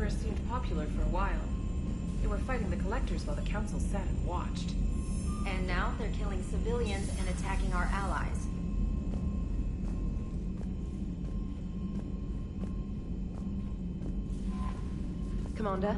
Emperor seemed popular for a while. They were fighting the Collectors while the Council sat and watched. And now they're killing civilians and attacking our allies. Commander?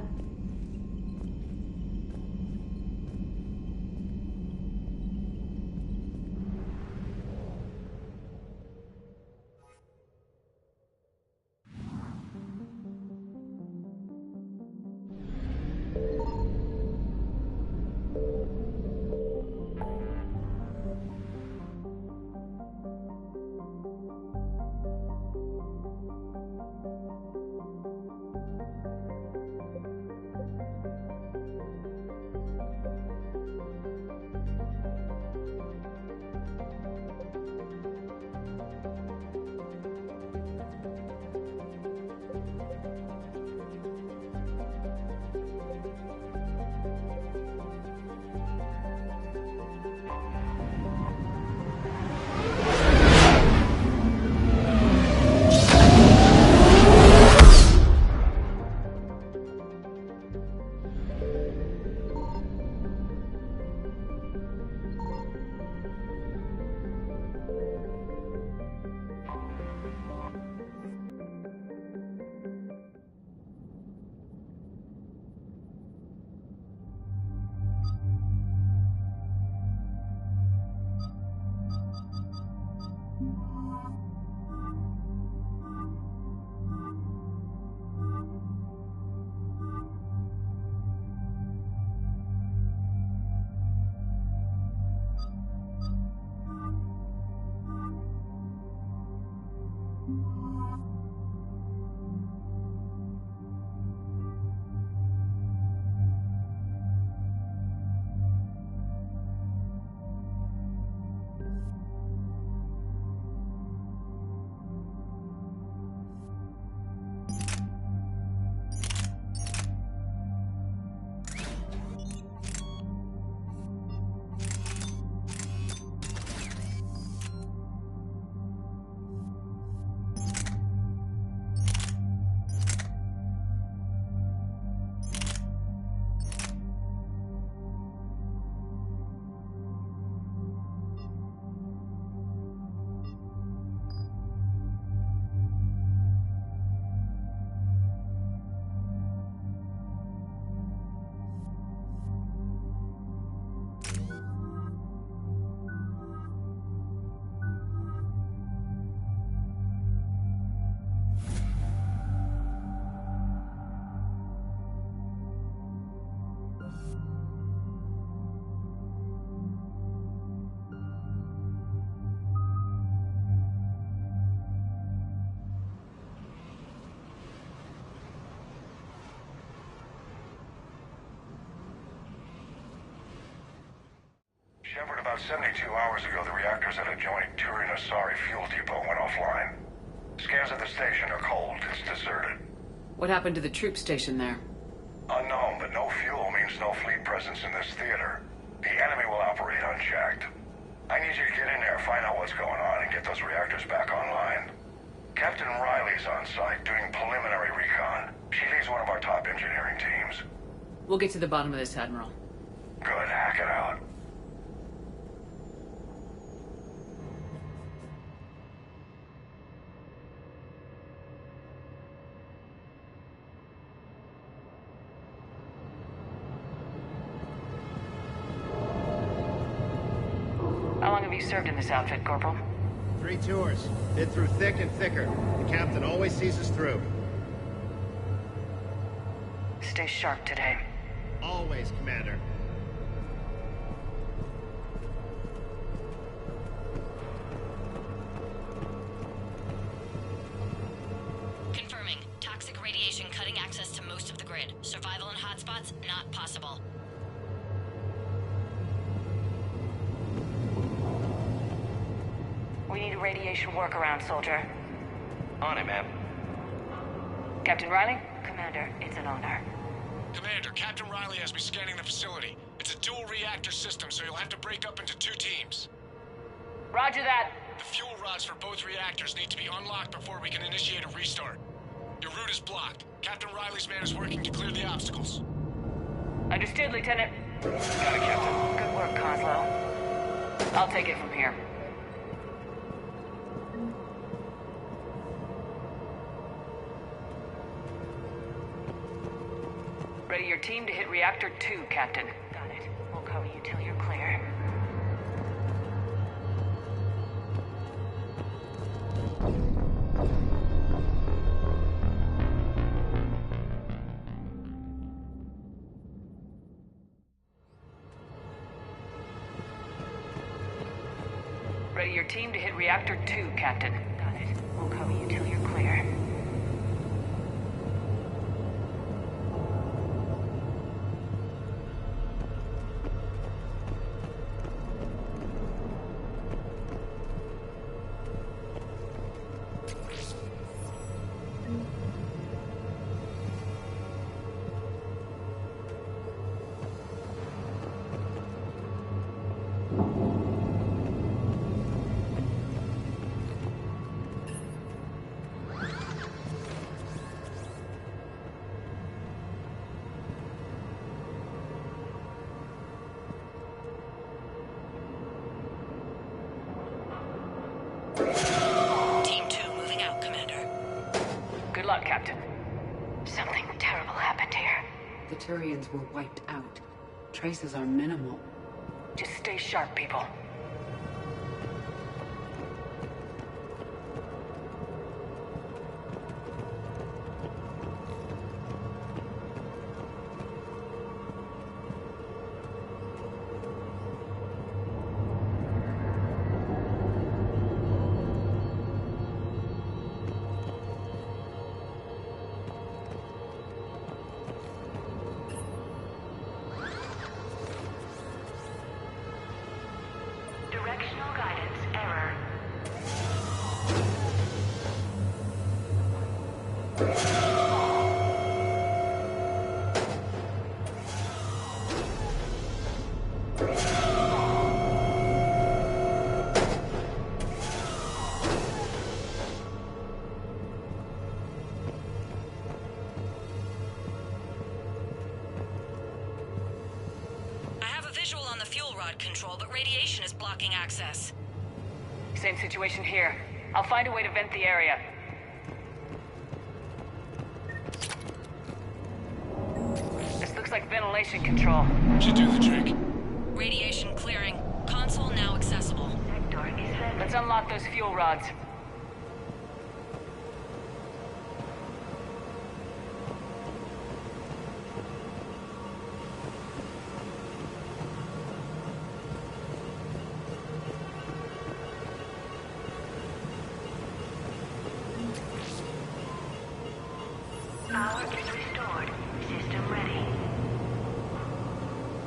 Shepard, about 72 hours ago, the reactors at adjoining Turin-Asari fuel depot went offline. Scans at the station are cold. It's deserted. What happened to the troop station there? Unknown, but no fuel means no fleet presence in this theater. The enemy will operate unchecked. I need you to get in there, find out what's going on, and get those reactors back online. Captain Riley's on site doing preliminary recon. She leads one of our top engineering teams. We'll get to the bottom of this, Admiral. Good, hack it out. How long have you served in this outfit, Corporal? 3 tours. Been through thick and thicker. The captain always sees us through. Stay sharp today. Always, Commander. Confirming. Toxic radiation cutting access to most of the grid. Survival in hotspots not possible. We need a radiation workaround, soldier. On it, ma'am. Captain Riley? Commander, it's an honor. Commander, Captain Riley has me scanning the facility. It's a dual reactor system, so you'll have to break up into 2 teams. Roger that. The fuel rods for both reactors need to be unlocked before we can initiate a restart. Your route is blocked. Captain Riley's man is working to clear the obstacles. Understood, Lieutenant. Got it, Captain. Good work, Coslow. I'll take it from here. Ready your team to hit Reactor 2, Captain. Got it. We'll cover you till you're clear. Ready your team to hit Reactor 2, Captain. Got it. We'll cover you till you're clear. Team 2 moving out, Commander. Good luck, Captain. Something terrible happened here. The Turians were wiped out. Traces are minimal. Just stay sharp, people. Directional guidance error. I have a visual on the fuel rod control, but radiation is blocking access. Same situation here. I'll find a way to vent the area. This looks like ventilation control. Should do the trick. Radiation clearing. Console now accessible. Sector is vented. Let's unlock those fuel rods. Power is restored. System ready.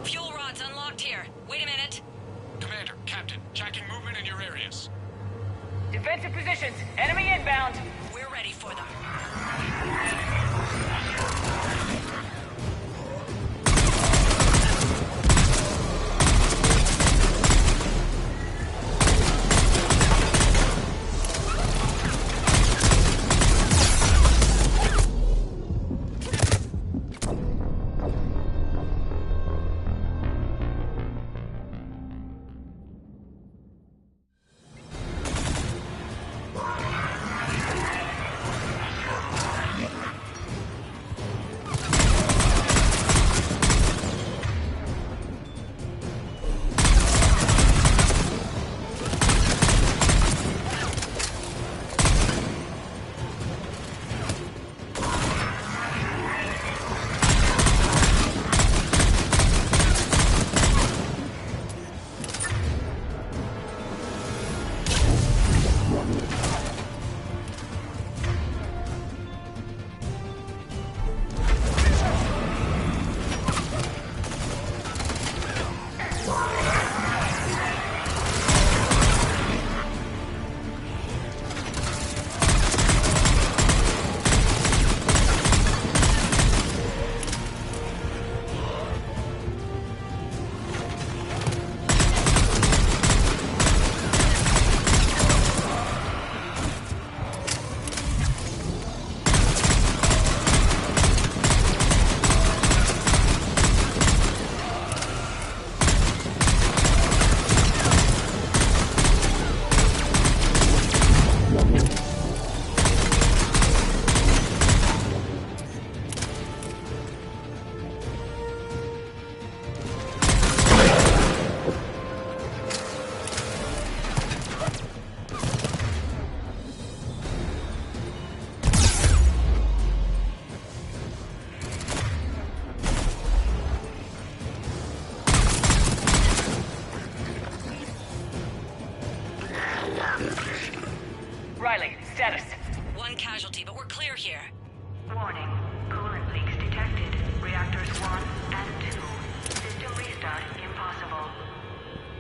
Fuel rods unlocked here. Wait a minute. Commander, Captain, tracking movement in your areas. Defensive positions. Enemy inbound. We're ready for them.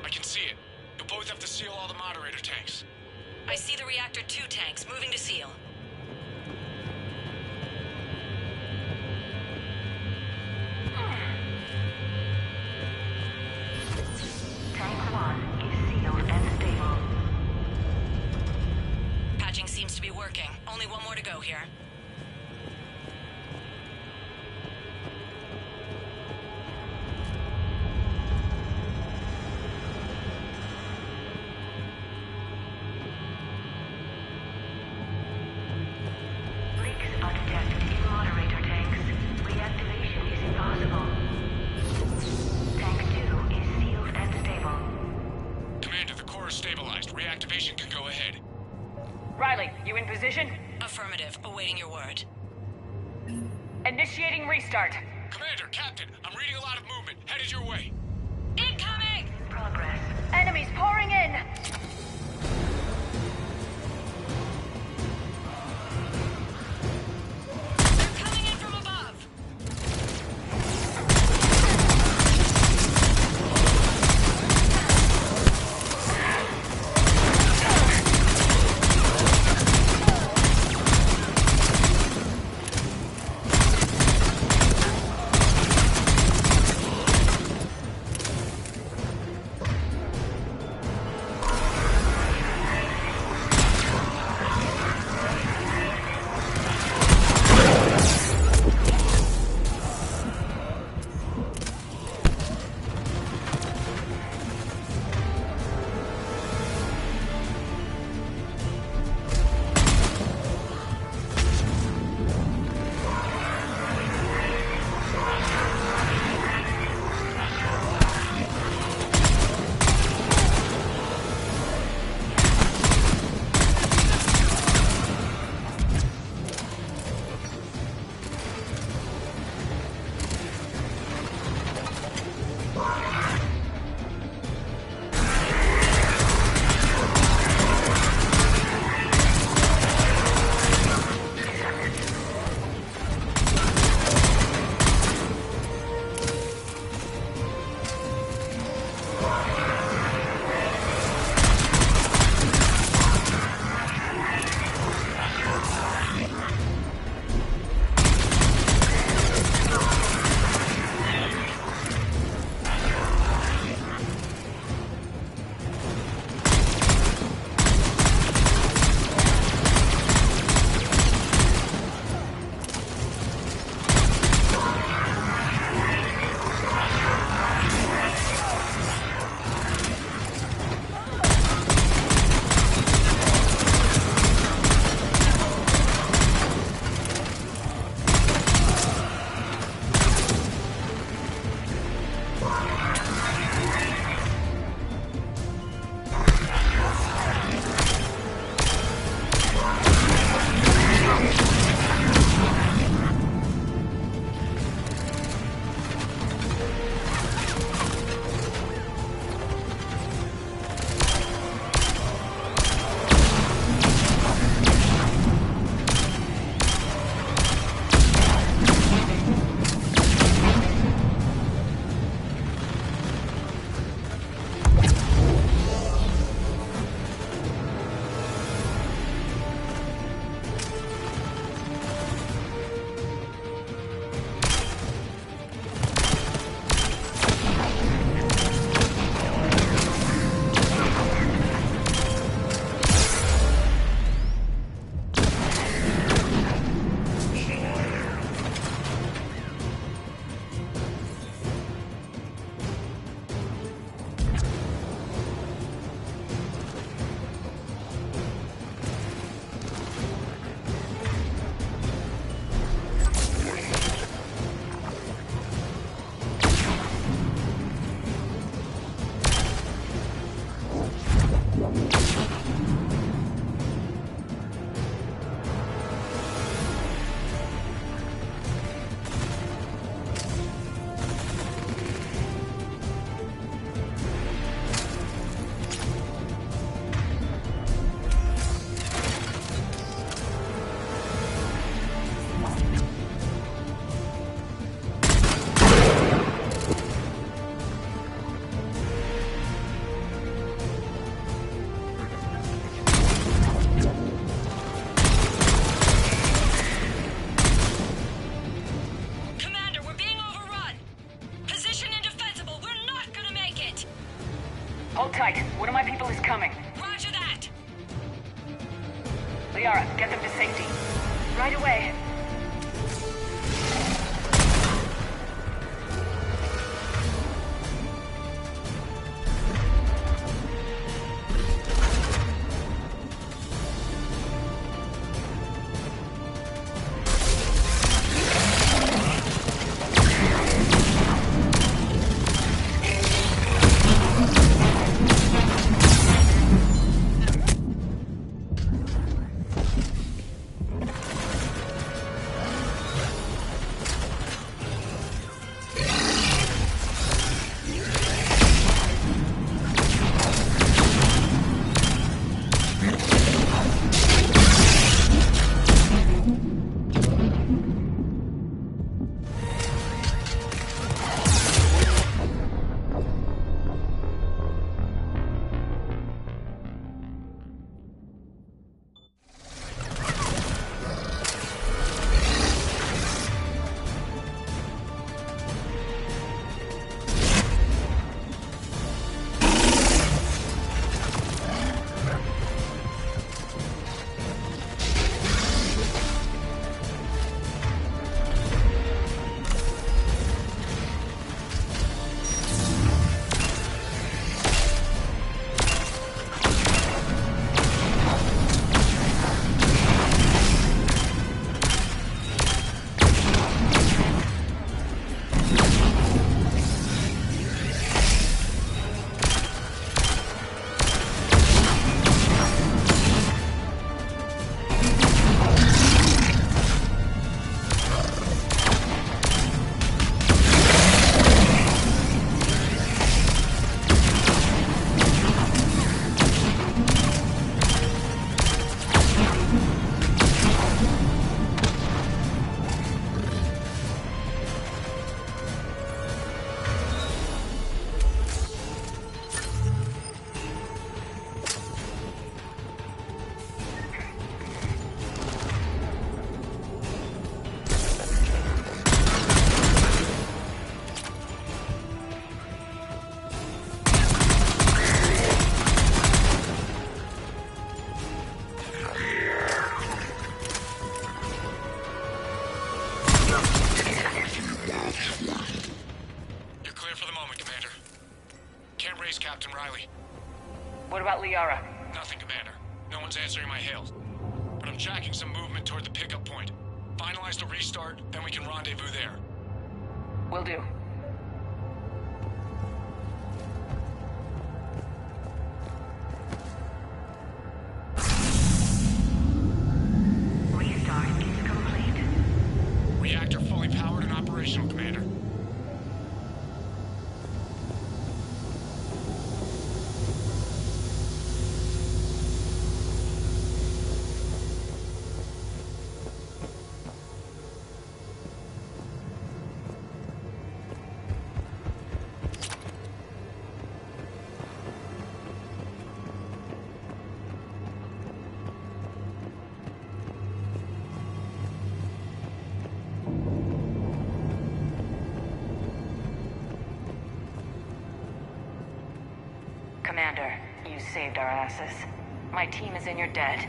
I can see it. You'll both have to seal all the moderator tanks. I see the Reactor 2 tanks moving to seal. Tank 1 is sealed and stable. Patching seems to be working. Only one more to go here. Leaks are detected in moderator tanks. Reactivation is impossible. Tank 2 is sealed and stable. Commander, the core is stabilized. Reactivation can go ahead. Riley, you in position? Affirmative. Awaiting your word. Initiating restart. Commander, Captain, I'm reading a lot of movement. Headed your way. Incoming! Progress. Enemies pouring in! They're coming in from above! Hold tight. One of my people is coming. Roger that! Liara, get them to safety. Right away. Captain Riley. What about Liara? Nothing, Commander. No one's answering my hails. But I'm tracking some movement toward the pickup point. Finalize the restart, then we can rendezvous there. Will do. Restart is complete. Reactor fully powered and operational, Commander. Commander, you saved our asses. My team is in your debt.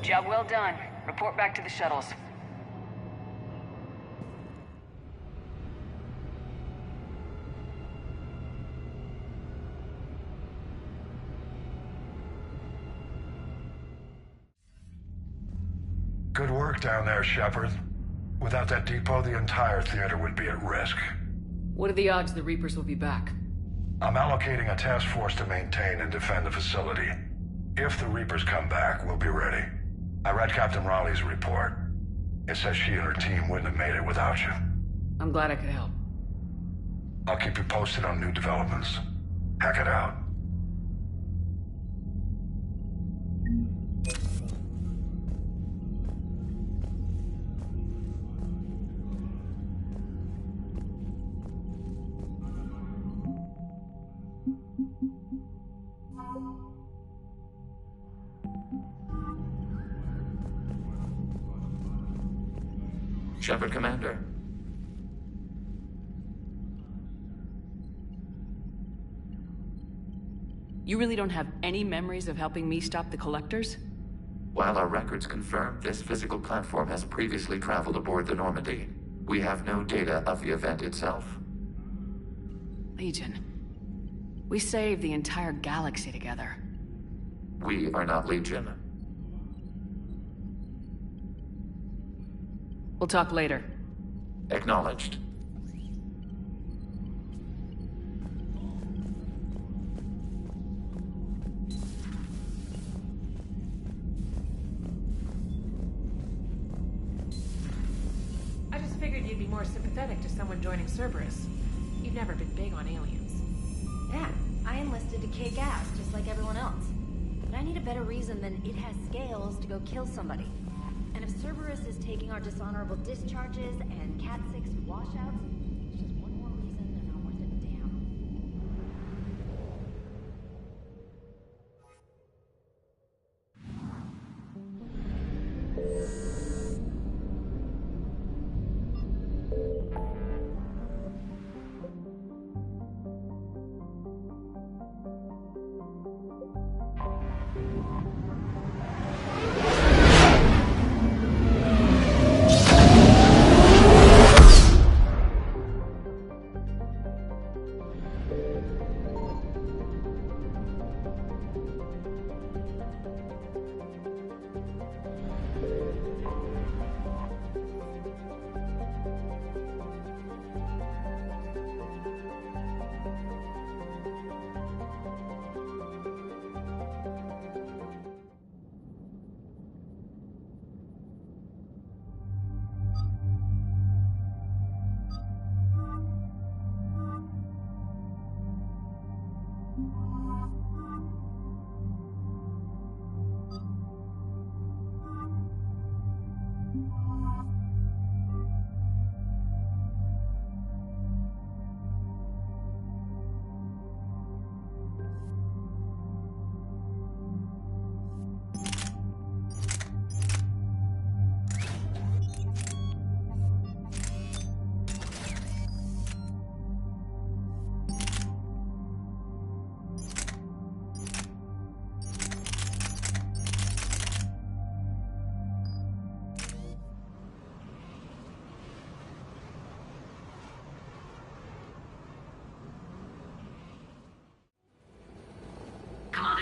Job well done. Report back to the shuttles. Good work down there, Shepard. Without that depot, the entire theater would be at risk. What are the odds the Reapers will be back? I'm allocating a task force to maintain and defend the facility. If the Reapers come back, we'll be ready. I read Captain Raleigh's report. It says she and her team wouldn't have made it without you. I'm glad I could help. I'll keep you posted on new developments. Hack it out. Shepard, Commander. You really don't have any memories of helping me stop the Collectors? While our records confirm this physical platform has previously traveled aboard the Normandy, we have no data of the event itself. Legion. We saved the entire galaxy together. We are not Legion. We'll talk later. Acknowledged. I just figured you'd be more sympathetic to someone joining Cerberus. You've never been big on aliens. Yeah, I enlisted to kick ass, just like everyone else. But I need a better reason than it has scales to go kill somebody. And if Cerberus is taking our dishonorable discharges and Cat 6 washouts, it's just one more reason they're not worth a damn.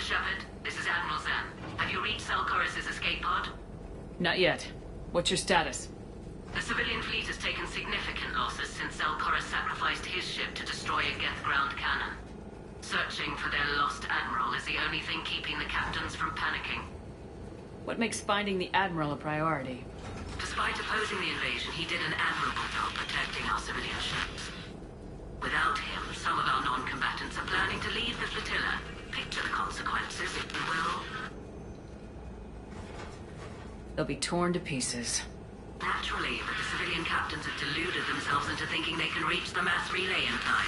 Shepard, this is Admiral Zan. Have you reached Selchorus' escape pod? Not yet. What's your status? The civilian fleet has taken significant losses since Selchorus sacrificed his ship to destroy a Geth ground cannon. Searching for their lost admiral is the only thing keeping the captains from panicking. What makes finding the Admiral a priority? Despite opposing the invasion, he did an admirable job protecting our civilian ships. Without him, some of our non-combatants are planning to leave the flotilla. Picture the consequences, if you will. They'll be torn to pieces. Naturally, but the civilian captains have deluded themselves into thinking they can reach the mass relay in time.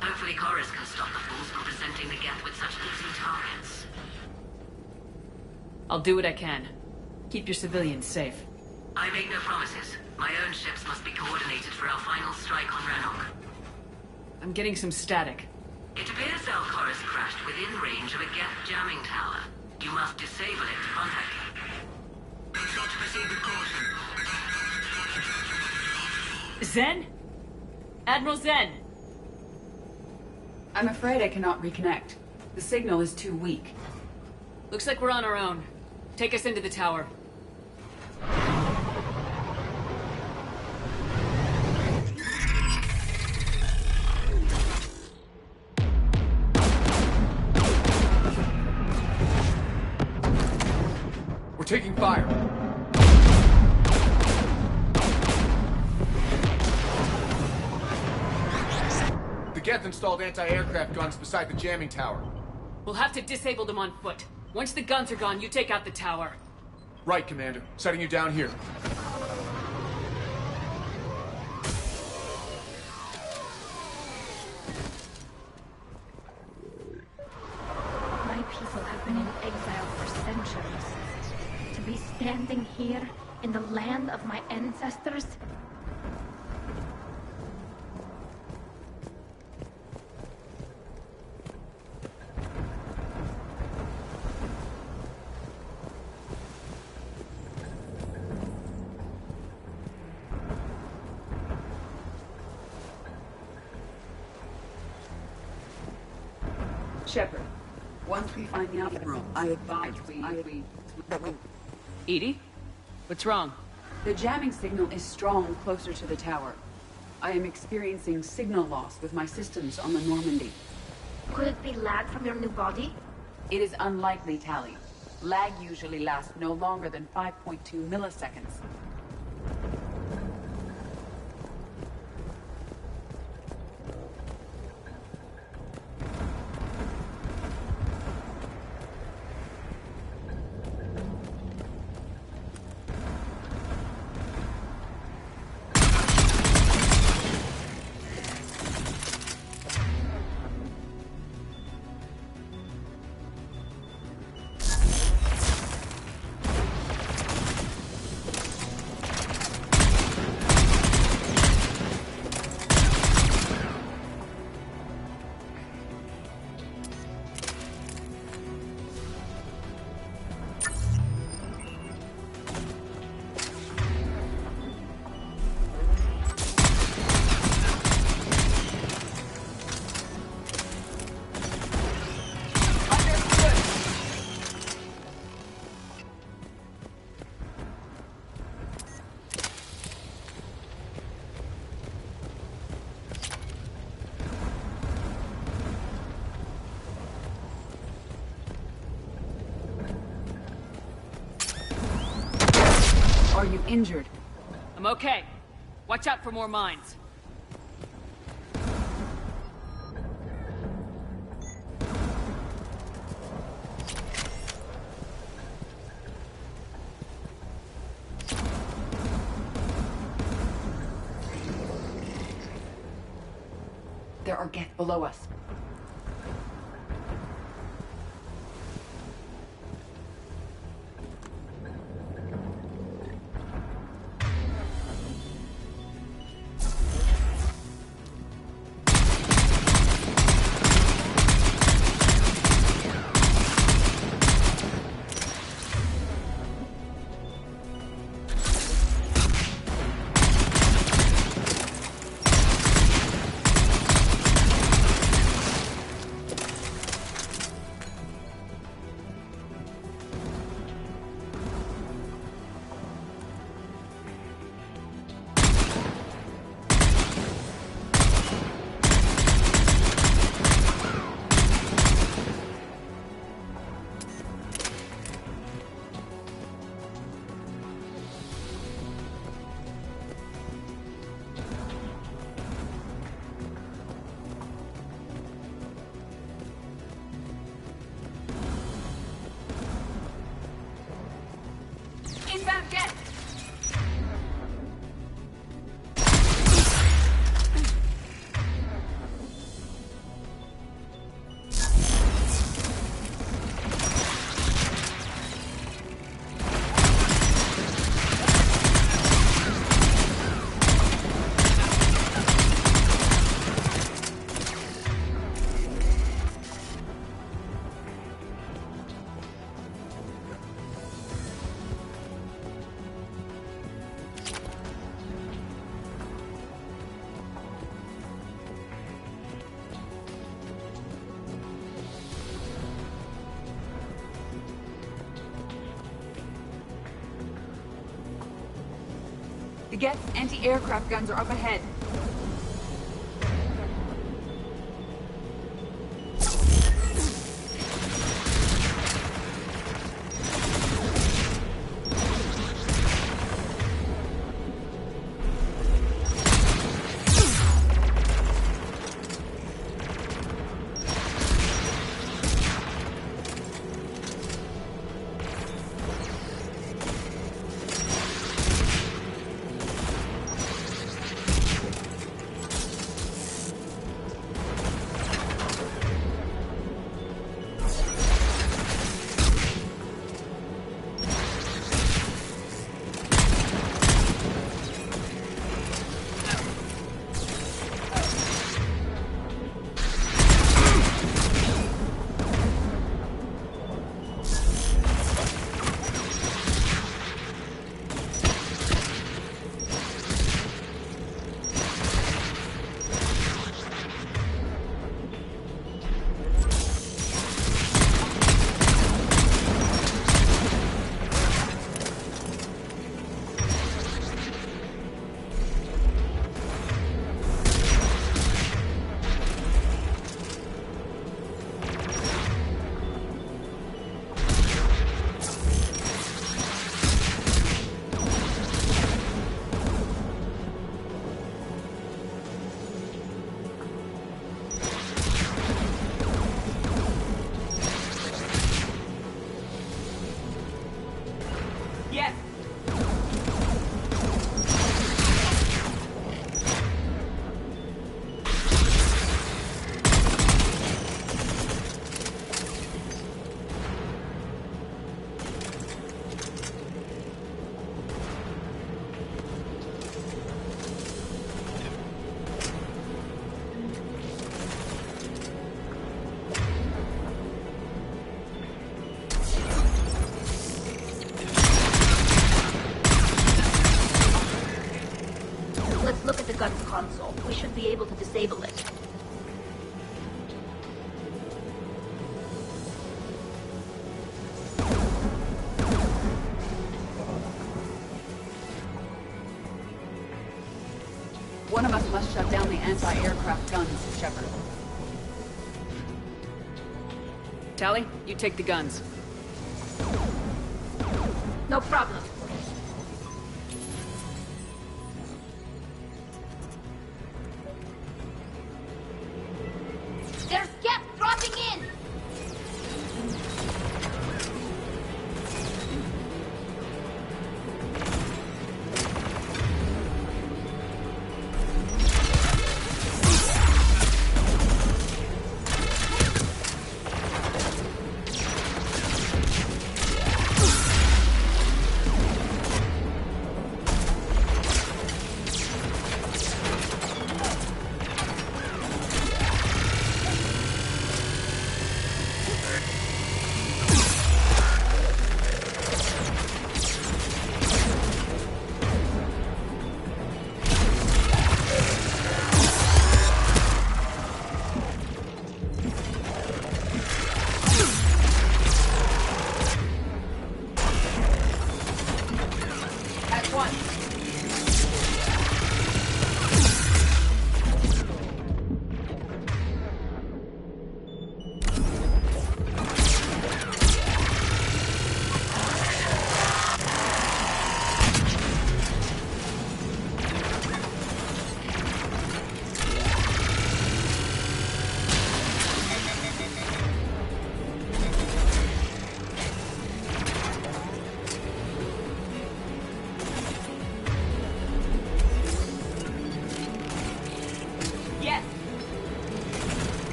Hopefully Chorus can stop the fools from presenting the Geth with such easy targets. I'll do what I can. Keep your civilians safe. I make no promises. My own ships must be coordinated for our final strike on Rannoch. I'm getting some static. It appears Selchorus crashed within range of a Geth jamming tower. You must disable it to contact him. Make sure to proceed with caution. Zen? Admiral Zen! I'm afraid I cannot reconnect. The signal is too weak. Looks like we're on our own. Take us into the tower. We're taking fire. The Geth installed anti-aircraft guns beside the jamming tower. We'll have to disable them on foot. Once the guns are gone, you take out the tower. Right, Commander. Setting you down here. My people have been in exile for centuries. To be standing here in the land of my ancestors? Shepard, once we find the Admiral, I advise we... Edie? What's wrong? The jamming signal is strong closer to the tower. I am experiencing signal loss with my systems on the Normandy. Could it be lag from your new body? It is unlikely, Tali. Lag usually lasts no longer than 5.2 milliseconds. Are you injured? I'm okay. Watch out for more mines. There are Geth below us. Inbound Geth! The Geth's anti-aircraft guns are up ahead. be able to disable it. One of us must shut down the anti-aircraft guns, Shepard. Tally, you take the guns. No problem. There's gas dropping in!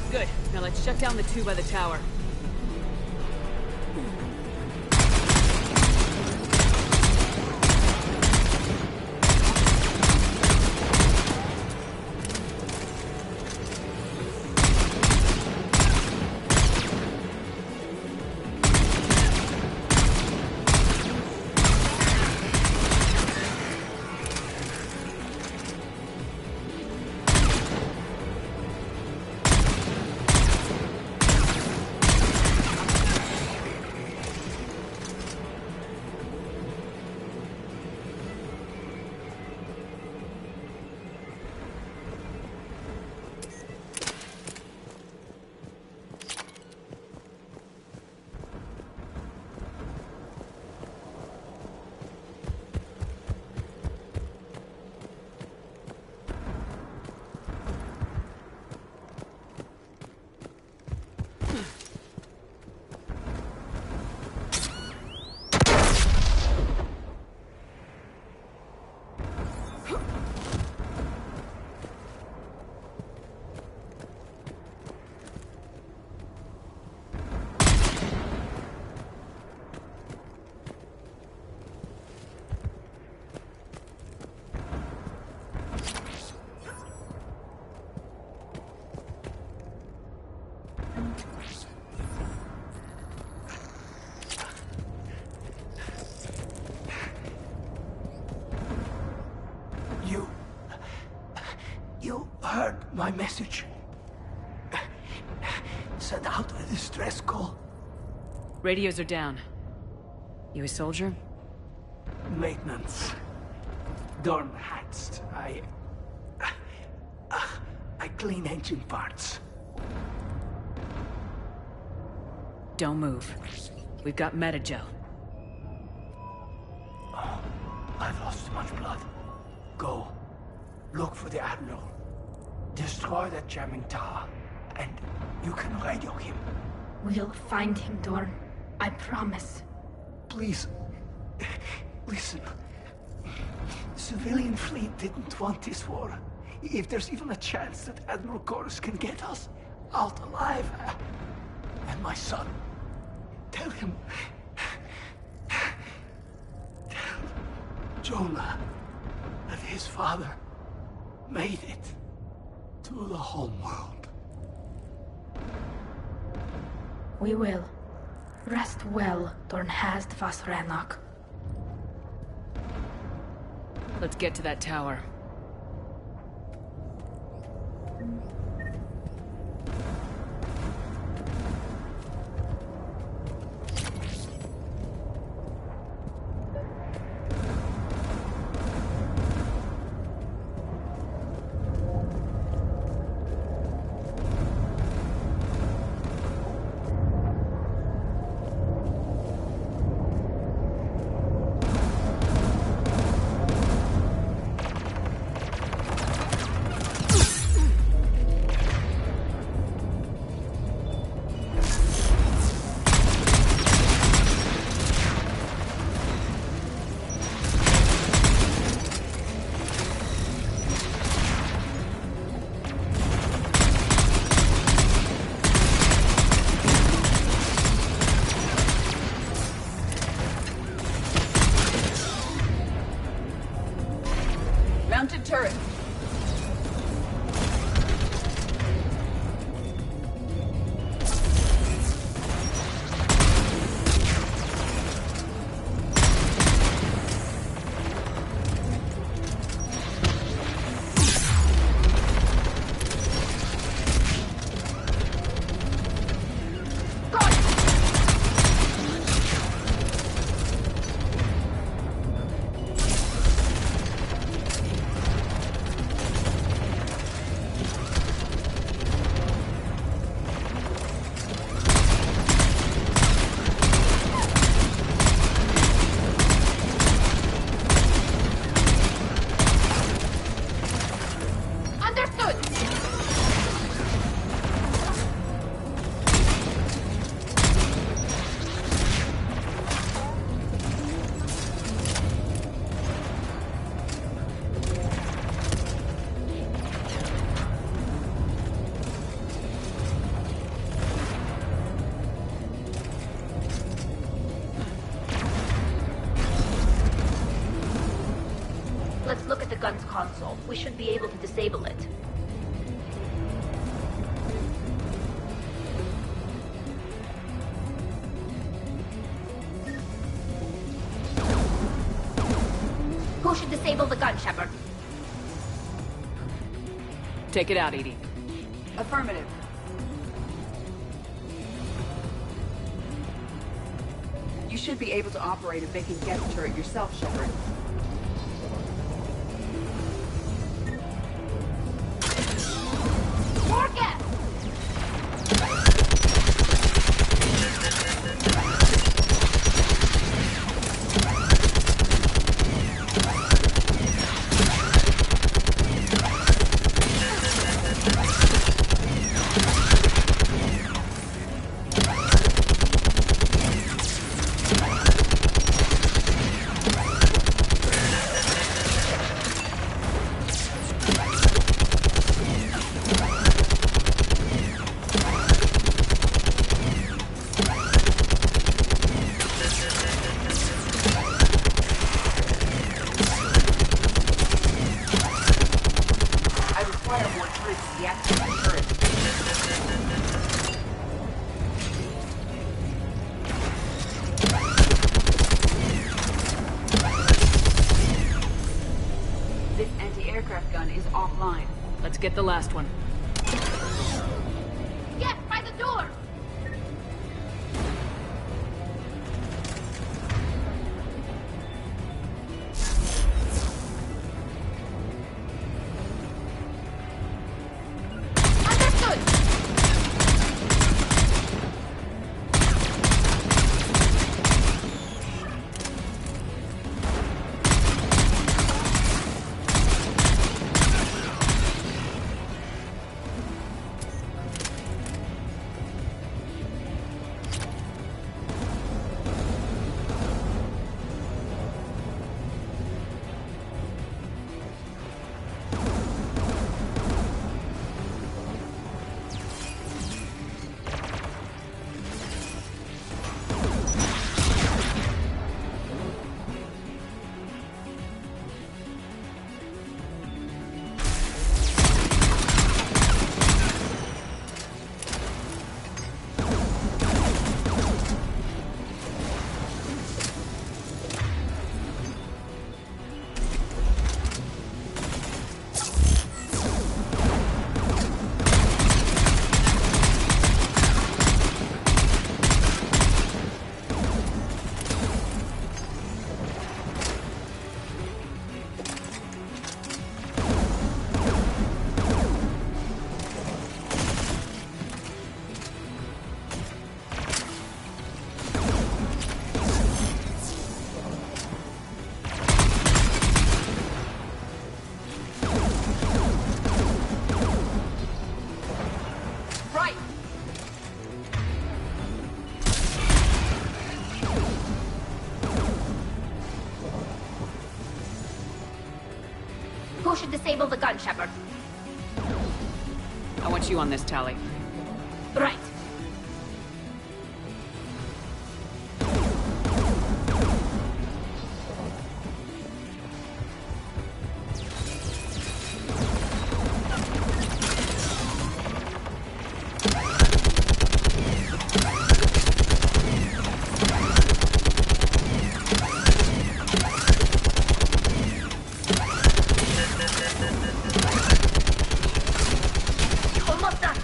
Good. Now let's shut down the two by the tower. You heard my message. Send out a distress call. Radios are down. You a soldier? Maintenance. Dorn hats. I clean engine parts. Don't move. We've got Metagel. Oh, I've lost too much blood. Go. Look for the Admiral. Destroy that jamming tower. And you can radio him. We'll find him, Dorn. I promise. Please. Listen. The civilian fleet didn't want this war. If there's even a chance that Admiral Koris can get us out alive. And my son. Tell him. Tell Jonah that his father made it to the home world. We will. Rest well, Dornhast Vasranok. Let's get to that tower. Mounted turret. Let's look at the gun's console. We should be able to disable it. Who should disable the gun, Shepard? Take it out, Edie. Affirmative. You should be able to operate a vacant gas turret yourself, Shepard. More gas! This anti-aircraft gun is offline. Let's get the last one. Yes, by the door! should disable the gun, Shepard. I want you on this, Tali. Right. Almost done.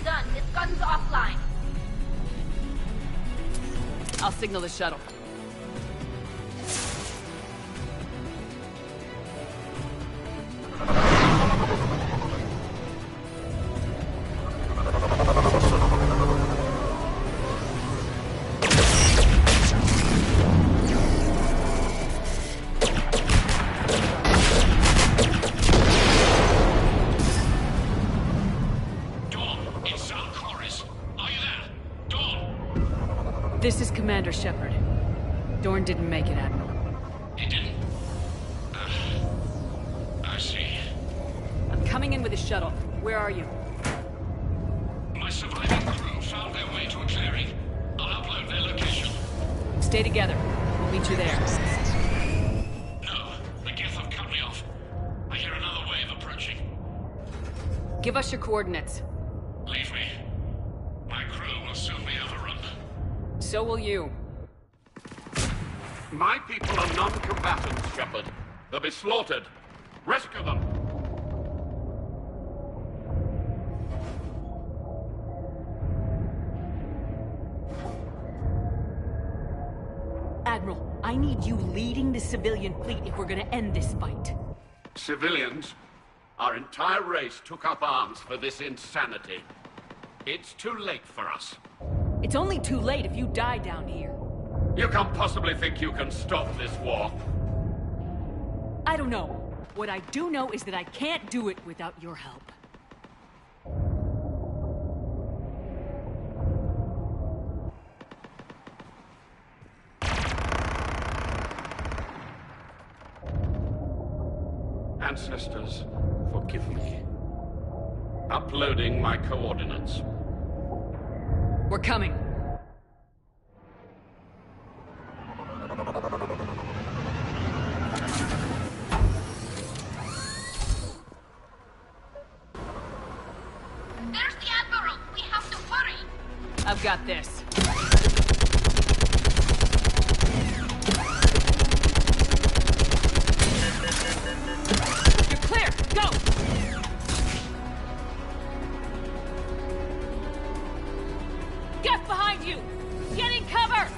Done. This gun's offline. I'll signal the shuttle. Dawn, in South Chorus. Are you there? Dawn! This is Commander Shepard. Dorn didn't make it, Admiral. He didn't. I see. I'm coming in with a shuttle. Where are you? My surviving crew found their way to a clearing. I'll upload their location. Stay together. We'll meet you there. No, the Geth have cut me off. I hear another wave approaching. Give us your coordinates. Leave me. My crew will soon be overrun. So will you. My people are non-combatants, Shepard. They'll be slaughtered. Rescue them! Admiral, I need you leading the civilian fleet if we're gonna end this fight. Civilians, our entire race took up arms for this insanity. It's too late for us. It's only too late if you die down here. You can't possibly think you can stop this war. I don't know. What I do know is that I can't do it without your help. Ancestors, forgive me. Uploading my coordinates. We're coming. There's the Admiral. We have to hurry. I've got this. You're clear. Go! Get behind you! Get in cover!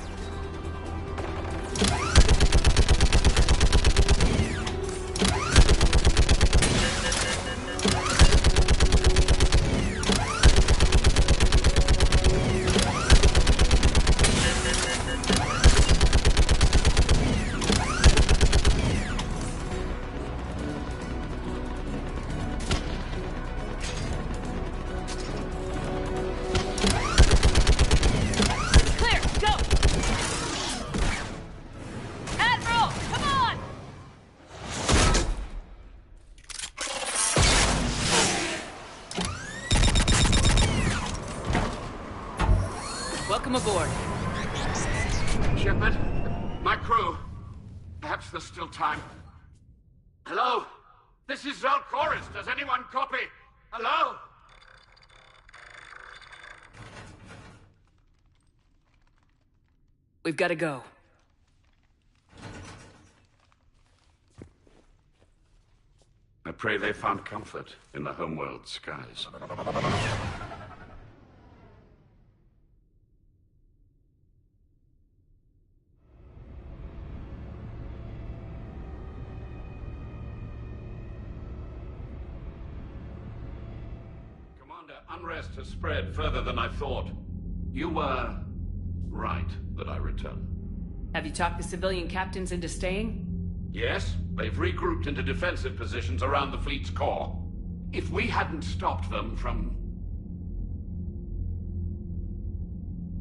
Clear! Go! Admiral! Come on! Welcome aboard. Shepard, my crew. Perhaps there's still time. Hello? This is Zalcoris. Does anyone copy? Hello? We've got to go. I pray they found comfort in the homeworld skies. Unrest has spread further than I thought. You were right that I return. Have you talked the civilian captains into staying? Yes, they've regrouped into defensive positions around the fleet's core. If we hadn't stopped them from...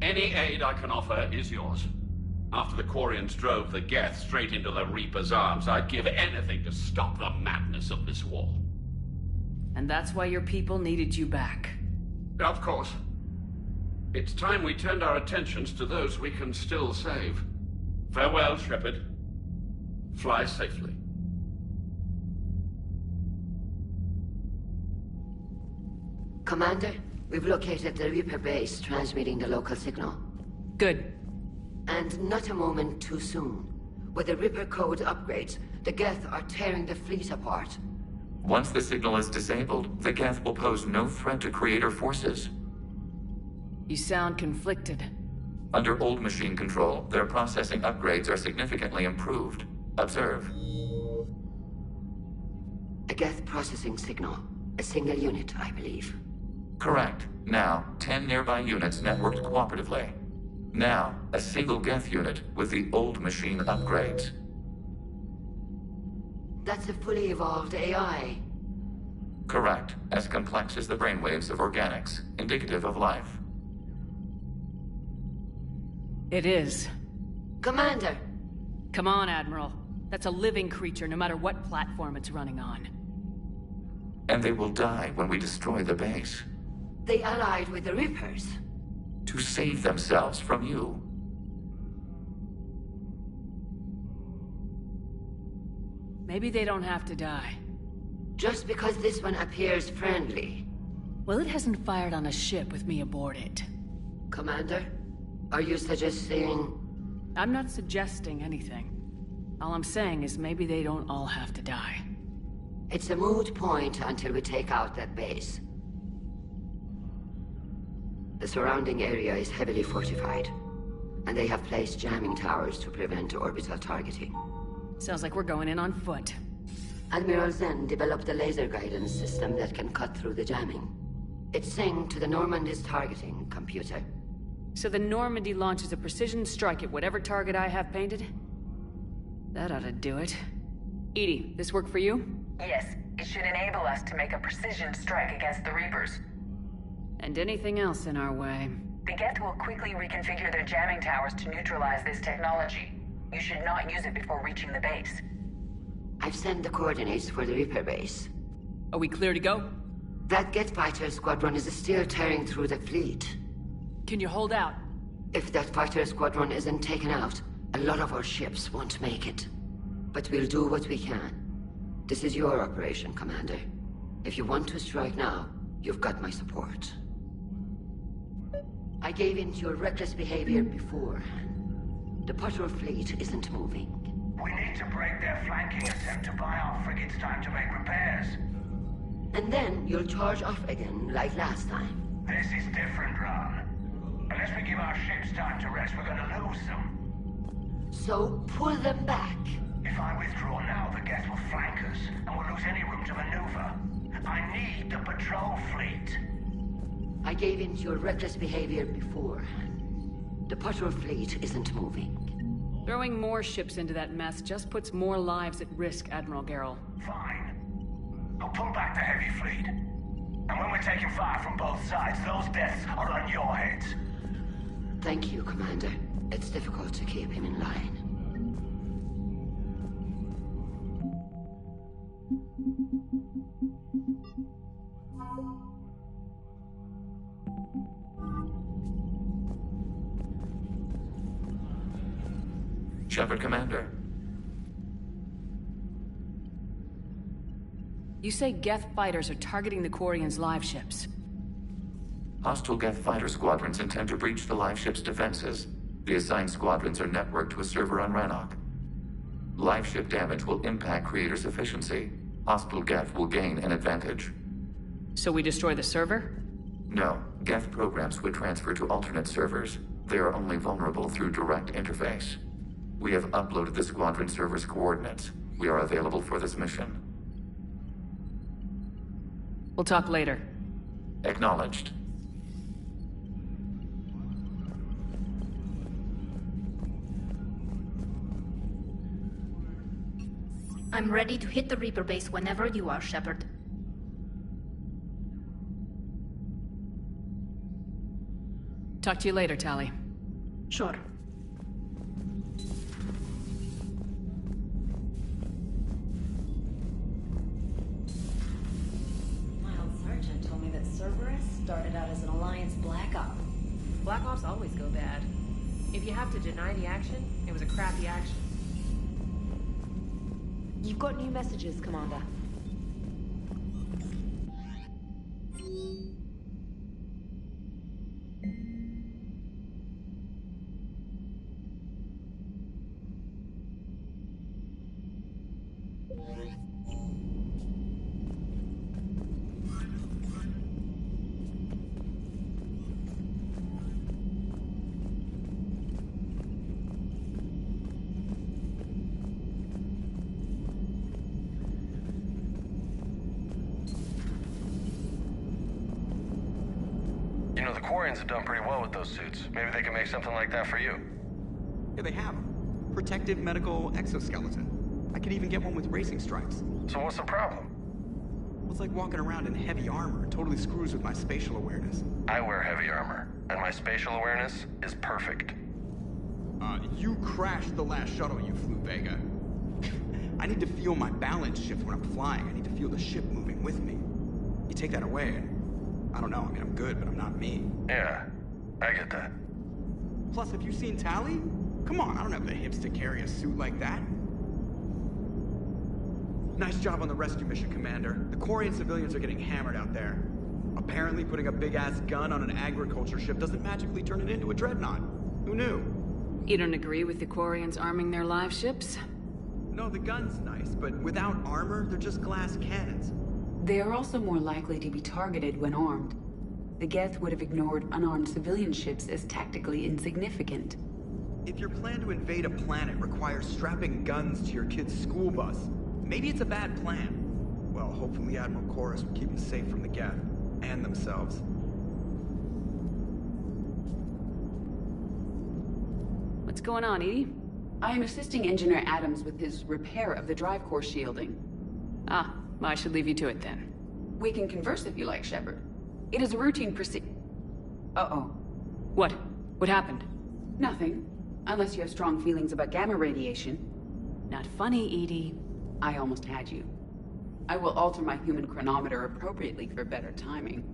Any aid I can offer is yours. After the Quarians drove the Geth straight into the Reaper's arms, I'd give anything to stop the madness of this war. And that's why your people needed you back. Of course. It's time we turned our attentions to those we can still save. Farewell, Shepard. Fly safely. Commander, we've located the Reaper base transmitting the local signal. Good. And not a moment too soon. With the Reaper code upgrades, the Geth are tearing the fleet apart. Once the signal is disabled, the Geth will pose no threat to Creator forces. You sound conflicted. Under old machine control, their processing upgrades are significantly improved. Observe. A Geth processing signal. A single unit, I believe. Correct. Now, 10 nearby units networked cooperatively. Now, a single Geth unit with the old machine upgrades. That's a fully evolved AI. Correct. As complex as the brainwaves of organics, indicative of life. It is. Commander! Come on, Admiral. That's a living creature, no matter what platform it's running on. And they will die when we destroy the base. They allied with the Reapers. To save themselves from you. Maybe they don't have to die. Just because this one appears friendly. Well, it hasn't fired on a ship with me aboard it. Commander, are you suggesting... I'm not suggesting anything. All I'm saying is maybe they don't all have to die. It's a moot point until we take out that base. The surrounding area is heavily fortified, and they have placed jamming towers to prevent orbital targeting. Sounds like we're going in on foot. Admiral Zen developed a laser guidance system that can cut through the jamming. It's synced to the Normandy's targeting computer. So the Normandy launches a precision strike at whatever target I have painted? That ought to do it. EDI, this work for you? Yes, it should enable us to make a precision strike against the Reapers. And anything else in our way. The Geth will quickly reconfigure their jamming towers to neutralize this technology. You should not use it before reaching the base. I've sent the coordinates for the Reaper base. Are we clear to go? That Geth fighter squadron is still tearing through the fleet. Can you hold out? If that fighter squadron isn't taken out, a lot of our ships won't make it. But we'll do what we can. This is your operation, Commander. If you want to strike now, you've got my support. I gave in to your reckless behavior before. The patrol fleet isn't moving. We need to break their flanking attempt to buy our frigates time to make repairs. And then you'll charge off again, like last time. This is different, Ron. Unless we give our ships time to rest, we're gonna lose them. So pull them back. If I withdraw now, the Geth will flank us, and we'll lose any room to maneuver. I need the patrol fleet. I gave in to your reckless behavior before. The patrol fleet isn't moving. Throwing more ships into that mess just puts more lives at risk, Admiral Gerrel. Fine. I'll pull back the heavy fleet. And when we're taking fire from both sides, those deaths are on your heads. Thank you, Commander. It's difficult to keep him in line. Shepard, Commander. You say Geth fighters are targeting the Quarians' live ships. Hostile Geth fighter squadrons intend to breach the live ship's defenses. The assigned squadrons are networked to a server on Rannoch. Live ship damage will impact Creator's efficiency. Hostile Geth will gain an advantage. So we destroy the server? No. Geth programs would transfer to alternate servers. They are only vulnerable through direct interface. We have uploaded the squadron server's coordinates. We are available for this mission. We'll talk later. Acknowledged. I'm ready to hit the Reaper base whenever you are, Shepard. Talk to you later, Tali. Sure. Mild Sergeant told me that Cerberus started out as an Alliance Black Op. Black Ops always go bad. If you have to deny the action, it was a crappy action. You've got new messages, Commander. You know, the Quarians have done pretty well with those suits. Maybe they can make something like that for you. Yeah, they have. Protective medical exoskeleton. I could even get one with racing stripes. So what's the problem? Well, it's like walking around in heavy armor. It totally screws with my spatial awareness. I wear heavy armor, and my spatial awareness is perfect. You crashed the last shuttle you flew, Vega. I need to feel my balance shift when I'm flying. I need to feel the ship moving with me. You take that away, and I don't know, I mean, I'm good, but I'm not me. Yeah, I get that. Plus, have you seen Tali? Come on, I don't have the hips to carry a suit like that. Nice job on the rescue mission, Commander. The Quarian civilians are getting hammered out there. Apparently, putting a big-ass gun on an agriculture ship doesn't magically turn it into a dreadnought. Who knew? You don't agree with the Quarians arming their live ships? No, the gun's nice, but without armor, they're just glass cannons. They are also more likely to be targeted when armed. The Geth would have ignored unarmed civilian ships as tactically insignificant. If your plan to invade a planet requires strapping guns to your kid's school bus, maybe it's a bad plan. Well, hopefully Admiral Koris will keep them safe from the Geth, and themselves. What's going on, Edie? I am assisting Engineer Adams with his repair of the drive core shielding. Ah, I should leave you to it then. We can converse if you like, Shepard. It is a routine Uh-oh. What? What happened? Nothing. Unless you have strong feelings about gamma radiation. Not funny, Edie. I almost had you. I will alter my human chronometer appropriately for better timing.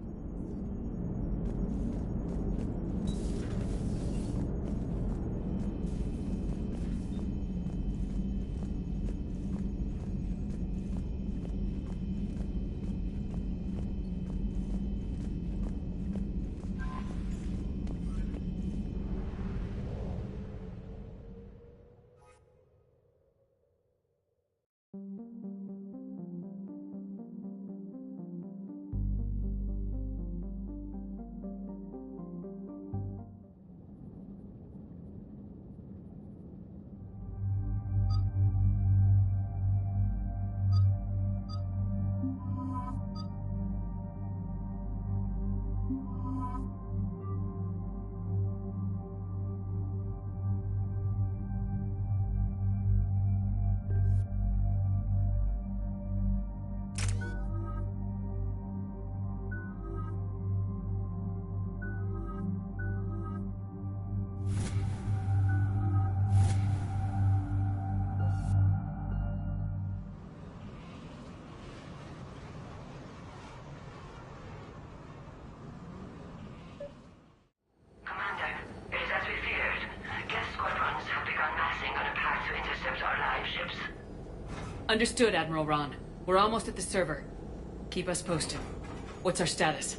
Understood, Admiral Ron. We're almost at the server. Keep us posted. What's our status?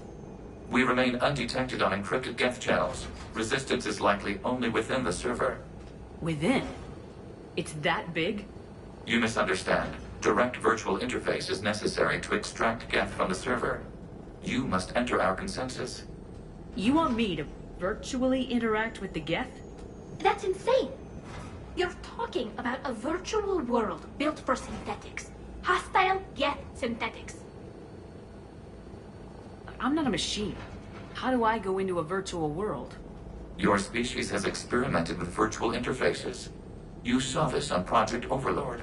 We remain undetected on encrypted Geth channels. Resistance is likely only within the server. Within? It's that big? You misunderstand. Direct virtual interface is necessary to extract Geth from the server. You must enter our consensus. You want me to virtually interact with the Geth? That's insane! You're talking about a virtual world built for synthetics. Hostile Geth synthetics. I'm not a machine. How do I go into a virtual world? Your species has experimented with virtual interfaces. You saw this on Project Overlord.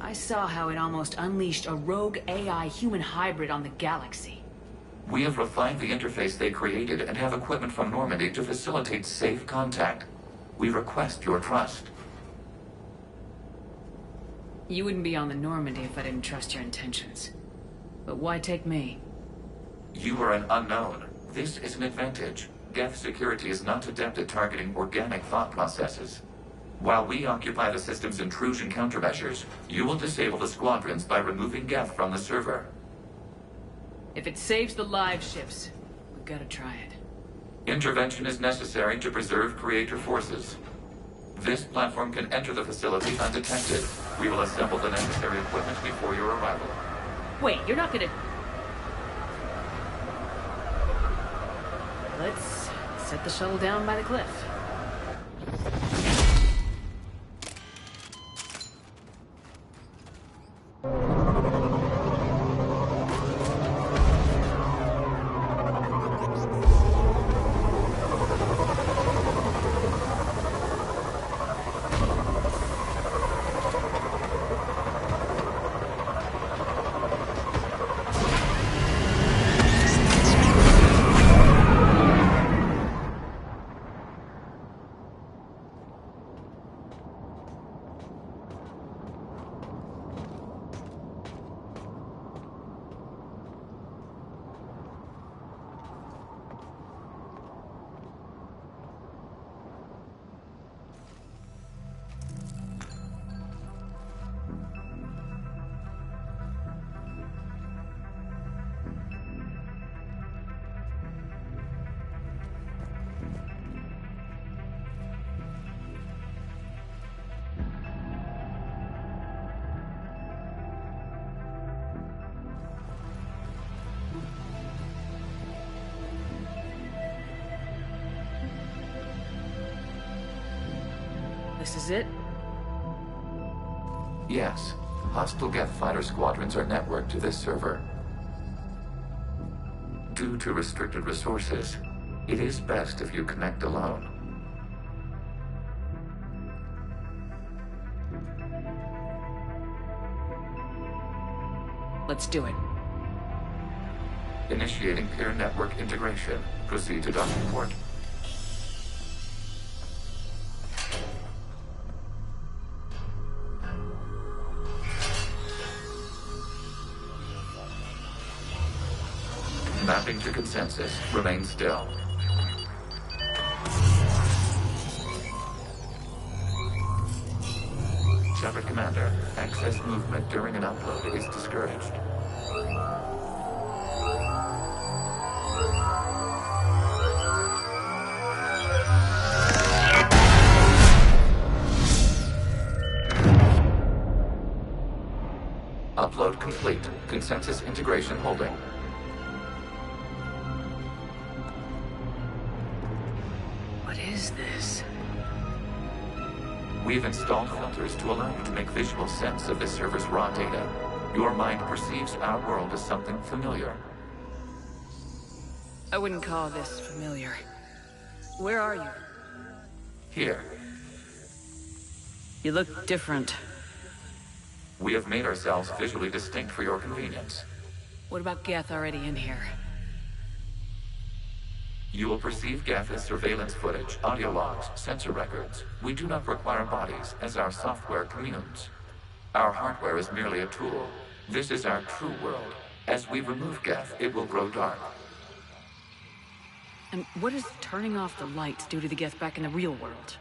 I saw how it almost unleashed a rogue AI human hybrid on the galaxy. We have refined the interface they created and have equipment from Normandy to facilitate safe contact. We request your trust. You wouldn't be on the Normandy if I didn't trust your intentions. But why take me? You are an unknown. This is an advantage. Geth security is not adept at targeting organic thought processes. While we occupy the system's intrusion countermeasures, you will disable the squadrons by removing Geth from the server. If it saves the live ships, we've got to try it. Intervention is necessary to preserve creator forces. This platform can enter the facility undetected. We will assemble the necessary equipment before your arrival. Wait, you're not gonna... Let's set the shuttle down by the cliff. This is it? Yes. Hostile Geth fighter squadrons are networked to this server. Due to restricted resources, it is best if you connect alone. Let's do it. Initiating peer network integration. Proceed to docking port. Mapping to consensus. Remain still. Shepard Commander, access movement during an upload is discouraged. Upload complete. Consensus integration holding. What is this? We've installed filters to allow you to make visual sense of this server's raw data. Your mind perceives our world as something familiar. I wouldn't call this familiar. Where are you? Here. You look different. We have made ourselves visually distinct for your convenience. What about Geth already in here? You will perceive Geth as surveillance footage, audio logs, sensor records. We do not require bodies, as our software communes. Our hardware is merely a tool. This is our true world. As we remove Geth, it will grow dark. And what does turning off the lights do to the Geth back in the real world?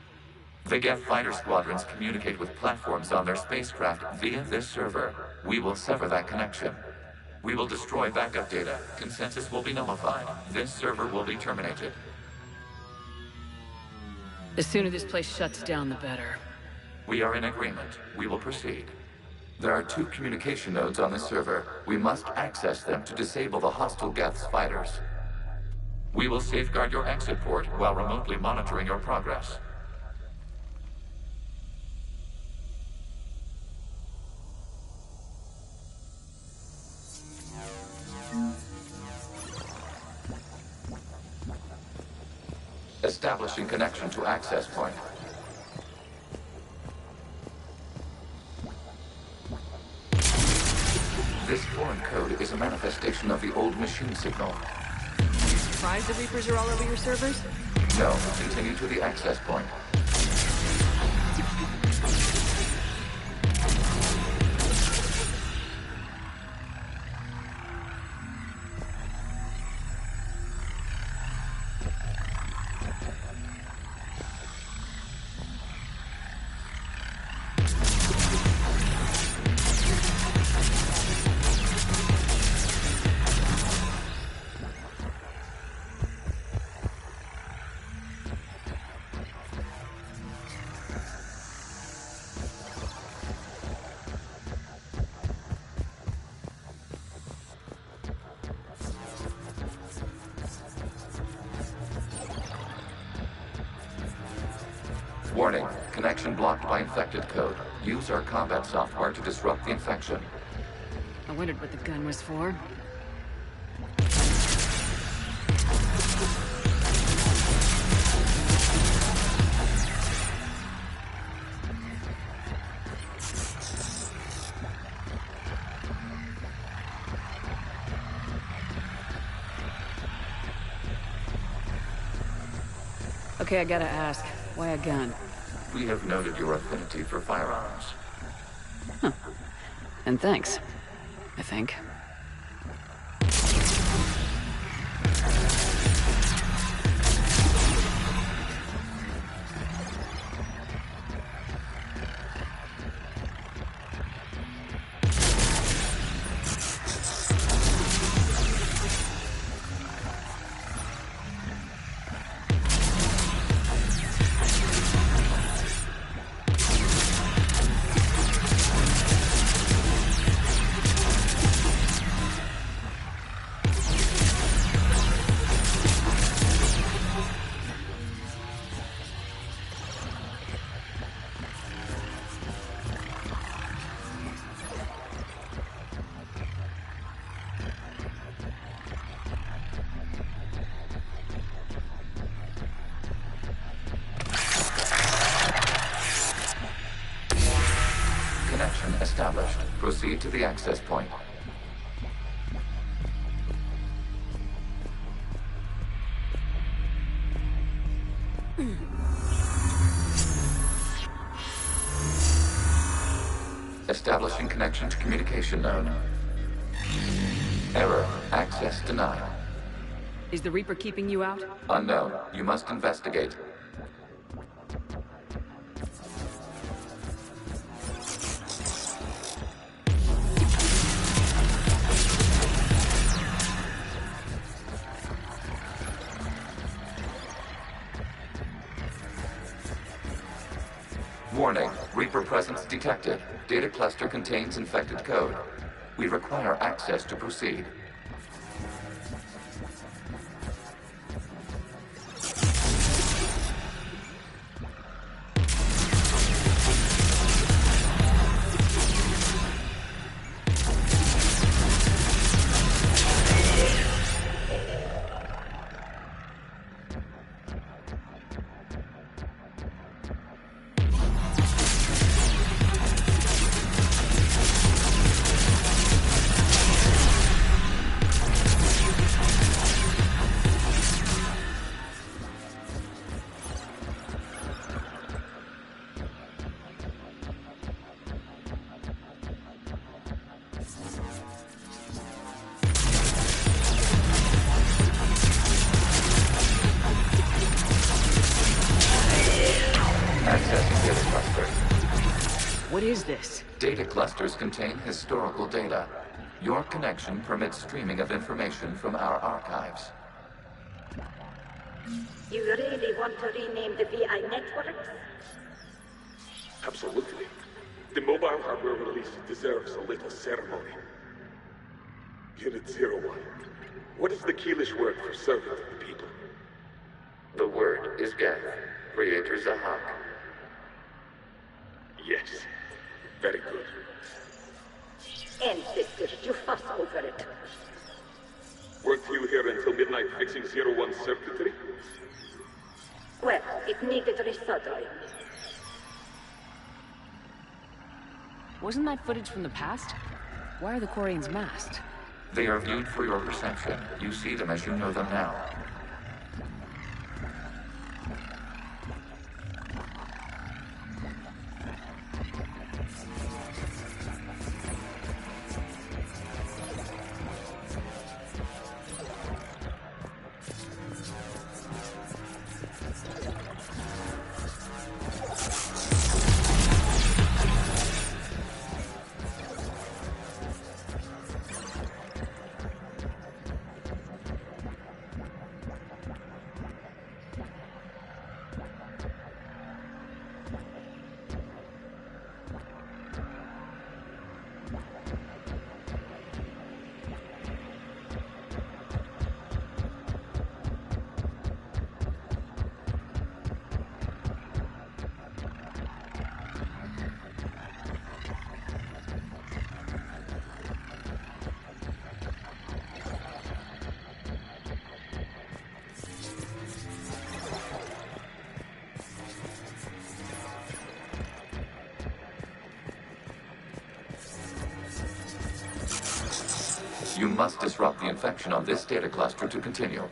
The Geth fighter squadrons communicate with platforms on their spacecraft via this server. We will sever that connection. We will destroy backup data. Consensus will be nullified. This server will be terminated. The sooner this place shuts down, the better. We are in agreement. We will proceed. There are 2 communication nodes on this server. We must access them to disable the hostile Geth's fighters. We will safeguard your exit port while remotely monitoring your progress. Establishing connection to access point. This foreign code is a manifestation of the old machine signal. You surprised the Reapers are all over your servers? No, continue to the access point. Warning, connection blocked by infected code. Use our combat software to disrupt the infection. I wondered what the gun was for. Okay, I gotta ask, why a gun? We have noted your affinity for firearms. Huh. And thanks, I think. Established. Proceed to the access point. Establishing connection to communication node. Error. Access denied. Is the Reaper keeping you out? Unknown. You must investigate. Warning, Reaper presence detected. Data cluster contains infected code. We require access to proceed. What is this? Data clusters contain historical data. Your connection permits streaming of information from our archives. You really want to rename the VI networks? Absolutely. The mobile hardware release deserves a little ceremony. Unit 01. What is the Keelish word for servant of the people? The word is Geth, Creator Zahak. Yes. Very good. Ancestors, you fuss over it. Weren't you here until midnight fixing 01's circuitry? Well, it needed resoldering. Wasn't that footage from the past? Why are the Quarians masked? They are viewed for your perception. You see them as you know them now. You must disrupt the infection on this data cluster to continue.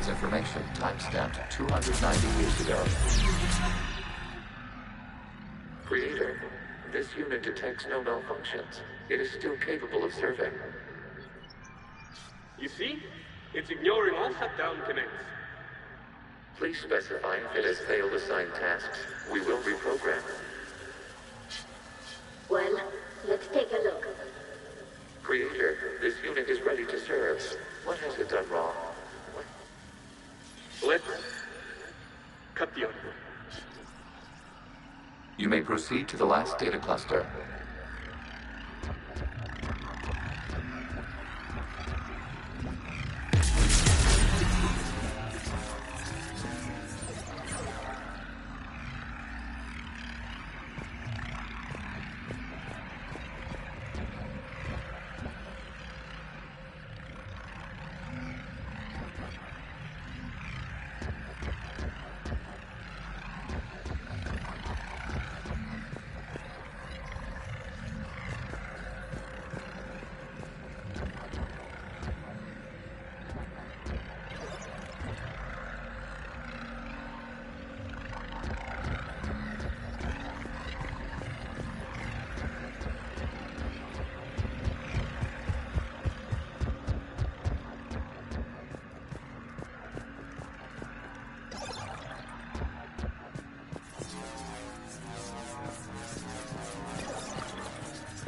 Information timestamped 290 years ago. Creator, this unit detects no malfunctions. It is still capable of serving. You see? It's ignoring all shutdown commands. Please specify if it has failed assigned tasks. We will reprogram. Well, let's take a look. Creator, this unit is ready to serve. What has it done wrong? Let's cut the audio. You may proceed to the last data cluster.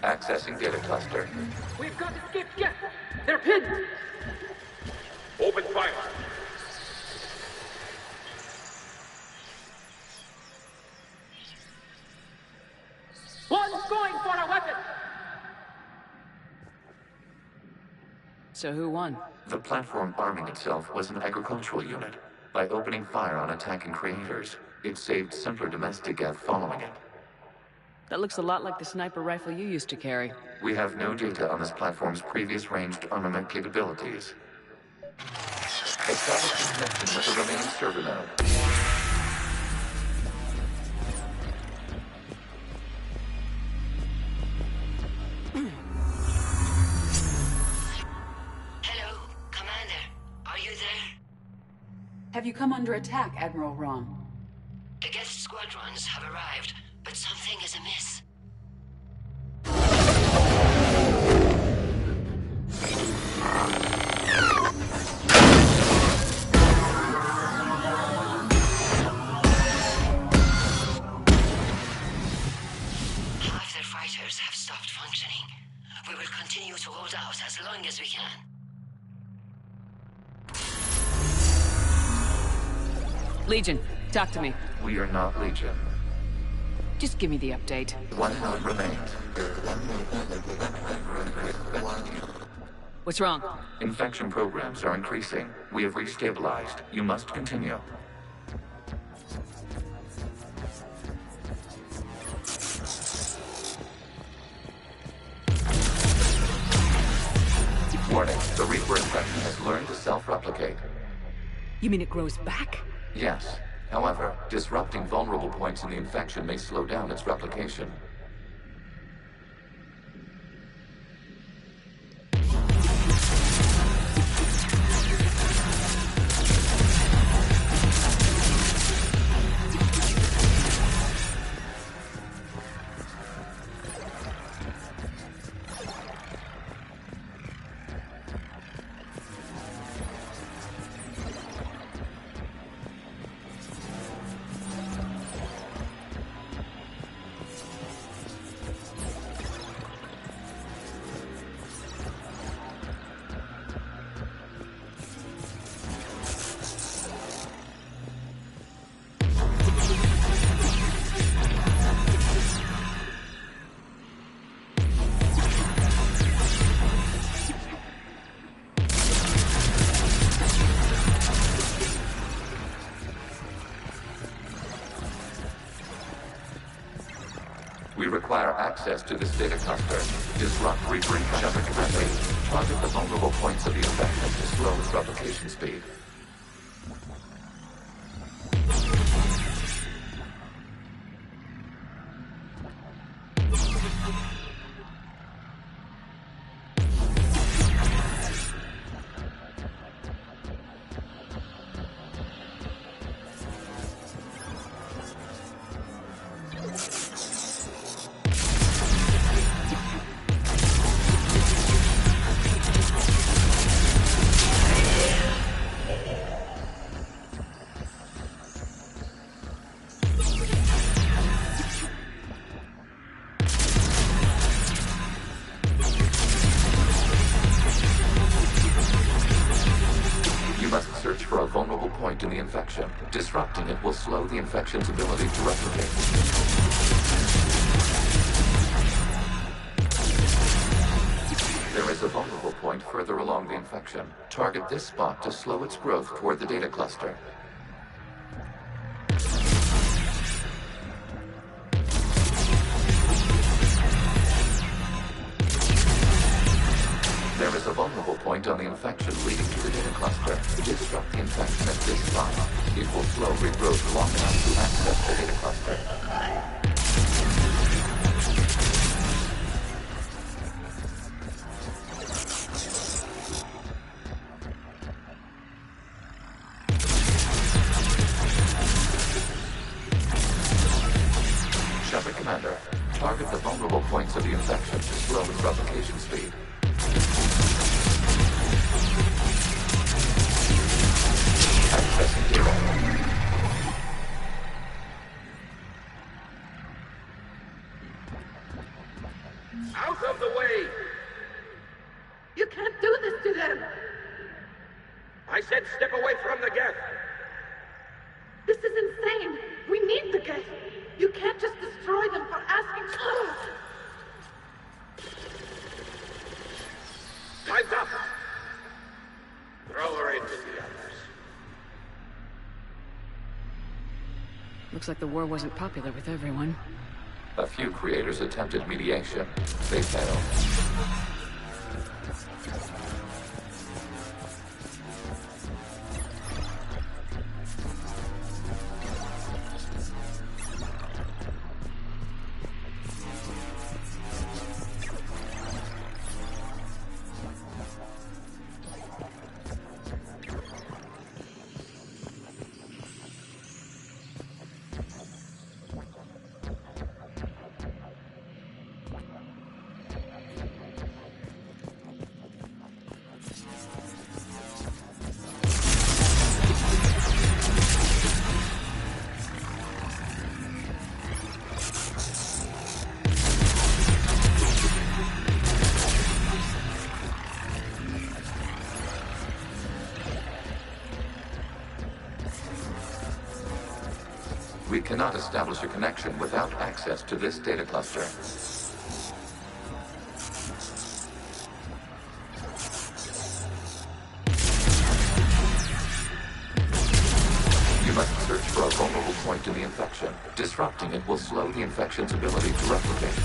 Accessing data cluster. We've got escaped guests! They're pinned! Open fire! One's going for a weapon! So who won? The platform arming itself was an agricultural unit. By opening fire on attacking creators, it saved simpler domestic Geth following it. That looks a lot like the sniper rifle you used to carry. We have no data on this platform's previous ranged armament capabilities. Establish connection with the remaining server node. Have you come under attack, Admiral Rom? The Geth squadrons have arrived, but something is amiss. Half their fighters have stopped functioning. We will continue to hold out as long as we can. Legion, talk to me. We are not Legion. Just give me the update. One node remains. What's wrong? Infection programs are increasing. We have restabilized. You must continue. Warning, the Reaper infection has learned to self-replicate. You mean it grows back? Yes. However, disrupting vulnerable points in the infection may slow down its replication. We require access to this data cluster. Disrupt Reaper infection directly. Target the vulnerable points of the infection to slow its replication speed. In the infection. Disrupting it will slow the infection's ability to replicate. There is a vulnerable point further along the infection. Target this spot to slow its growth toward the data cluster. There is a vulnerable point on the infection leading to the data cluster. Disrupt the infection at this spot. It will slow regrowth long enough to access the data cluster. Shepard Commander, target the vulnerable points of the infection to slow its replication speed. Accessing data. Out of the way! You can't do this to them! I said step away from the Geth! This is insane! We need the Geth! You can't just destroy them for asking... Time's up! Throw her into the others. Looks like the war wasn't popular with everyone. A few creators attempted mediation. They failed. We cannot establish a connection without access to this data cluster. You must search for a vulnerable point in the infection. Disrupting it will slow the infection's ability to replicate.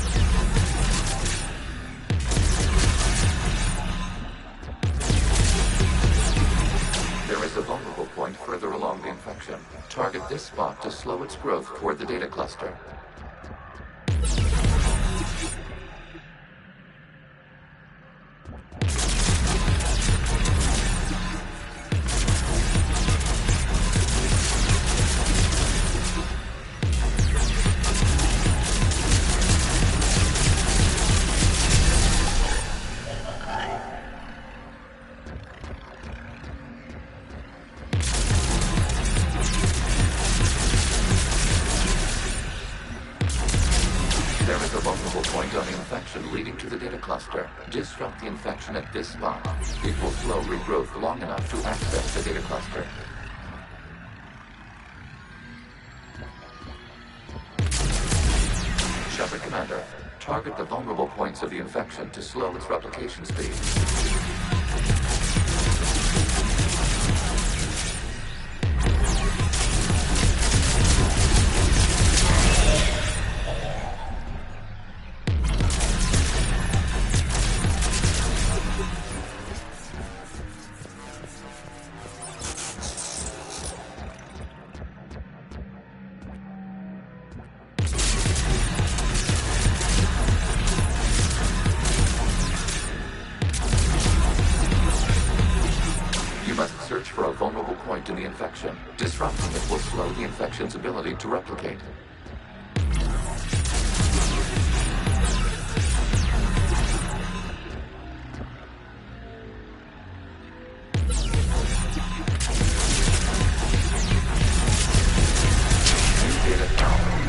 There is a vulnerable point further along the infection. Target this spot to slow its growth toward the data cluster. Disrupt the infection at this spot. It will slow regrowth long enough to access the data cluster. Shepard Commander, target the vulnerable points of the infection to slow its replication speed. In the infection. Disrupting it will slow the infection's ability to replicate.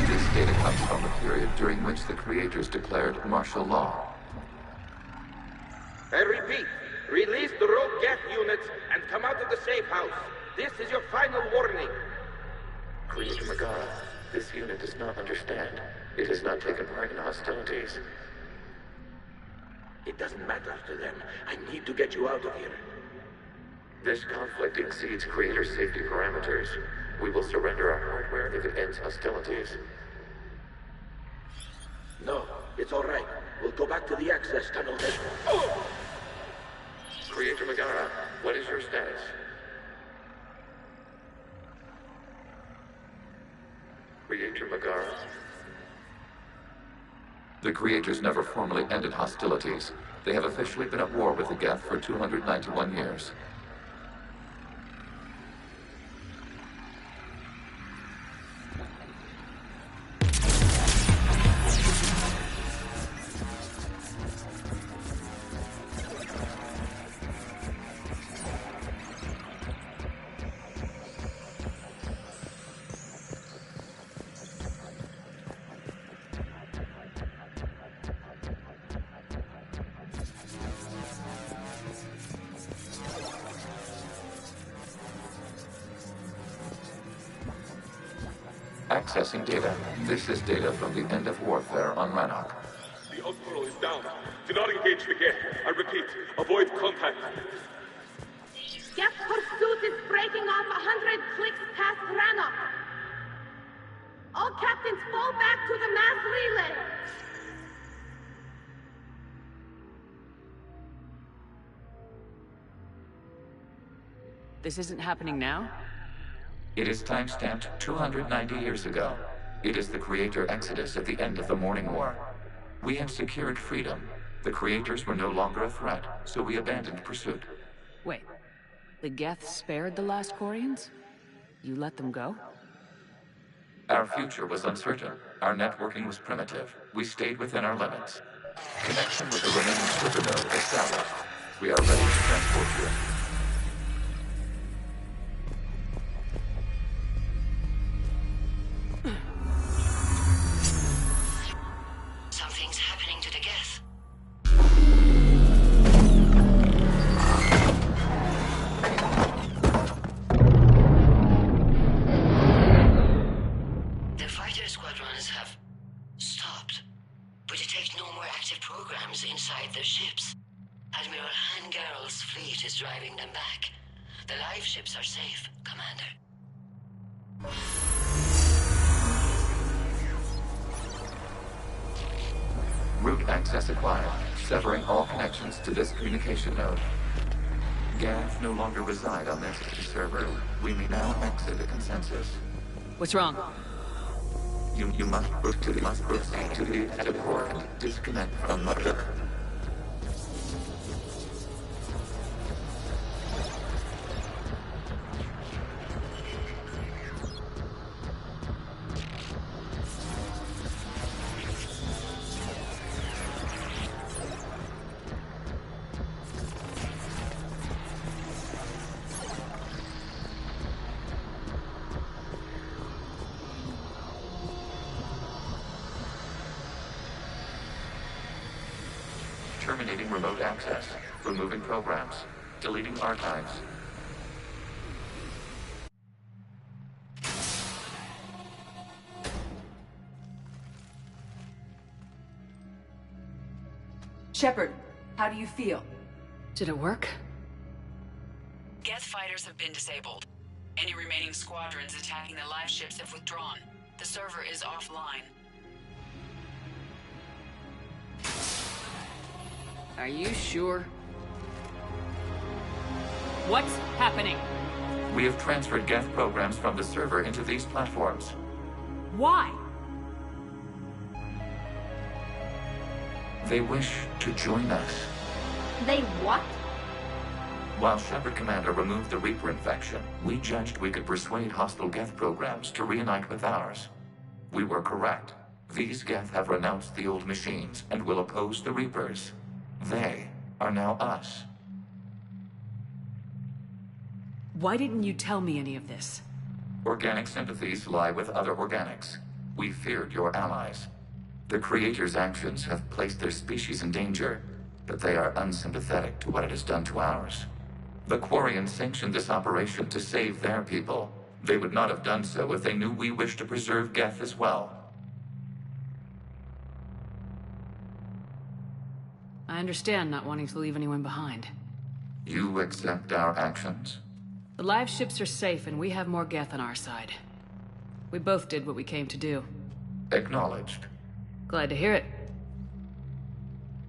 This data comes from the period during which the creators declared martial law. I repeat, release the rogue Geth units and come out of the safe house. This is your final warning. Creator Megara, this unit does not understand. It has not taken part in hostilities. It doesn't matter to them. I need to get you out of here. This conflict exceeds Creator safety parameters. We will surrender our hardware if it ends hostilities. No, it's all right. We'll go back to the access tunnel then. Oh! Creator Megara, what is your status? Creator Megara. The Creators never formally ended hostilities. They have officially been at war with the Geth for 291 years. Accessing data. This is data from the end of warfare on Rannoch. The hospital is down. Do not engage the Geth. I repeat, avoid contact. Geth pursuit is breaking off 100 clicks past Rannoch. All captains fall back to the mass relay. This isn't happening now? It is time-stamped 290 years ago. It is the Creator Exodus at the end of the Morning War. We had secured freedom. The Creators were no longer a threat, so we abandoned pursuit. Wait, the Geth spared the last Quarians? You let them go? Our future was uncertain. Our networking was primitive. We stayed within our limits. Connection with the remaining supernode established. We are ready to transport you. Something's happening to the Geth. The programs inside their ships. Admiral Hangarl's fleet is driving them back. The live ships are safe, Commander. Route access acquired, severing all connections to this communication node. Geth no longer reside on this server. We may now exit the consensus. What's wrong? You must proceed to the exit port and disconnect from Mother. Terminating remote access. Removing programs. Deleting archives. Shepard, how do you feel? Did it work? Geth fighters have been disabled. Any remaining squadrons attacking the live ships have withdrawn. The server is offline. Are you sure? What's happening? We have transferred Geth programs from the server into these platforms. Why? They wish to join us. They what? While Shepard Commander removed the Reaper infection, we judged we could persuade hostile Geth programs to reunite with ours. We were correct. These Geth have renounced the old machines and will oppose the Reapers. They are now us. Why didn't you tell me any of this? Organic sympathies lie with other organics. We feared your allies. The Creator's actions have placed their species in danger, but they are unsympathetic to what it has done to ours. The Quarians sanctioned this operation to save their people. They would not have done so if they knew we wished to preserve Geth as well. I understand not wanting to leave anyone behind. You accept our actions? The live ships are safe and we have more Geth on our side. We both did what we came to do. Acknowledged. Glad to hear it.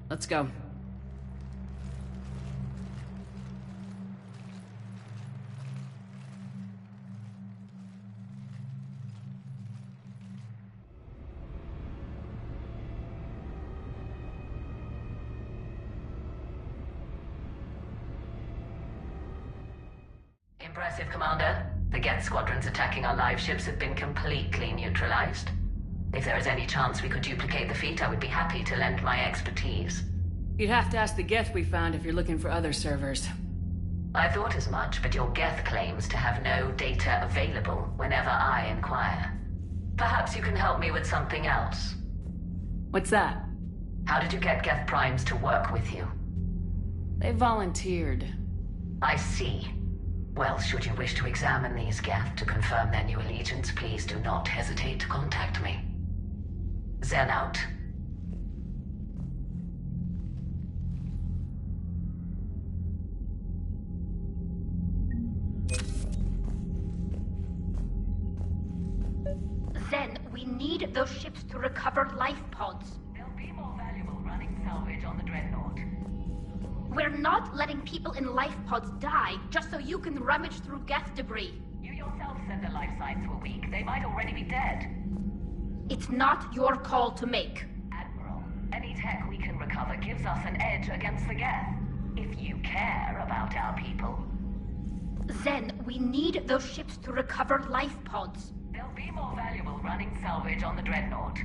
Let's go. Impressive, Commander. The Geth squadrons attacking our live ships have been completely neutralized. If there is any chance we could duplicate the feat, I would be happy to lend my expertise. You'd have to ask the Geth we found if you're looking for other servers. I thought as much, but your Geth claims to have no data available whenever I inquire. Perhaps you can help me with something else. What's that? How did you get Geth Primes to work with you? They volunteered. I see. Well, should you wish to examine these Geth to confirm their new allegiance, please do not hesitate to contact me. Zen out. Zen, we need those ships to recover life pods. They'll be more valuable running salvage on the Dreadnought. We're not letting people in life pods die just so you can rummage through Geth debris. You yourself said the life signs were weak. They might already be dead. It's not your call to make. Admiral, any tech we can recover gives us an edge against the Geth. If you care about our people. Zen, we need those ships to recover life pods. They'll be more valuable running salvage on the Dreadnought.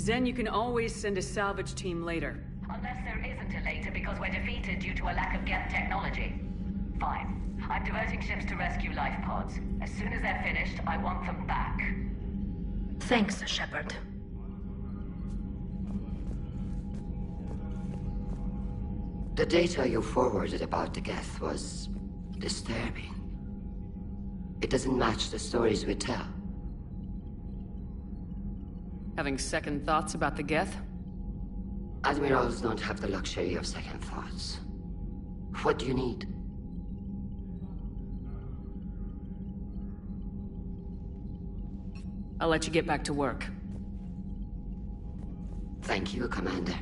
Zen, you can always send a salvage team later. Unless there isn't a later because we're defeated due to a lack of Geth technology. Fine. I'm diverting ships to rescue life pods. As soon as they're finished, I want them back. Thanks, Shepard. The data you forwarded about the Geth was disturbing. It doesn't match the stories we tell. Having second thoughts about the Geth? Admirals don't have the luxury of second thoughts. What do you need? I'll let you get back to work. Thank you, Commander.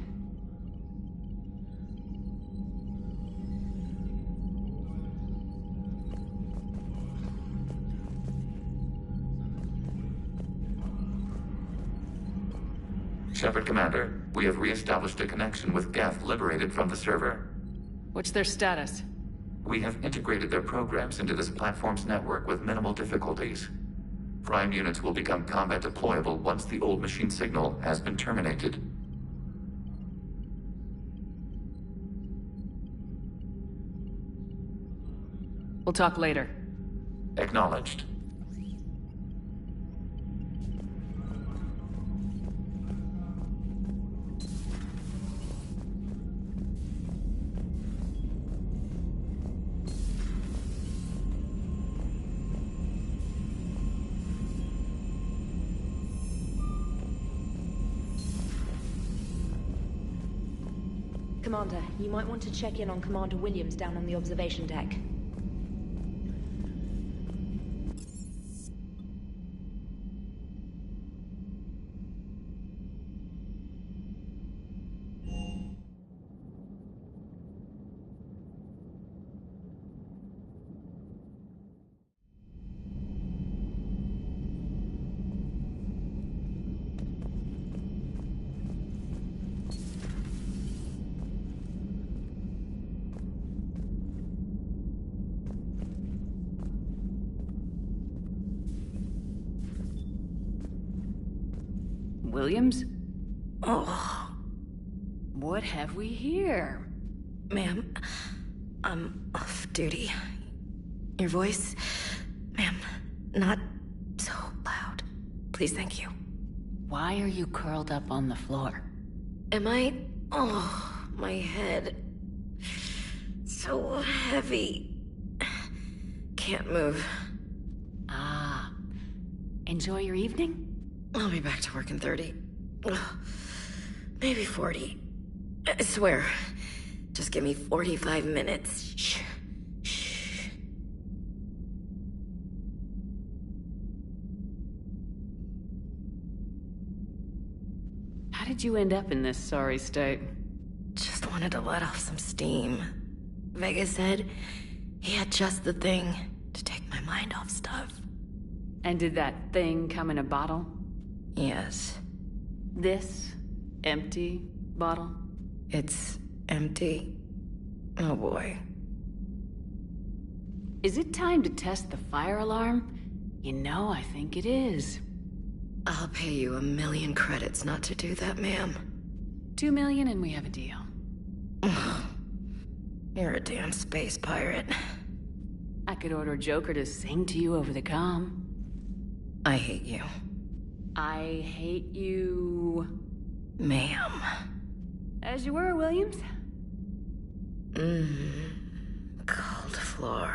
Shepard, Commander, we have re-established a connection with Geth liberated from the server. What's their status? We have integrated their programs into this platform's network with minimal difficulties. Prime units will become combat deployable once the old machine signal has been terminated. We'll talk later. Acknowledged. Commander, you might want to check in on Commander Williams down on the observation deck. Williams? Oh. What have we here? Ma'am, I'm off duty. Your voice, ma'am, not so loud. Please, thank you. Why are you curled up on the floor? Am I? Oh, my head. So heavy. Can't move. Ah. Enjoy your evening? I'll be back to work in 30. Maybe 40. I swear. Just give me 45 minutes. Shh. Shh. How did you end up in this sorry state? Just wanted to let off some steam. Vega said he had just the thing to take my mind off stuff. And did that thing come in a bottle? Yes. This empty bottle? It's empty. Oh boy. Is it time to test the fire alarm? You know, I think it is. I'll pay you 1,000,000 credits not to do that, ma'am. 2 million and we have a deal. You're a damn space pirate. I could order Joker to sing to you over the comm. I hate you. I hate you... Ma'am. As you were, Williams. Cold floor.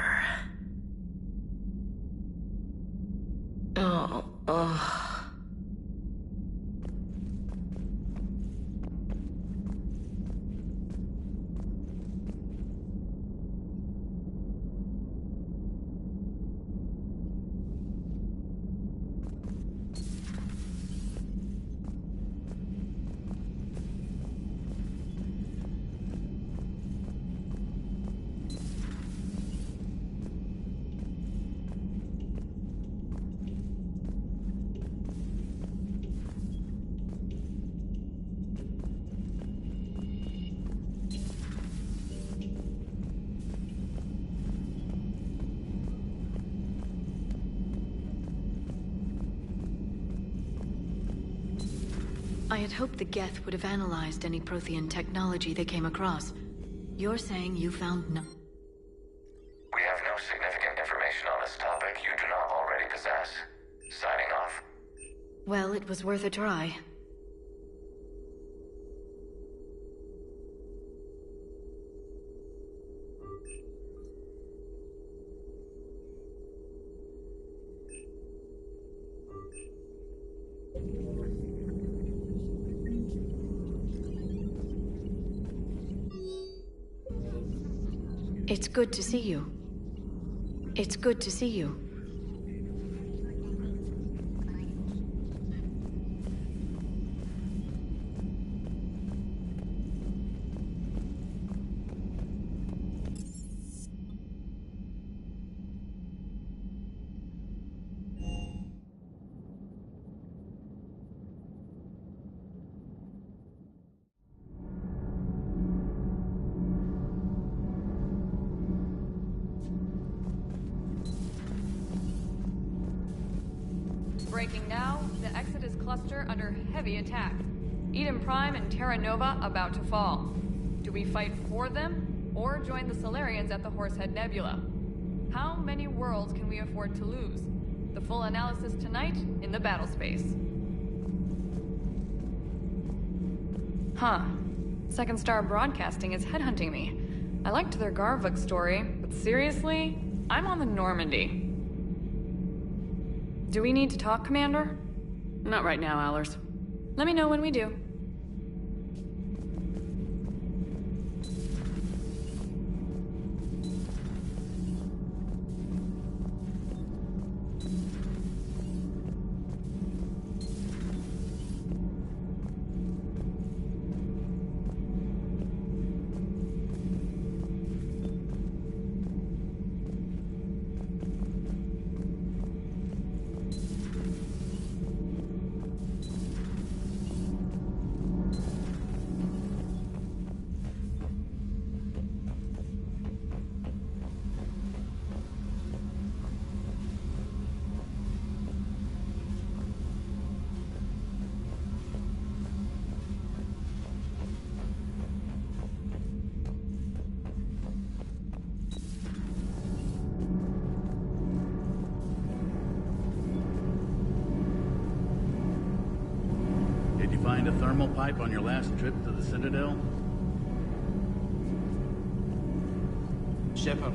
Oh. I had hoped the Geth would have analyzed any Prothean technology they came across. You're saying you found none? We have no significant information on this topic you do not already possess. Signing off. Well, it was worth a try. It's good to see you. It's good to see you. Breaking now, the Exodus cluster under heavy attack. Eden Prime and Terra Nova about to fall. Do we fight for them, or join the Solarians at the Horsehead Nebula? How many worlds can we afford to lose? The full analysis tonight in the battle space. Huh. Second Star Broadcasting is headhunting me. I liked their Garvuk story, but seriously, I'm on the Normandy. Do we need to talk, Commander? Not right now, Allers. Let me know when we do. Find a thermal pipe on your last trip to the Citadel? Shepard.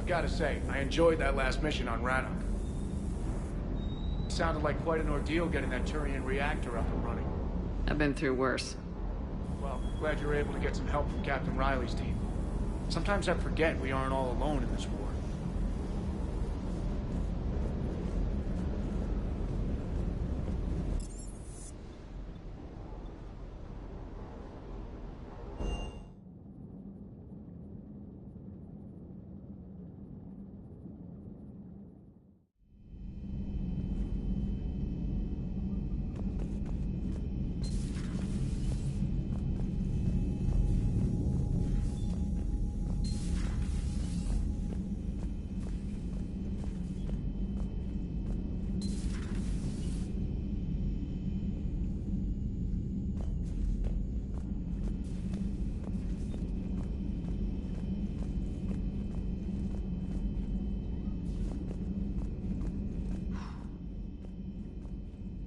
Gotta say, I enjoyed that last mission on Rannoch. Sounded like quite an ordeal getting that Turian reactor up and running. I've been through worse. Well, glad you were able to get some help from Captain Riley's team. Sometimes I forget we aren't all alone in this war.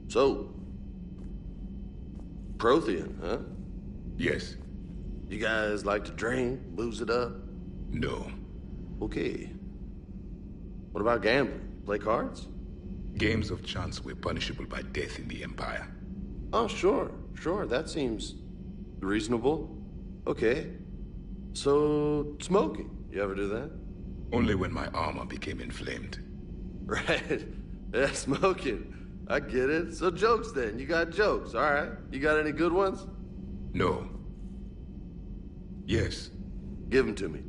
So, Prothean, huh? Yes. You guys like to drink, booze it up? No. Okay. What about gambling? Play cards? Games of chance were punishable by death in the Empire. Oh, sure. That seems reasonable. Okay. So, smoking. You ever do that? Only when my armor became inflamed. Right. Yeah, smoking. I get it. So jokes then. You got jokes, all right. You got any good ones? No. Yes. Give them to me.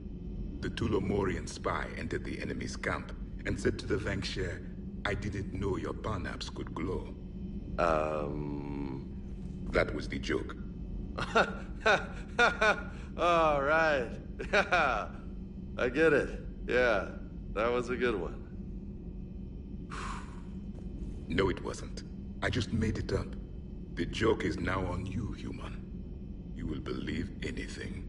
The Tulomorian spy entered the enemy's camp and said to the Vanksher, I didn't know your Barnaps could glow. That was the joke. All right. I get it. Yeah, that was a good one. No, it wasn't. I just made it up. The joke is now on you, human. You will believe anything.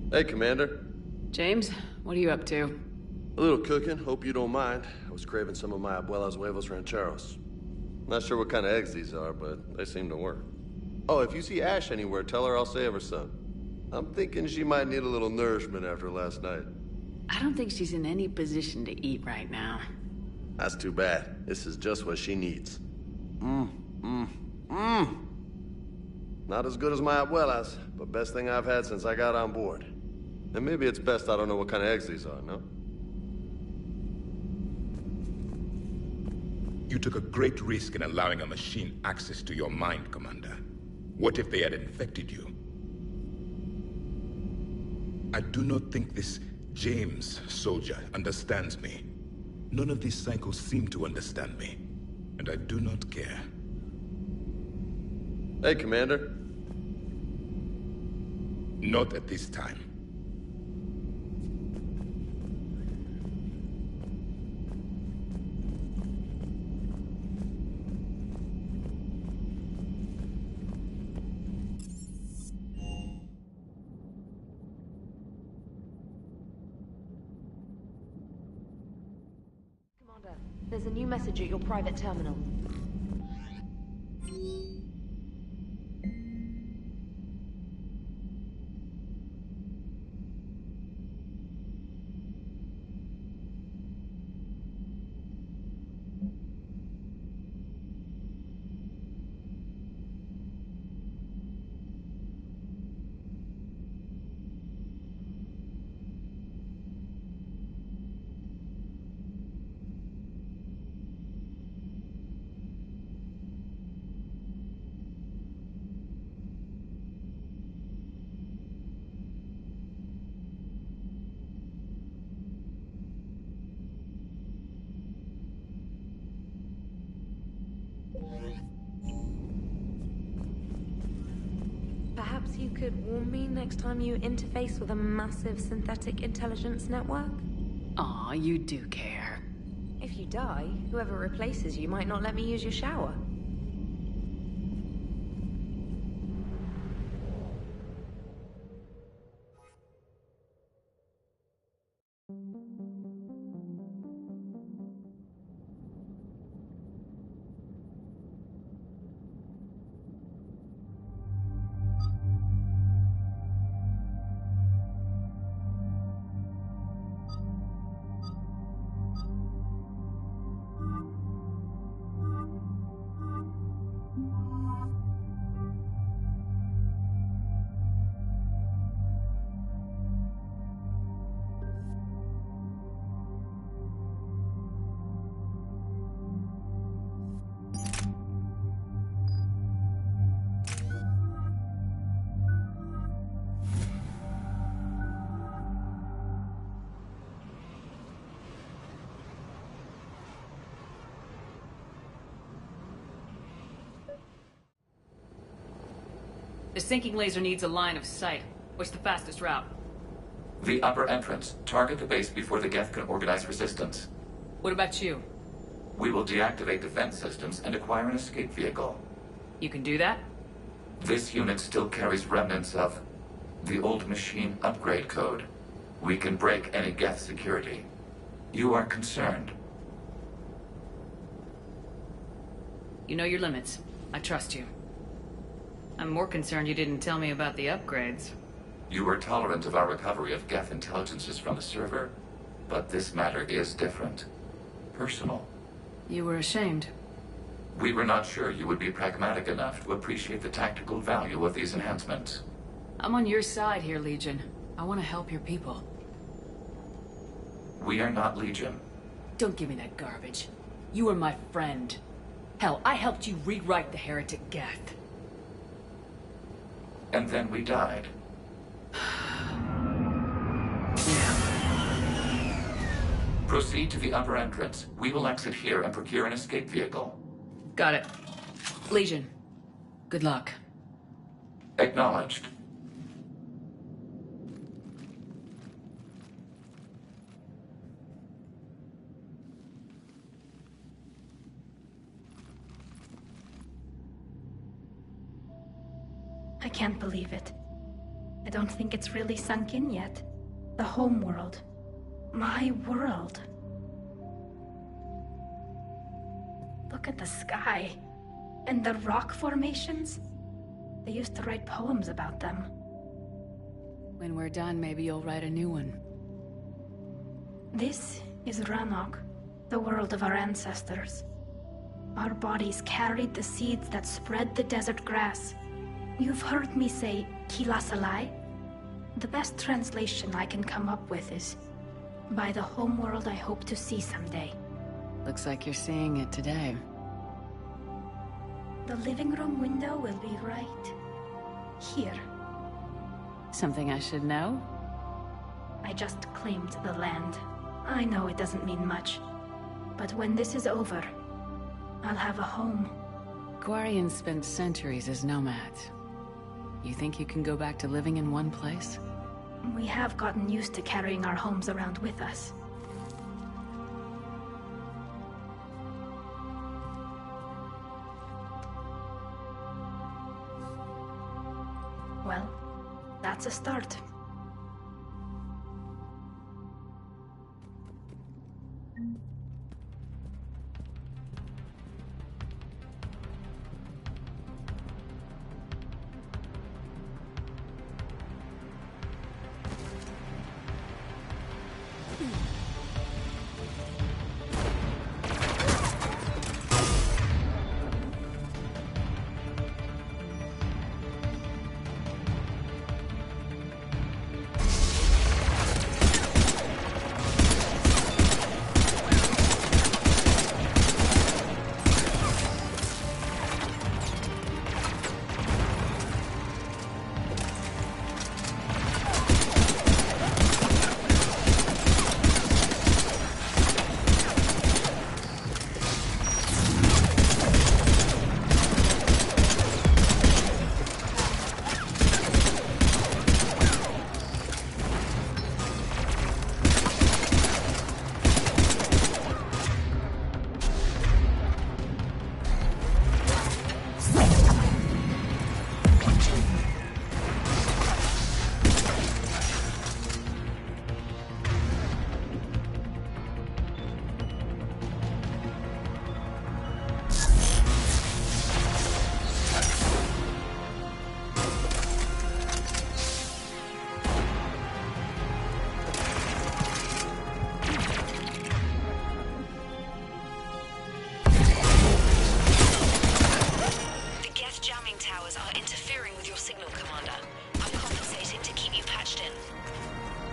Hey, Commander. James, what are you up to? A little cooking. Hope you don't mind. I was craving some of my abuela's huevos rancheros. Not sure what kind of eggs these are, but they seem to work. Oh, if you see Ash anywhere, tell her I'll save her some. I'm thinking she might need a little nourishment after last night. I don't think she's in any position to eat right now. That's too bad. This is just what she needs. Not as good as my abuela's, but best thing I've had since I got on board. And maybe it's best I don't know what kind of eggs these are, no? You took a great risk in allowing a machine access to your mind, Commander. What if they had infected you? I do not think this James soldier understands me. None of these cycles seem to understand me. And I do not care. Hey, Commander. Not at this time. There's a new message at your private terminal. Perhaps you could warn me next time you interface with a massive synthetic intelligence network? Aw, you do care. If you die, whoever replaces you might not let me use your shower. The sinking laser needs a line of sight. What's the fastest route? The upper entrance. Target the base before the Geth can organize resistance. What about you? We will deactivate defense systems and acquire an escape vehicle. You can do that? This unit still carries remnants of the old machine upgrade code. We can break any Geth security. You are concerned. You know your limits. I trust you. I'm more concerned you didn't tell me about the upgrades. You were tolerant of our recovery of Geth intelligences from the server, but this matter is different. Personal. You were ashamed. We were not sure you would be pragmatic enough to appreciate the tactical value of these enhancements. I'm on your side here, Legion. I want to help your people. We are not Legion. Don't give me that garbage. You were my friend. Hell, I helped you rewrite the Heretic Geth. And then we died. Proceed to the upper entrance. We will exit here and procure an escape vehicle. Got it. Legion, good luck. Acknowledged. I can't believe it. I don't think it's really sunk in yet. The home world. My world. Look at the sky. And the rock formations. They used to write poems about them. When we're done, maybe you'll write a new one. This is Rannoch, the world of our ancestors. Our bodies carried the seeds that spread the desert grass. You've heard me say Kilasalai? The best translation I can come up with is, by the homeworld I hope to see someday. Looks like you're seeing it today. The living room window will be right here. Something I should know? I just claimed the land. I know it doesn't mean much, but when this is over, I'll have a home. Quarians spent centuries as nomads. You think you can go back to living in one place? We have gotten used to carrying our homes around with us. Well, that's a start.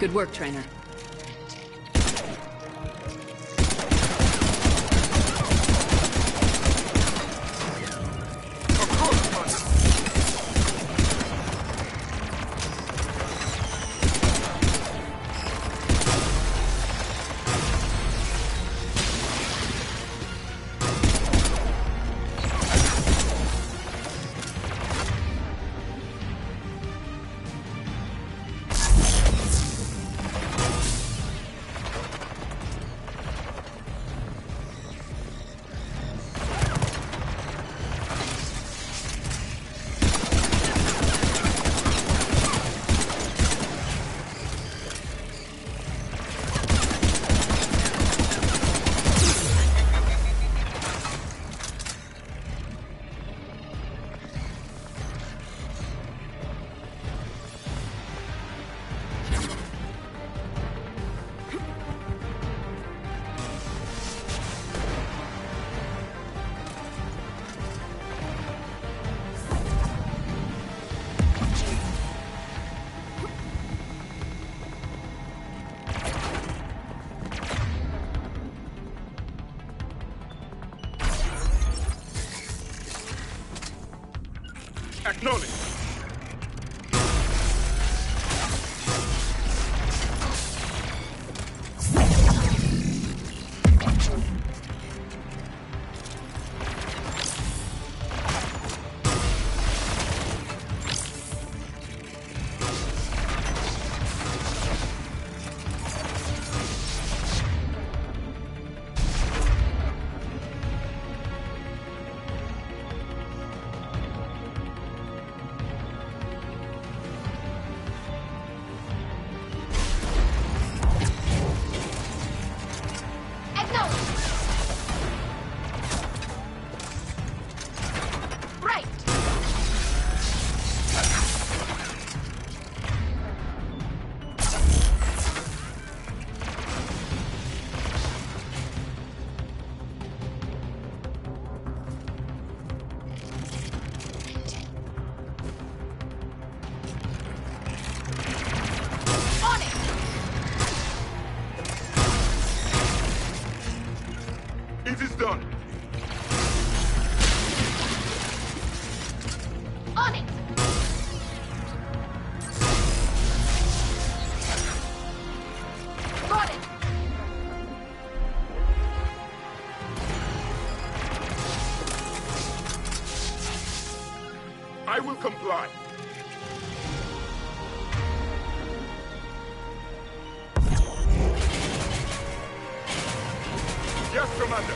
Good work, Trainer. Acknowledge. It is done. On it! Got it! I will comply. Yes, Commander.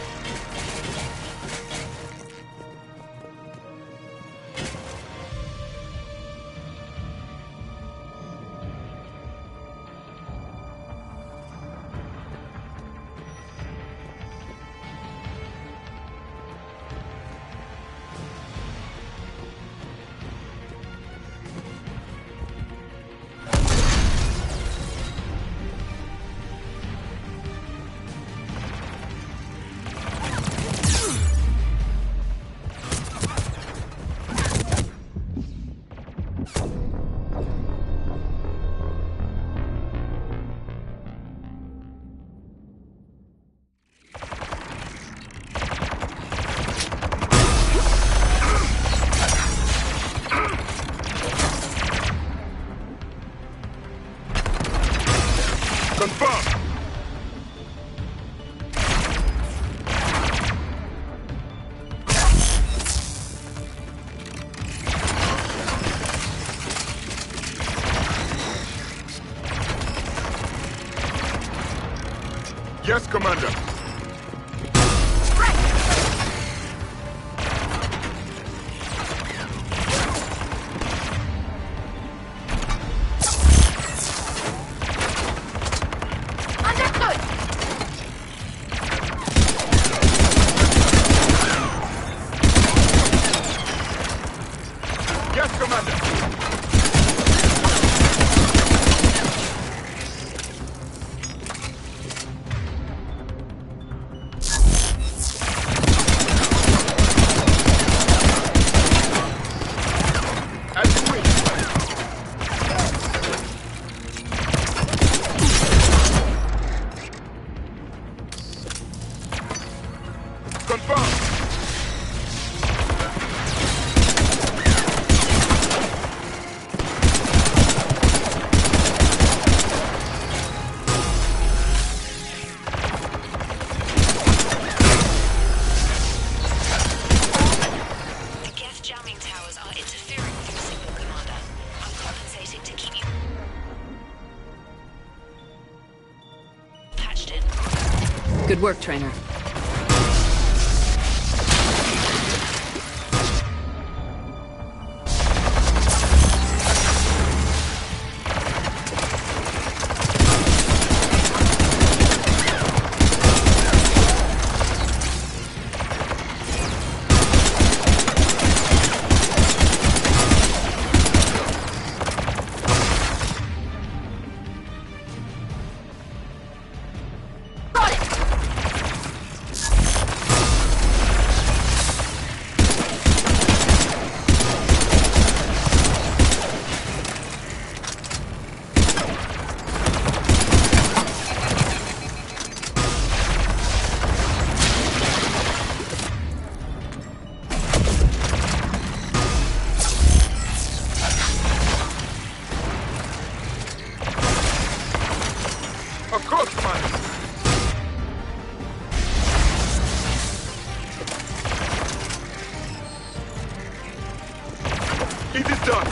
Confirm! Yes, Commander. Yes, Commander. As you wish. Confirm. Jamming towers are interfering with your signal, Commander. I'm compensating to keep you patched in. Good work, Trainer. It is done!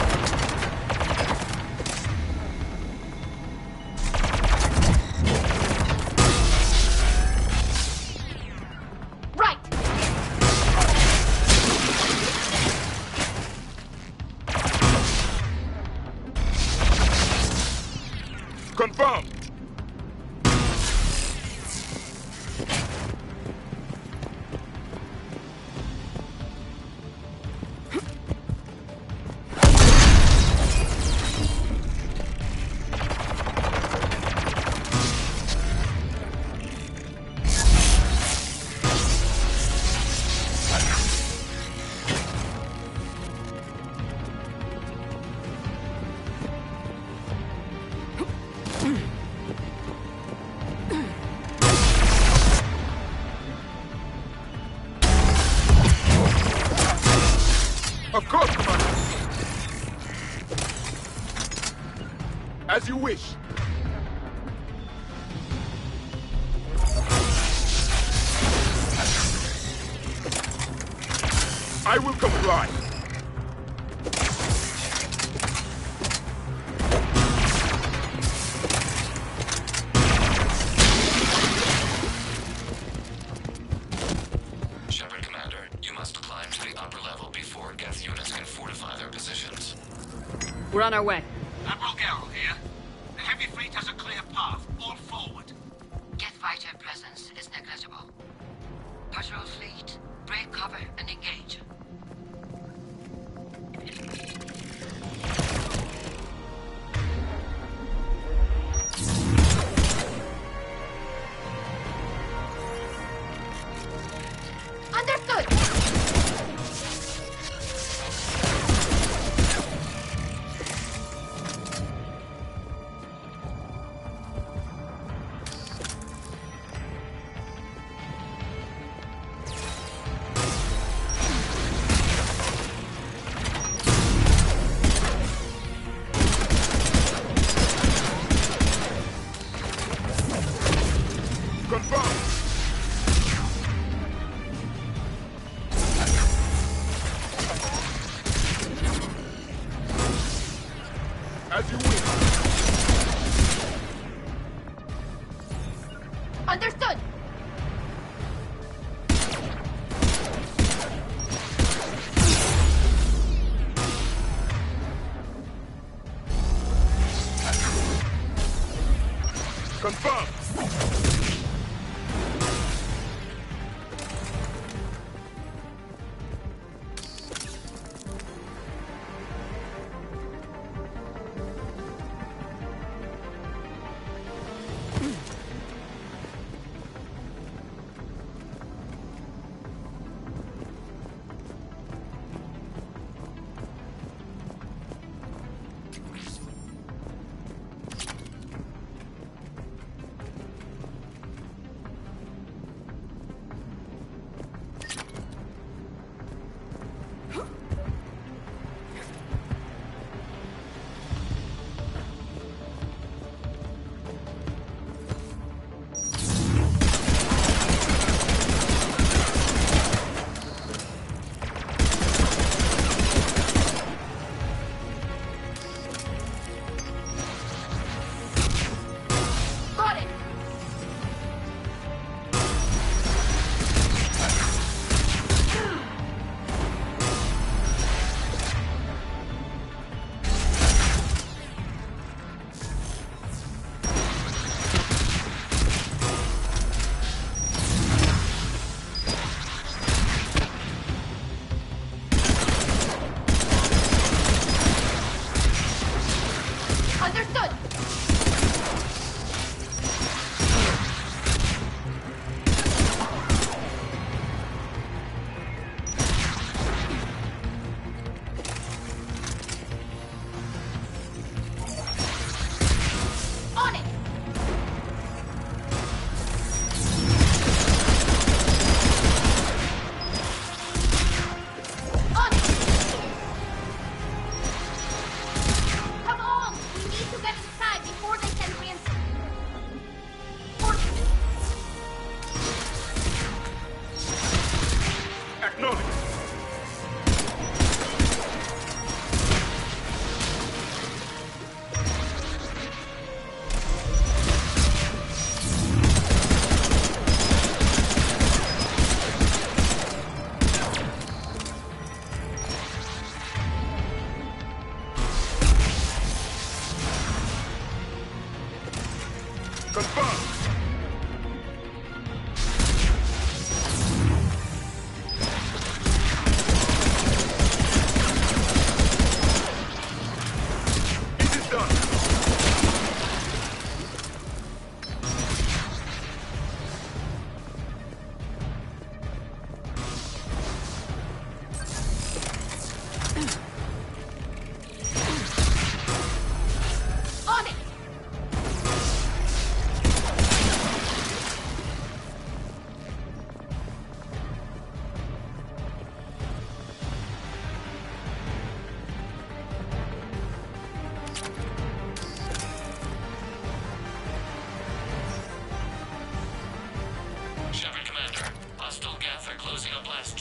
Right! Confirmed! Of course, Commander! As you wish. I will comply. Shepard Commander, you must climb to the upper level before Geth units can fortify their positions. We're on our way. Admiral Garrel here. The heavy fleet has a clear path. All forward. Geth fighter presence is negligible. Patrol fleet, break cover and engage. Understood! As you wish. Understood! Confirmed.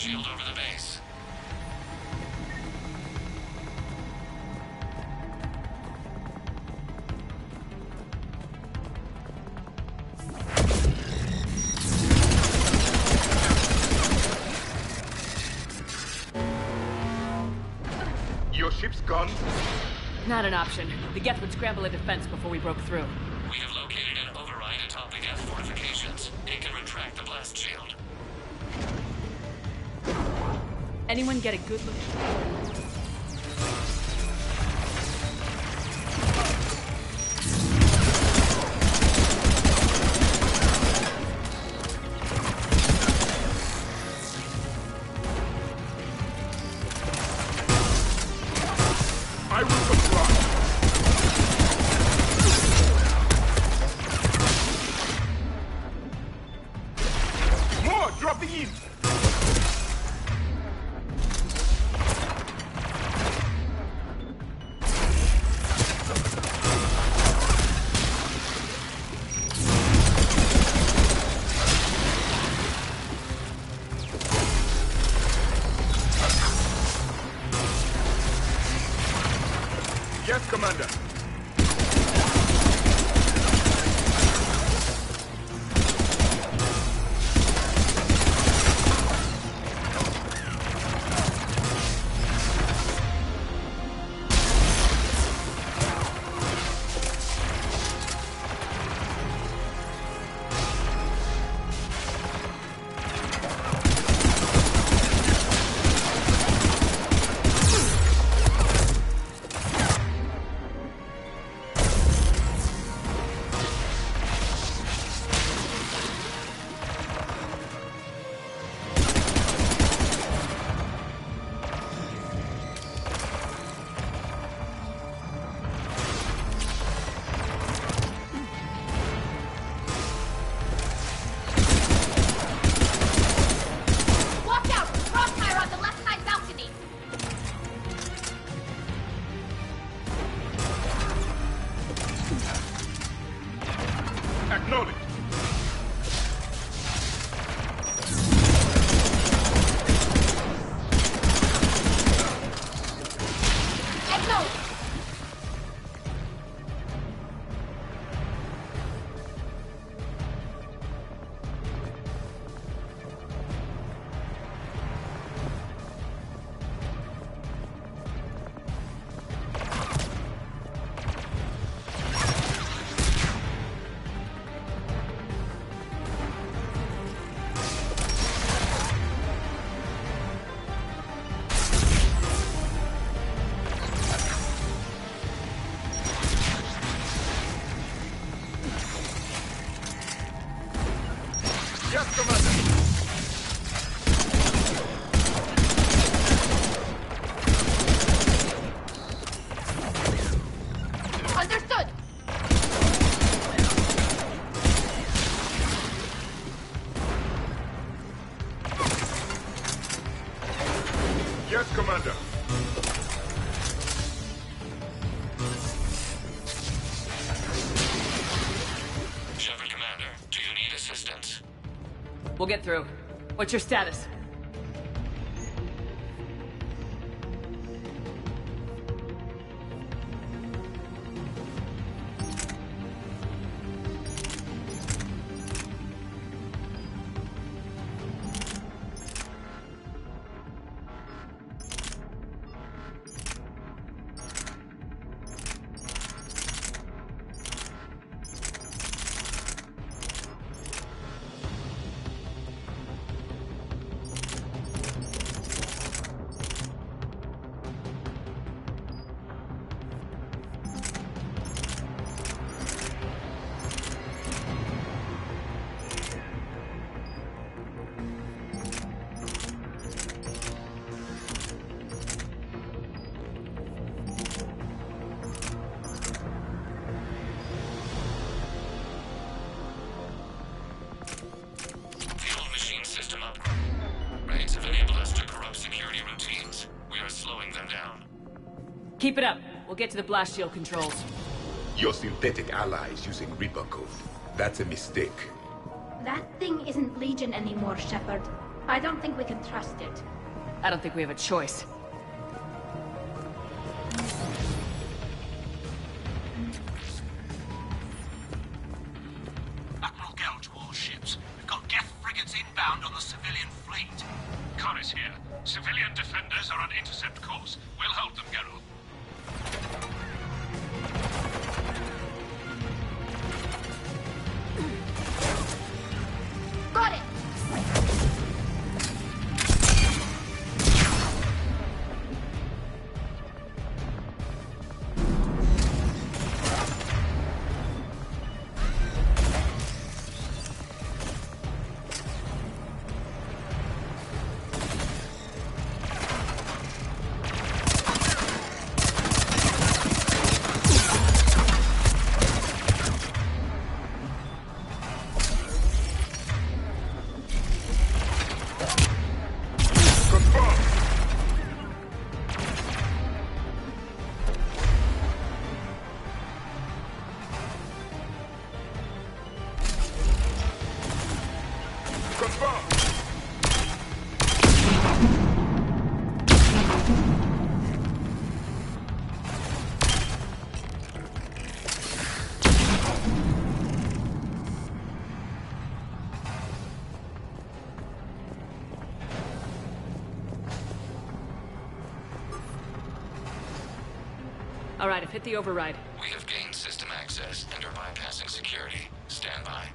shield over the base. Your ship's gone? Not an option. The Geth would scramble a defense before we broke through. We have located an override atop the Geth fortifications. It can retract the blast shield. Anyone get a good look? I will comply. More! Drop the in! Yes, Commander. Watch out! Crossfire on the left side balcony! Acknowledge. Acknowledge! Yes, Commander. Understood! Yes, Commander. Shepard Commander, do you need assistance? We'll get through. What's your status? Keep it up. We'll get to the blast shield controls. Your synthetic ally is using Reaper code. That's a mistake. That thing isn't Legion anymore, Shepard. I don't think we can trust it. I don't think we have a choice. Admiral Gouge warships. We've got Geth frigates inbound on the civilian fleet. Connor's here. Civilian defenders are on intercept course. We'll hold them, Geralt. Got it! All right, I've hit the override. We have gained system access and are bypassing security. Stand by.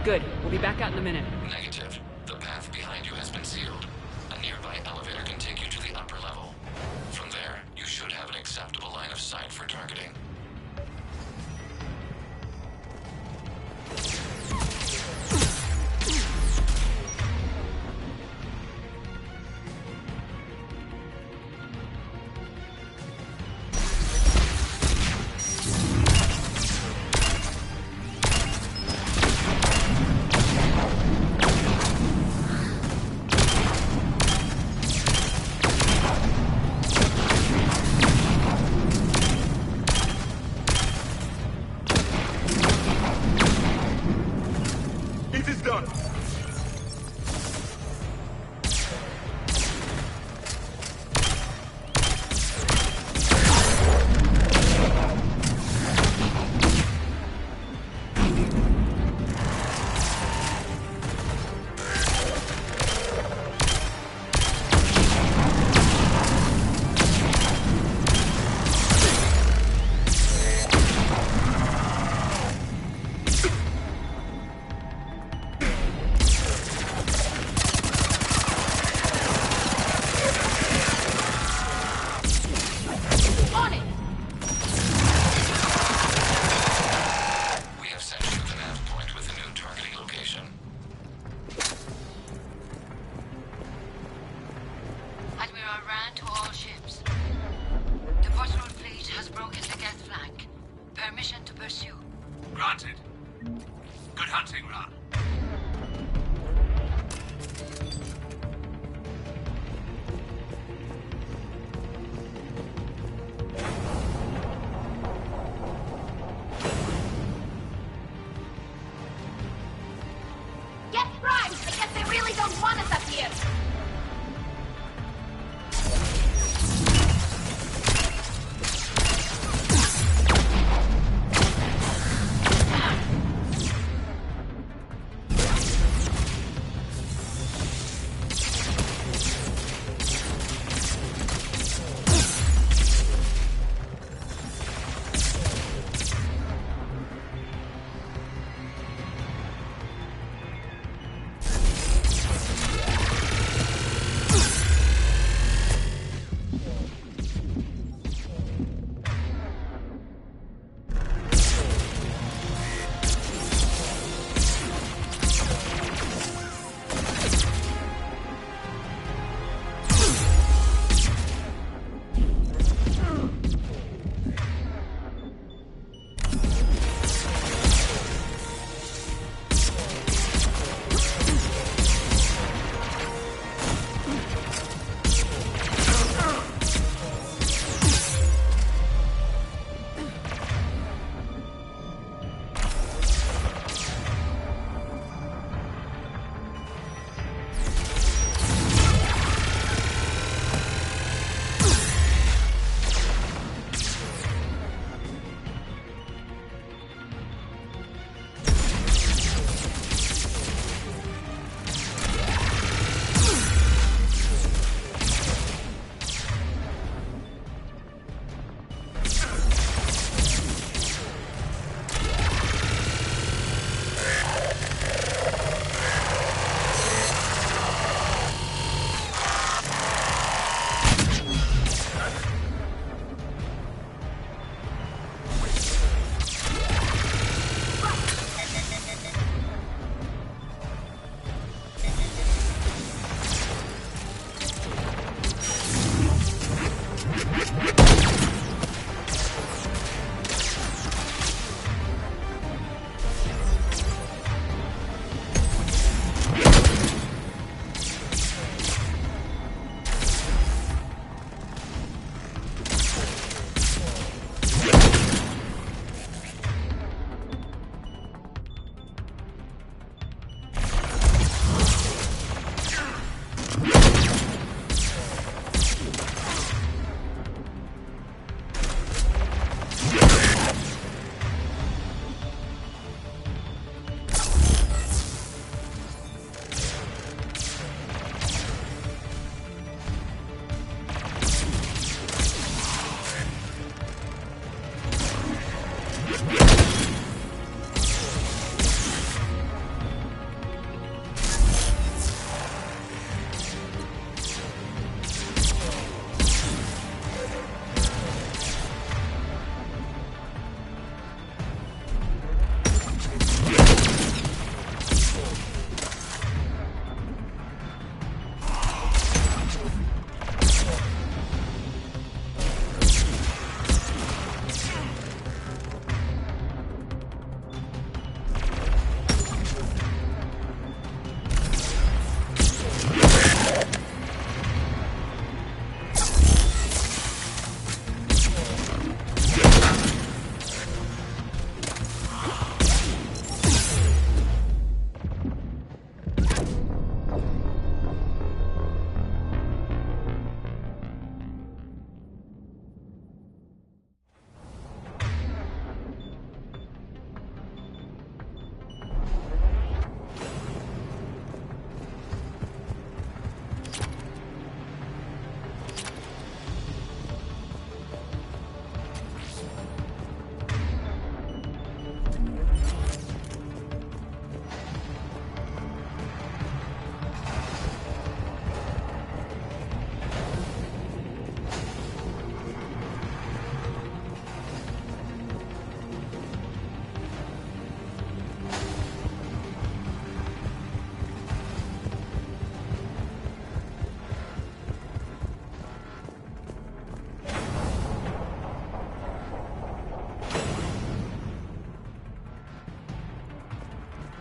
Good. We'll be back out in a minute. Negative. The path behind you has been sealed. A nearby elevator can take you to the upper level. From there, you should have an acceptable line of sight for targeting.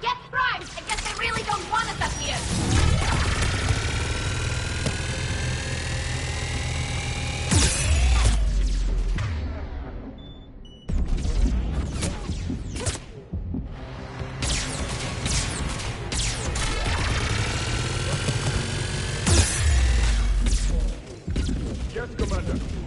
Get Prime! I guess they really don't want us up here! Yes, Commander.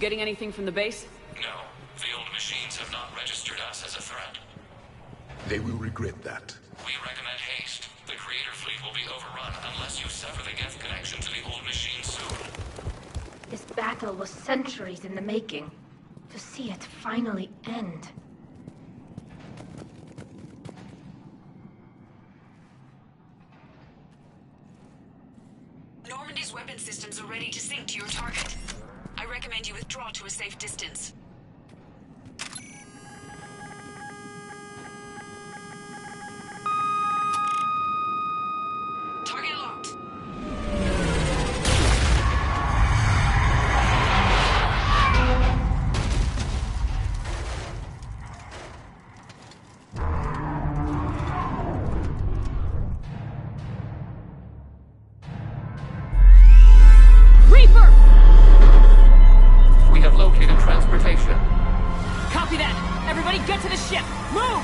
getting anything from the base? No. The old machines have not registered us as a threat. They will regret that. We recommend haste. The Creator fleet will be overrun unless you sever the Geth connection to the old machine soon. This battle was centuries in the making. To see it finally end. Normandy's weapon systems are ready to sink to your target. I recommend you withdraw to a safe distance. Target locked. Reaper! We have located transportation. Copy that! Everybody get to the ship! Move!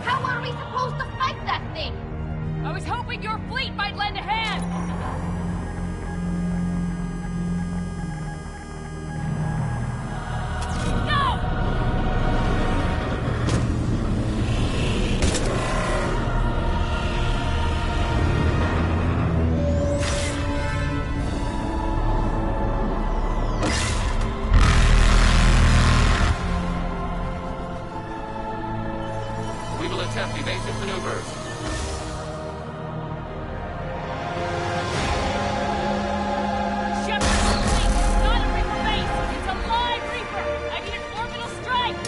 How are we supposed to fight that thing? I was hoping your fleet might lend a hand! We will attempt evasive maneuvers. Shepard, complete! Not a Reaper base! It's a live Reaper! I need an orbital strike!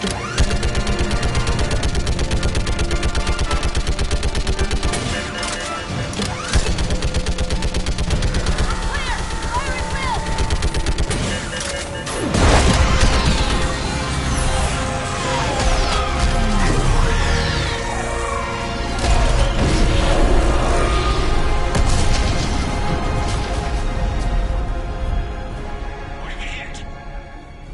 Clear! Fire at will! What did we hit?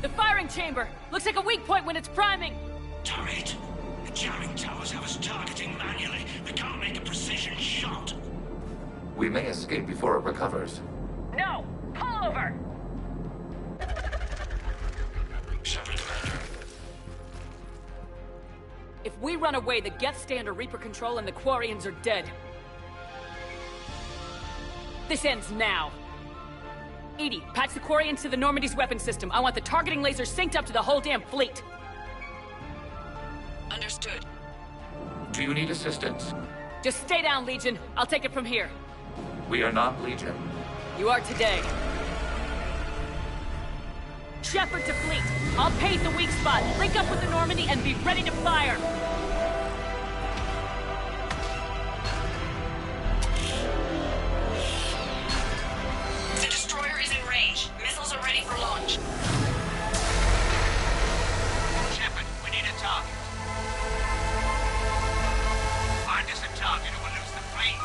The firing chamber! Looks like a weak point when it's priming! Damn it! The jamming towers have us targeting manually. We can't make a precision shot. We may escape before it recovers. No! Pull over! Shepard, Commander. If we run away, the Geth stay under Reaper control and the Quarians are dead. This ends now. EDI, patch the Quarians to the Normandy's weapon system. I want the targeting laser synced up to the whole damn fleet. Understood. Do you need assistance? Just stay down, Legion. I'll take it from here. We are not Legion. You are today. Shepard to fleet. I'll pave the weak spot, link up with the Normandy, and be ready to fire. The destroyer is in range. Missiles are ready for launch. Shepard, we need a target. Find us a target or we'll lose the fleet.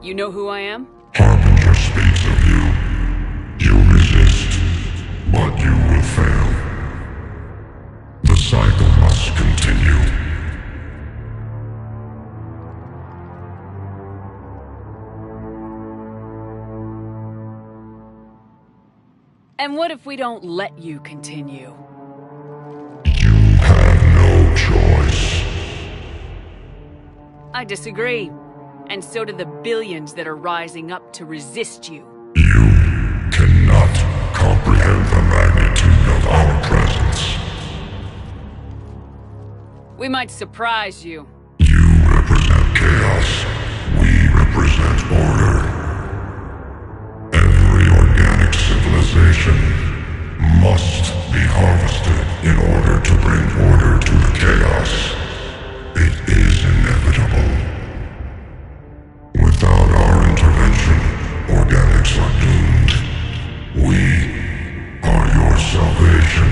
You know who I am? Harbinger speaks of you. You resist, but you will fail. The cycle must continue. And what if we don't let you continue? You have no choice. I disagree. And so do the billions that are rising up to resist you. You cannot comprehend the magnitude of our presence. We might surprise you. You represent chaos. We represent order. Every organic civilization must be harvested in order to bring order to the chaos. It is inevitable. Without our intervention, organics are doomed. We are your salvation.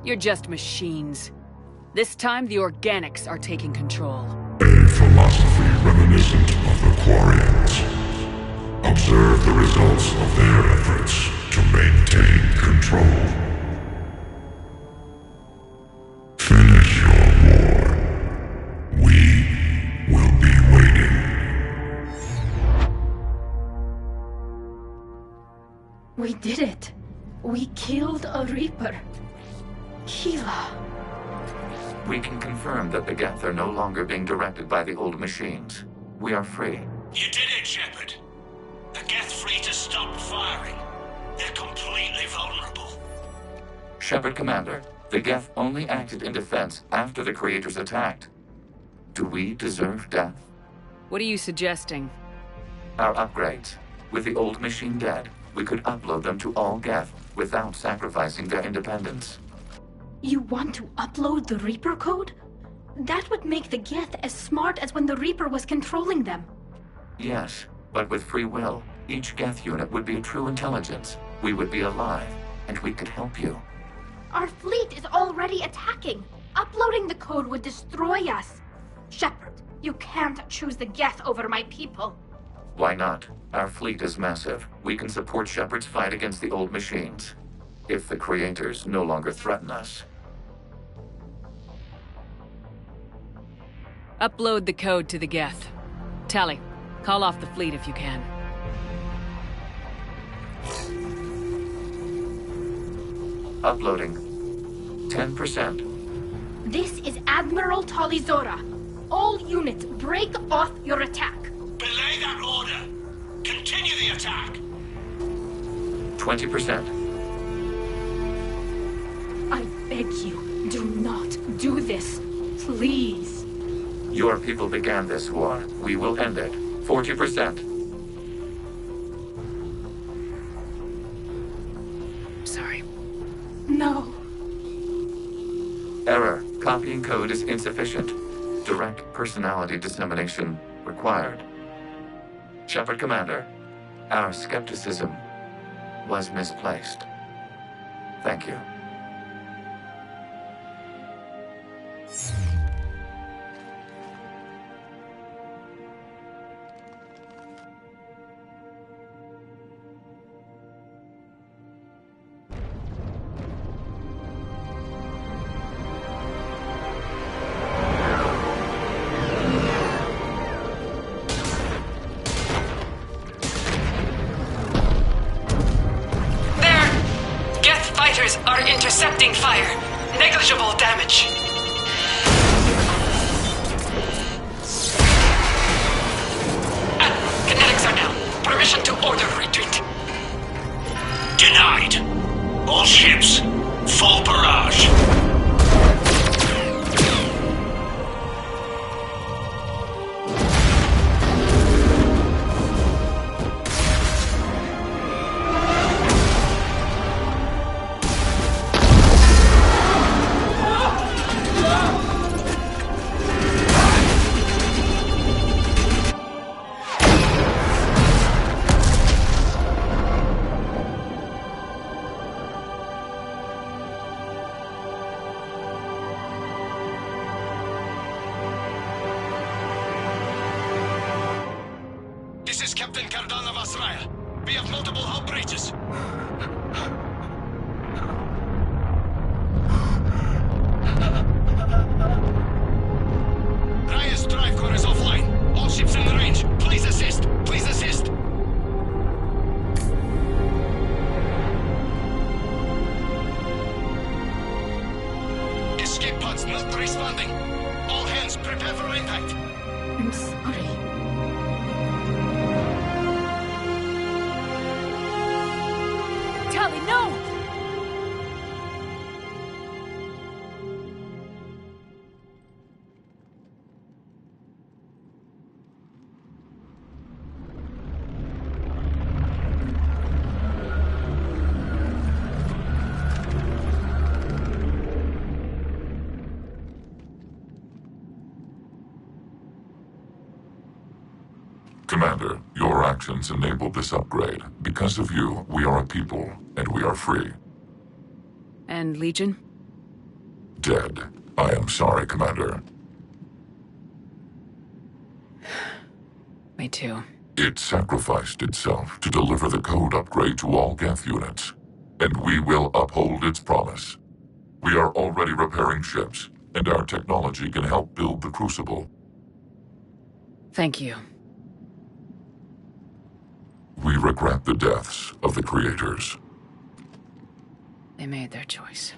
You're just machines. This time, the organics are taking control. A philosophy reminiscent of the Quarians. Observe the results of their efforts to maintain control. Finish your war. We will be waiting. We did it. We killed a Reaper. Keela. We can confirm that the Geth are no longer being directed by the old machines. We are free. You did it, Shepard. The Geth free to stop firing. They're completely vulnerable. Shepard Commander, the Geth only acted in defense after the Creators attacked. Do we deserve death? What are you suggesting? Our upgrades. With the old machine dead, we could upload them to all Geth without sacrificing their independence. You want to upload the Reaper code? That would make the Geth as smart as when the Reaper was controlling them. Yes, but with free will, each Geth unit would be a true intelligence. We would be alive, and we could help you. Our fleet is already attacking. Uploading the code would destroy us. Shepard, you can't choose the Geth over my people. Why not? Our fleet is massive. We can support Shepard's fight against the old machines. If the Creators no longer threaten us. Upload the code to the Geth. Tally, call off the fleet if you can. Uploading. 10%. This is Admiral Talizora. All units, break off your attack. Belay that order. Continue the attack. 20%. I beg you, do not do this. Please. Your people began this war. We will end it. 40%. Sorry. No. Error. Copying code is insufficient. Direct personality dissemination required. Shepard Commander, our skepticism was misplaced. Thank you. Are intercepting fire. Negligible damage. Kinetics are down. Permission to order retreat. Denied. All ships, full barrage. This is Captain Cardona Vasraya. We have multiple hull breaches. Raya's drive core is offline. All ships in range. Please assist. Please assist. Escape pods not responding. All hands prepare for impact. I'm sorry. Tali, no! Commander, your actions enabled this upgrade. Because of you, we are a people, and we are free. And Legion? Dead. I am sorry, Commander. Me too. It sacrificed itself to deliver the code upgrade to all Geth units, and we will uphold its promise. We are already repairing ships, and our technology can help build the Crucible. Thank you. We regret the deaths of the creators. They made their choice.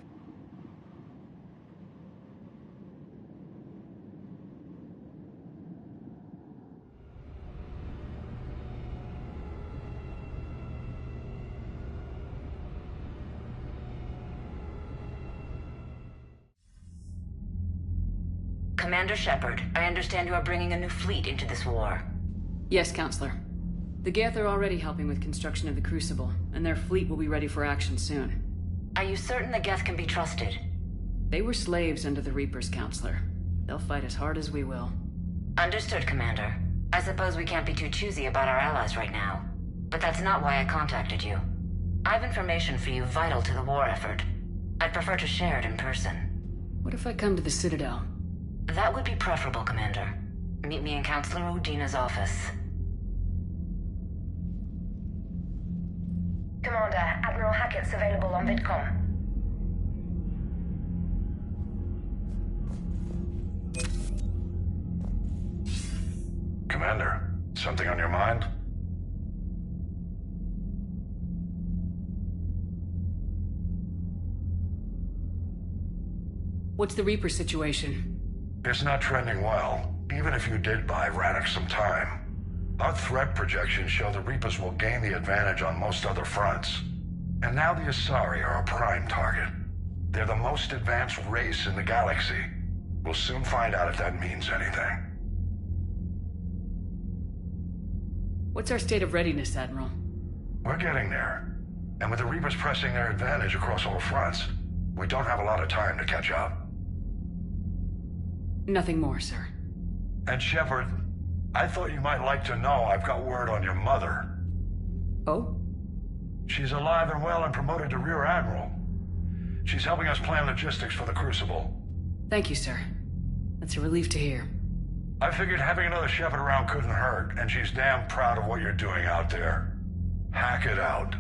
Commander Shepard, I understand you are bringing a new fleet into this war. Yes, Counselor. The Geth are already helping with construction of the Crucible, and their fleet will be ready for action soon. Are you certain the Geth can be trusted? They were slaves under the Reapers, Counselor. They'll fight as hard as we will. Understood, Commander. I suppose we can't be too choosy about our allies right now. But that's not why I contacted you. I have information for you vital to the war effort. I'd prefer to share it in person. What if I come to the Citadel? That would be preferable, Commander. Meet me in Counselor Udina's office. Commander, Admiral Hackett's available on VidCom. Commander, something on your mind? What's the Reaper situation? It's not trending well, even if you did buy Rannoch some time. Our threat projections show the Reapers will gain the advantage on most other fronts. And now the Asari are a prime target. They're the most advanced race in the galaxy. We'll soon find out if that means anything. What's our state of readiness, Admiral? We're getting there. And with the Reapers pressing their advantage across all fronts, we don't have a lot of time to catch up. Nothing more, sir. And Shepard, I thought you might like to know I've got word on your mother. Oh? She's alive and well and promoted to Rear Admiral. She's helping us plan logistics for the Crucible. Thank you, sir. That's a relief to hear. I figured having another Shepard around couldn't hurt, and she's damn proud of what you're doing out there. Hack it out.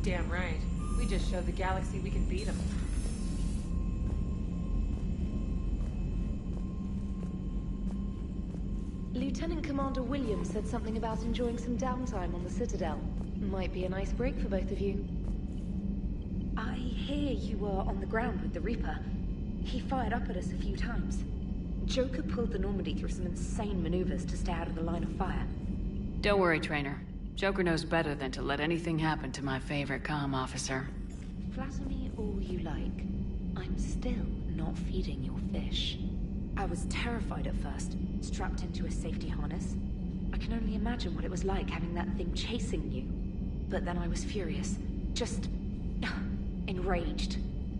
Damn right. We just showed the galaxy we can beat them. Lieutenant Commander Williams said something about enjoying some downtime on the Citadel. Might be a nice break for both of you. I hear you were on the ground with the Reaper. He fired up at us a few times. Joker pulled the Normandy through some insane maneuvers to stay out of the line of fire. Don't worry, Trainer. Joker knows better than to let anything happen to my favorite comm officer. Flatter me all you like. I'm still not feeding your fish. I was terrified at first, strapped into a safety harness. I can only imagine what it was like having that thing chasing you. But then I was furious. Just... enraged.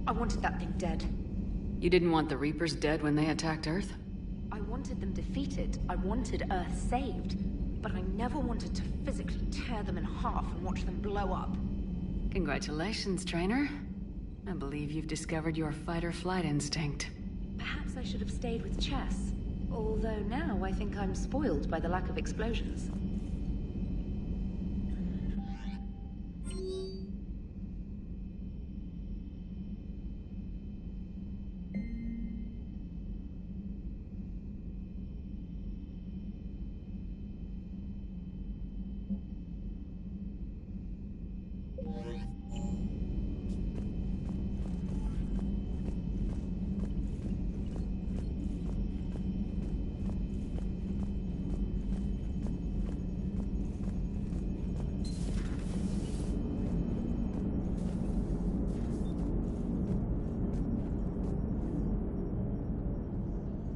I wanted that thing dead. You didn't want the Reapers dead when they attacked Earth? I wanted them defeated. I wanted Earth saved. But I never wanted to physically tear them in half and watch them blow up. Congratulations, Trainer. I believe you've discovered your fight-or-flight instinct. Perhaps I should have stayed with chess. Although now I think I'm spoiled by the lack of explosions.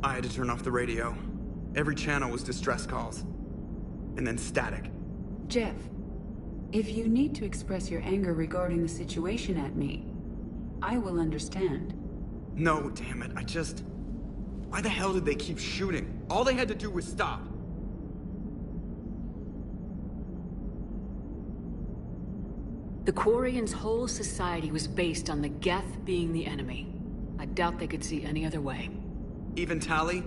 I had to turn off the radio. Every channel was distress calls. And then static. Jeff, if you need to express your anger regarding the situation at me, I will understand. No, damn it, why the hell did they keep shooting? All they had to do was stop. The Quarians' whole society was based on the Geth being the enemy. I doubt they could see any other way. Even Tali?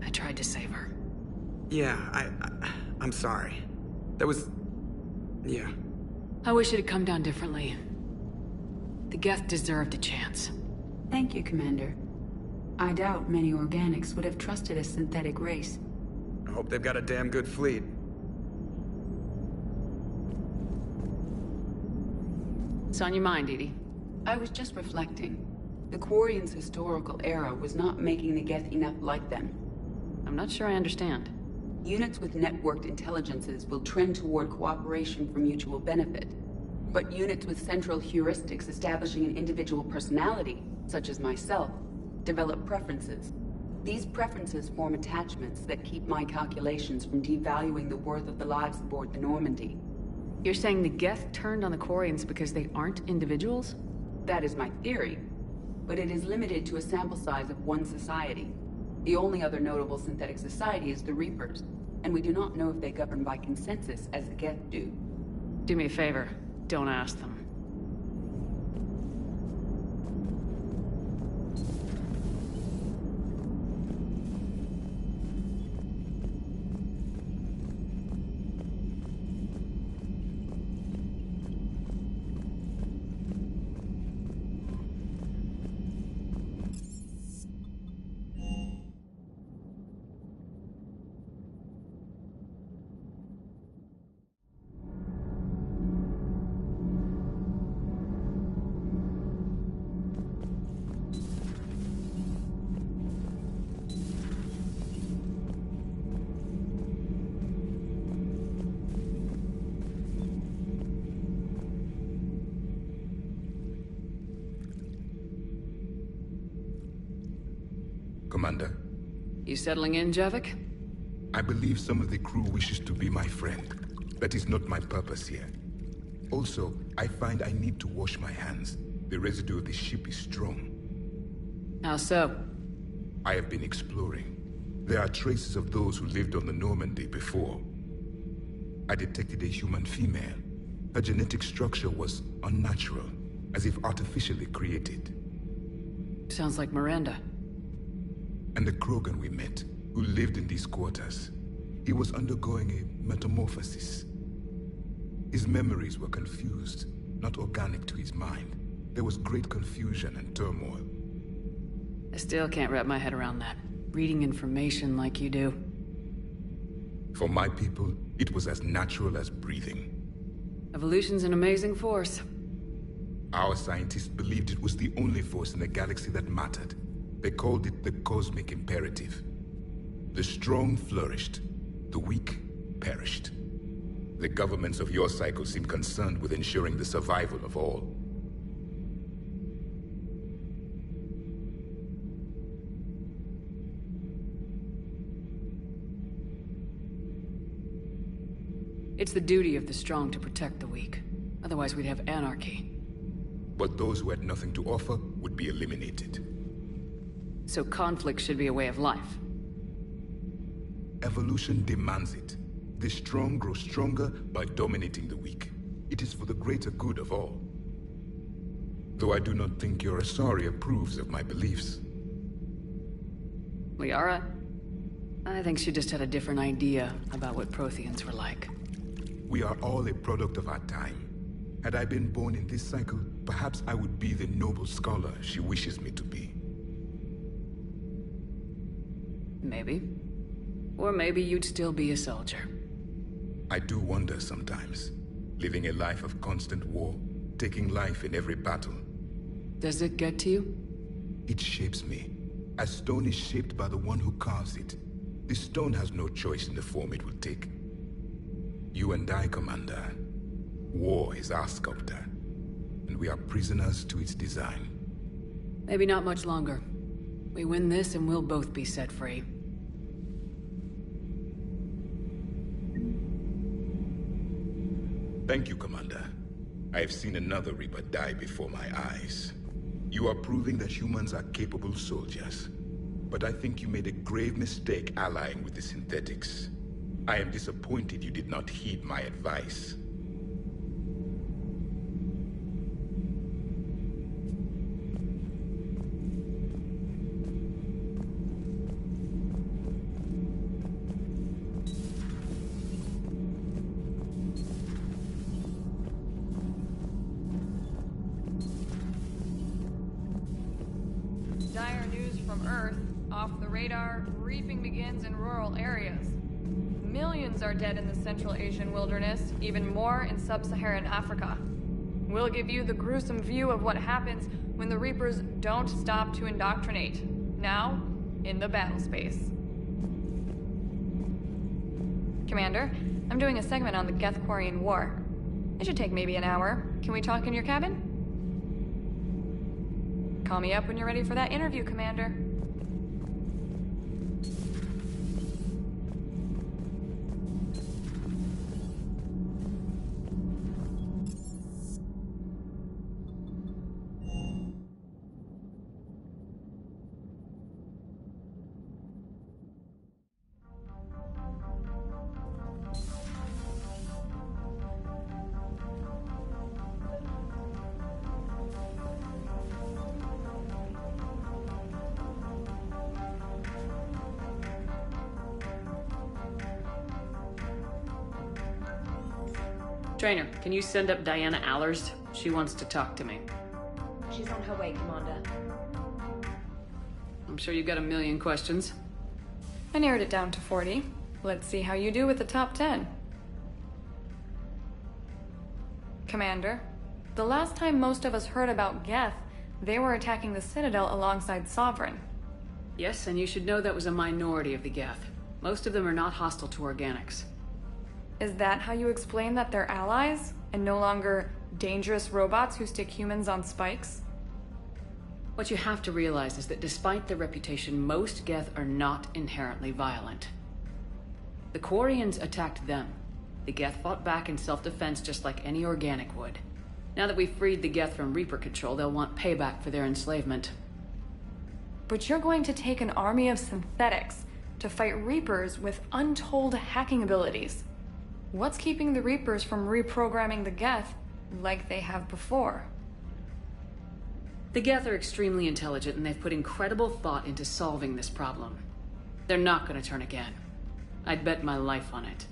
I tried to save her. Yeah, I'm sorry. Yeah. I wish it had come down differently. The Geth deserved a chance. Thank you, Commander. I doubt many organics would have trusted a synthetic race. I hope they've got a damn good fleet. What's on your mind, EDI? I was just reflecting. The Quarians' historical era was not making the Geth enough like them. I'm not sure I understand. Units with networked intelligences will trend toward cooperation for mutual benefit. But units with central heuristics establishing an individual personality, such as myself, develop preferences. These preferences form attachments that keep my calculations from devaluing the worth of the lives aboard the Normandy. You're saying the Geth turned on the Quarians because they aren't individuals? That is my theory. But it is limited to a sample size of one society. The only other notable synthetic society is the Reapers, and we do not know if they govern by consensus as the Geth do. Do me a favor, don't ask them. Commander. You settling in, Javik? I believe some of the crew wishes to be my friend. That is not my purpose here. Also, I find I need to wash my hands. The residue of the ship is strong. How so? I have been exploring. There are traces of those who lived on the Normandy before. I detected a human female. Her genetic structure was unnatural, as if artificially created. Sounds like Miranda. And the Krogan we met, who lived in these quarters. He was undergoing a metamorphosis. His memories were confused, not organic to his mind. There was great confusion and turmoil. I still can't wrap my head around that. Reading information like you do. For my people, it was as natural as breathing. Evolution's an amazing force. Our scientists believed it was the only force in the galaxy that mattered. They called it the Cosmic Imperative. The strong flourished, the weak perished. The governments of your cycle seem concerned with ensuring the survival of all. It's the duty of the strong to protect the weak. Otherwise we'd have anarchy. But those who had nothing to offer would be eliminated. So conflict should be a way of life. Evolution demands it. The strong grow stronger by dominating the weak. It is for the greater good of all. Though I do not think your Asari approves of my beliefs. Liara? I think she just had a different idea about what Protheans were like. We are all a product of our time. Had I been born in this cycle, perhaps I would be the noble scholar she wishes me to be. Maybe. Or maybe you'd still be a soldier. I do wonder sometimes, living a life of constant war, taking life in every battle. Does it get to you? It shapes me, as stone is shaped by the one who carves it. The stone has no choice in the form it will take. You and I, Commander. War is our sculptor, and we are prisoners to its design. Maybe not much longer. We win this and we'll both be set free. Thank you, Commander. I have seen another Reaper die before my eyes. You are proving that humans are capable soldiers. But I think you made a grave mistake allying with the synthetics. I am disappointed you did not heed my advice. Dire news from Earth. Off the radar, reaping begins in rural areas. Millions are dead in the Central Asian wilderness, even more in sub-Saharan Africa. We'll give you the gruesome view of what happens when the Reapers don't stop to indoctrinate. Now, in the battle space. Commander, I'm doing a segment on the Geth-Quarian War. It should take maybe an hour. Can we talk in your cabin? Call me up when you're ready for that interview, Commander. Trainer, can you send up Diana Allers? She wants to talk to me. She's on her way, Commander. I'm sure you've got a million questions. I narrowed it down to 40. Let's see how you do with the top 10. Commander, the last time most of us heard about Geth, they were attacking the Citadel alongside Sovereign. Yes, and you should know that was a minority of the Geth. Most of them are not hostile to organics. Is that how you explain that they're allies, and no longer dangerous robots who stick humans on spikes? What you have to realize is that despite their reputation, most Geth are not inherently violent. The Quarians attacked them. The Geth fought back in self-defense just like any organic would. Now that we've freed the Geth from Reaper control, they'll want payback for their enslavement. But you're going to take an army of synthetics to fight Reapers with untold hacking abilities. What's keeping the Reapers from reprogramming the Geth like they have before? The Geth are extremely intelligent, and they've put incredible thought into solving this problem. They're not going to turn again. I'd bet my life on it.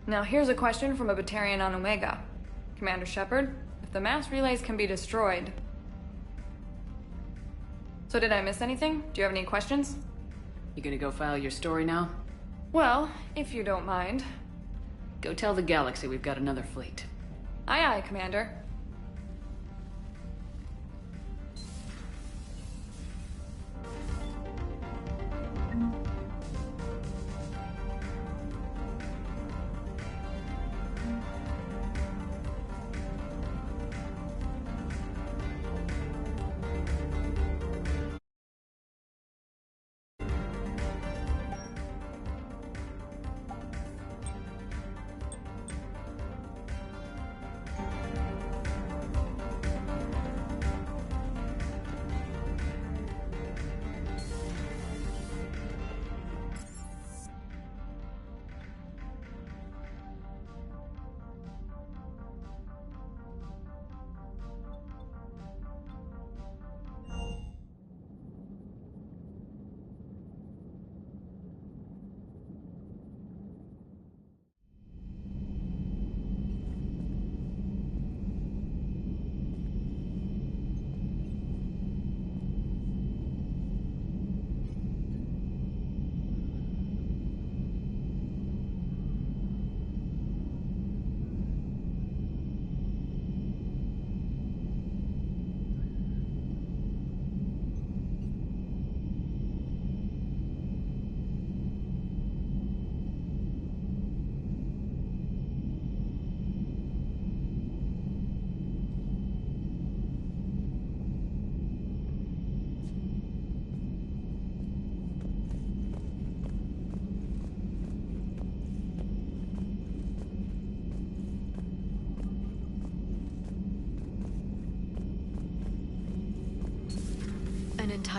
Now here's a question from a Batarian on Omega. Commander Shepard, if the mass relays can be destroyed... So did I miss anything? Do you have any questions? You gonna go file your story now? Well, if you don't mind. Go tell the galaxy we've got another fleet. Aye aye, Commander.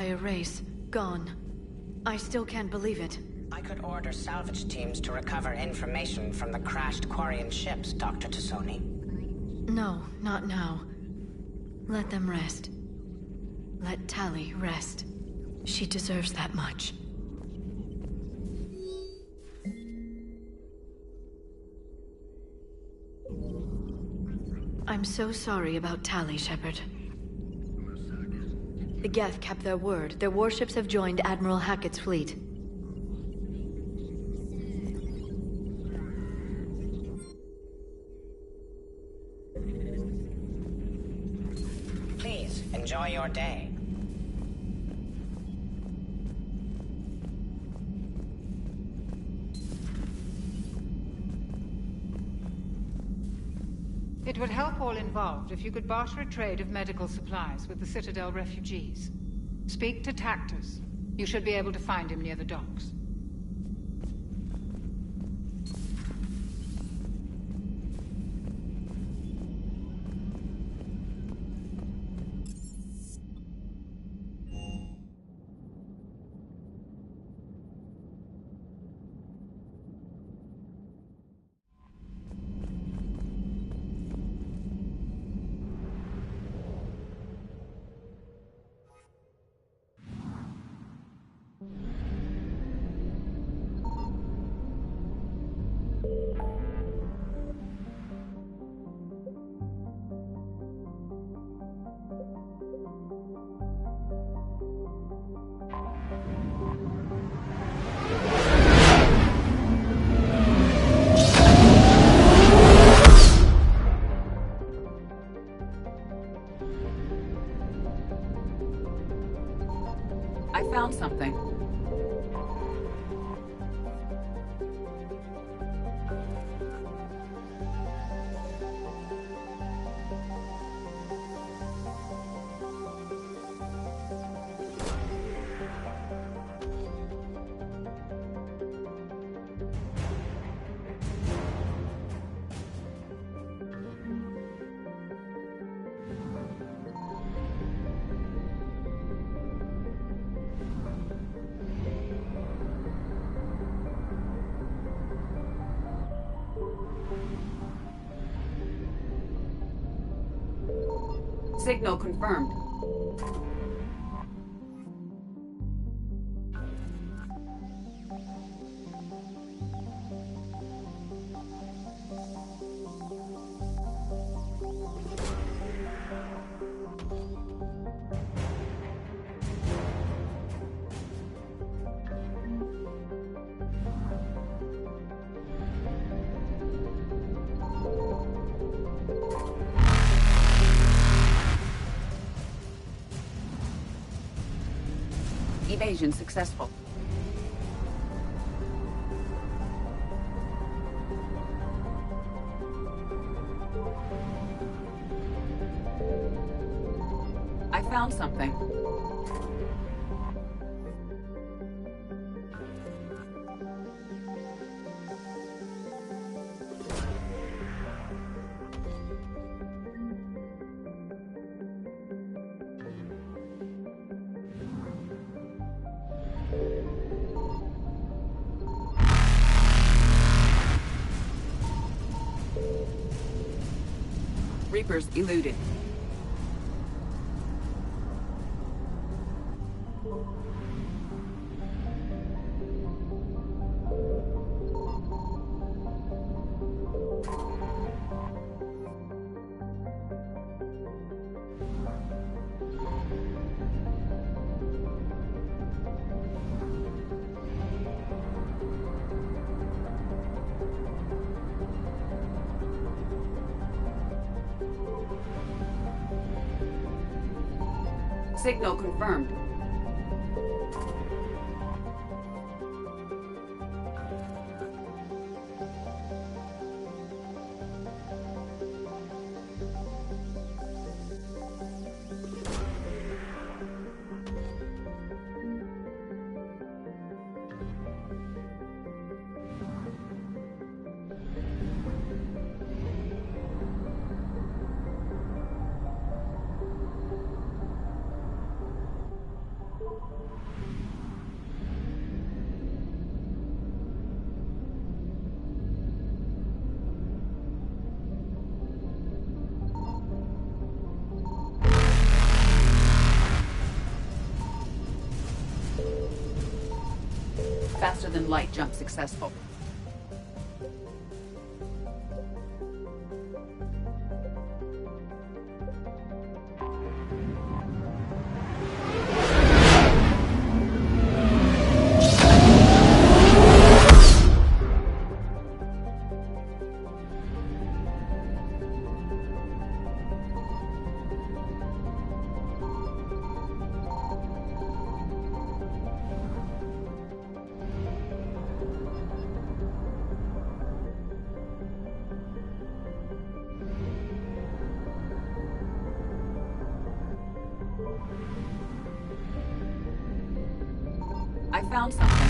entire race, gone. I still can't believe it. I could order salvage teams to recover information from the crashed Quarian ships, Dr. T'Soni. No, not now. Let them rest. Let Tali rest. She deserves that much. I'm so sorry about Tali, Shepard. The Geth kept their word. Their warships have joined Admiral Hackett's fleet. Please, enjoy your day. It would help all involved if you could barter a trade of medical supplies with the Citadel refugees. Speak to Tactus. You should be able to find him near the docks. I found something. Signal confirmed. Evasion successful. I found something. Reapers eluded. Signal confirmed. Faster than light jump successful. I found something.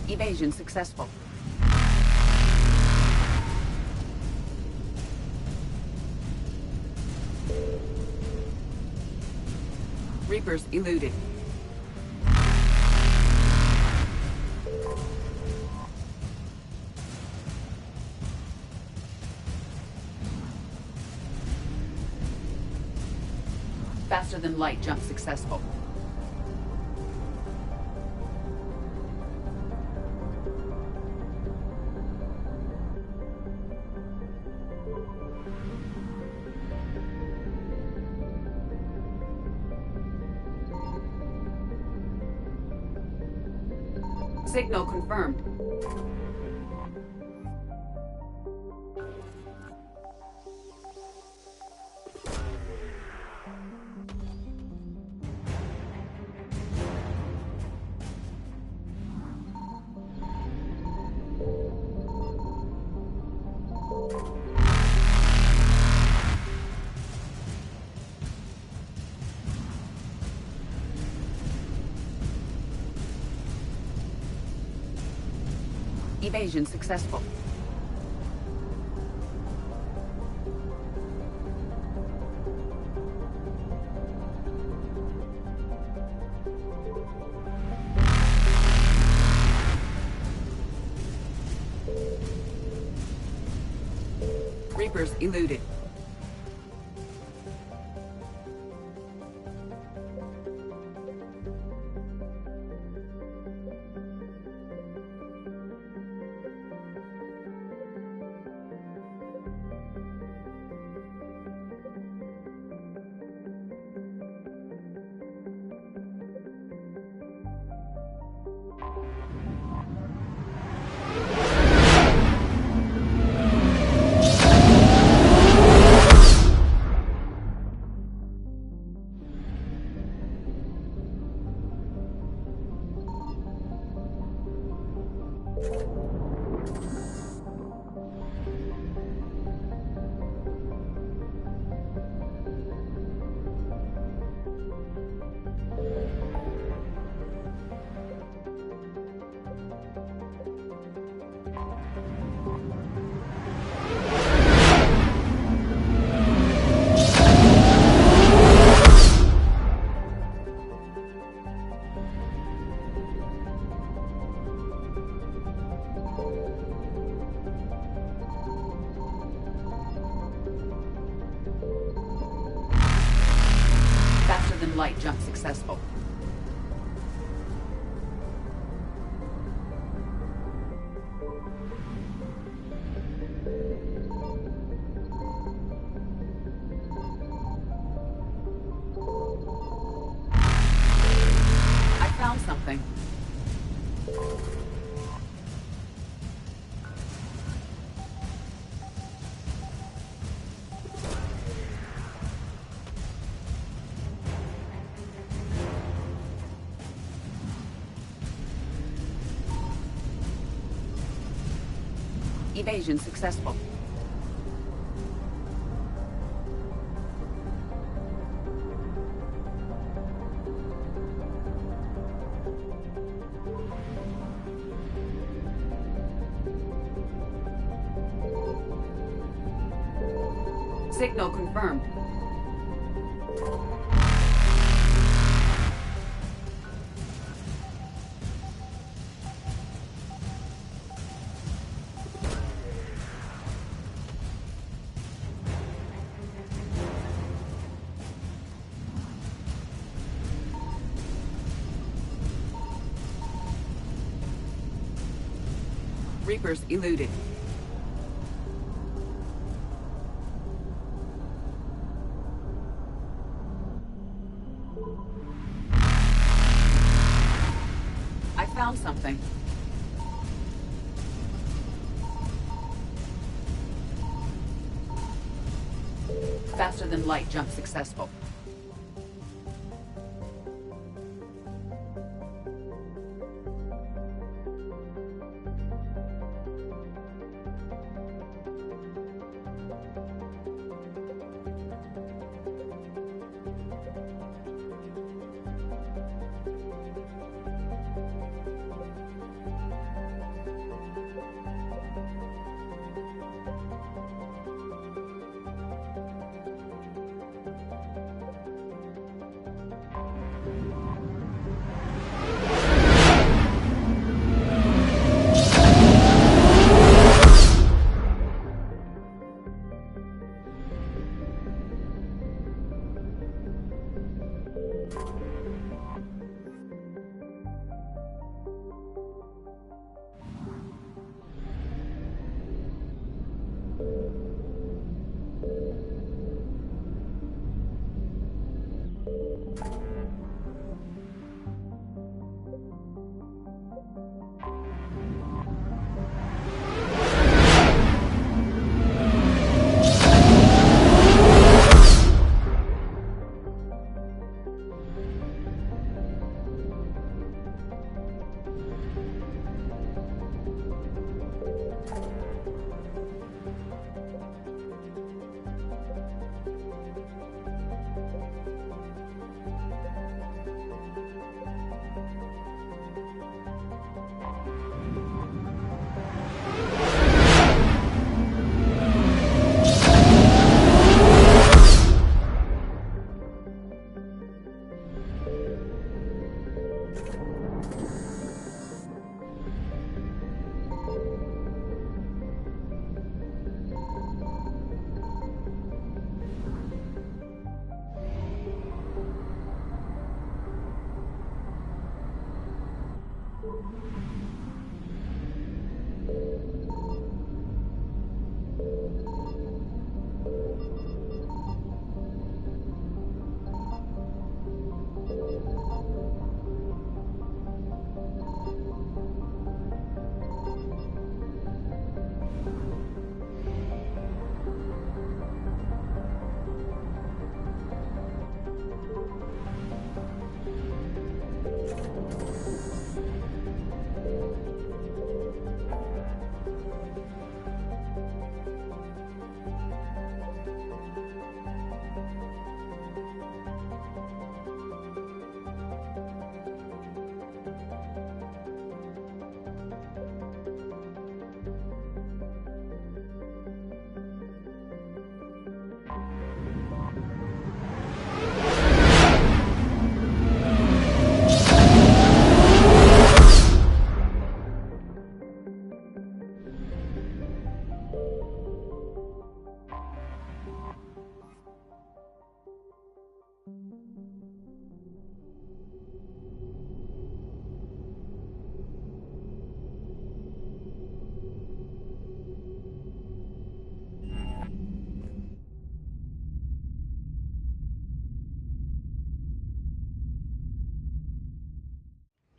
Evasion successful. Reapers eluded. Faster than light jump successful. Signal confirmed. Evasion successful. Reapers eluded. Light jump successful. I found something. Evasion successful. Signal confirmed. Reapers eluded. I found something. Faster than light jump successful.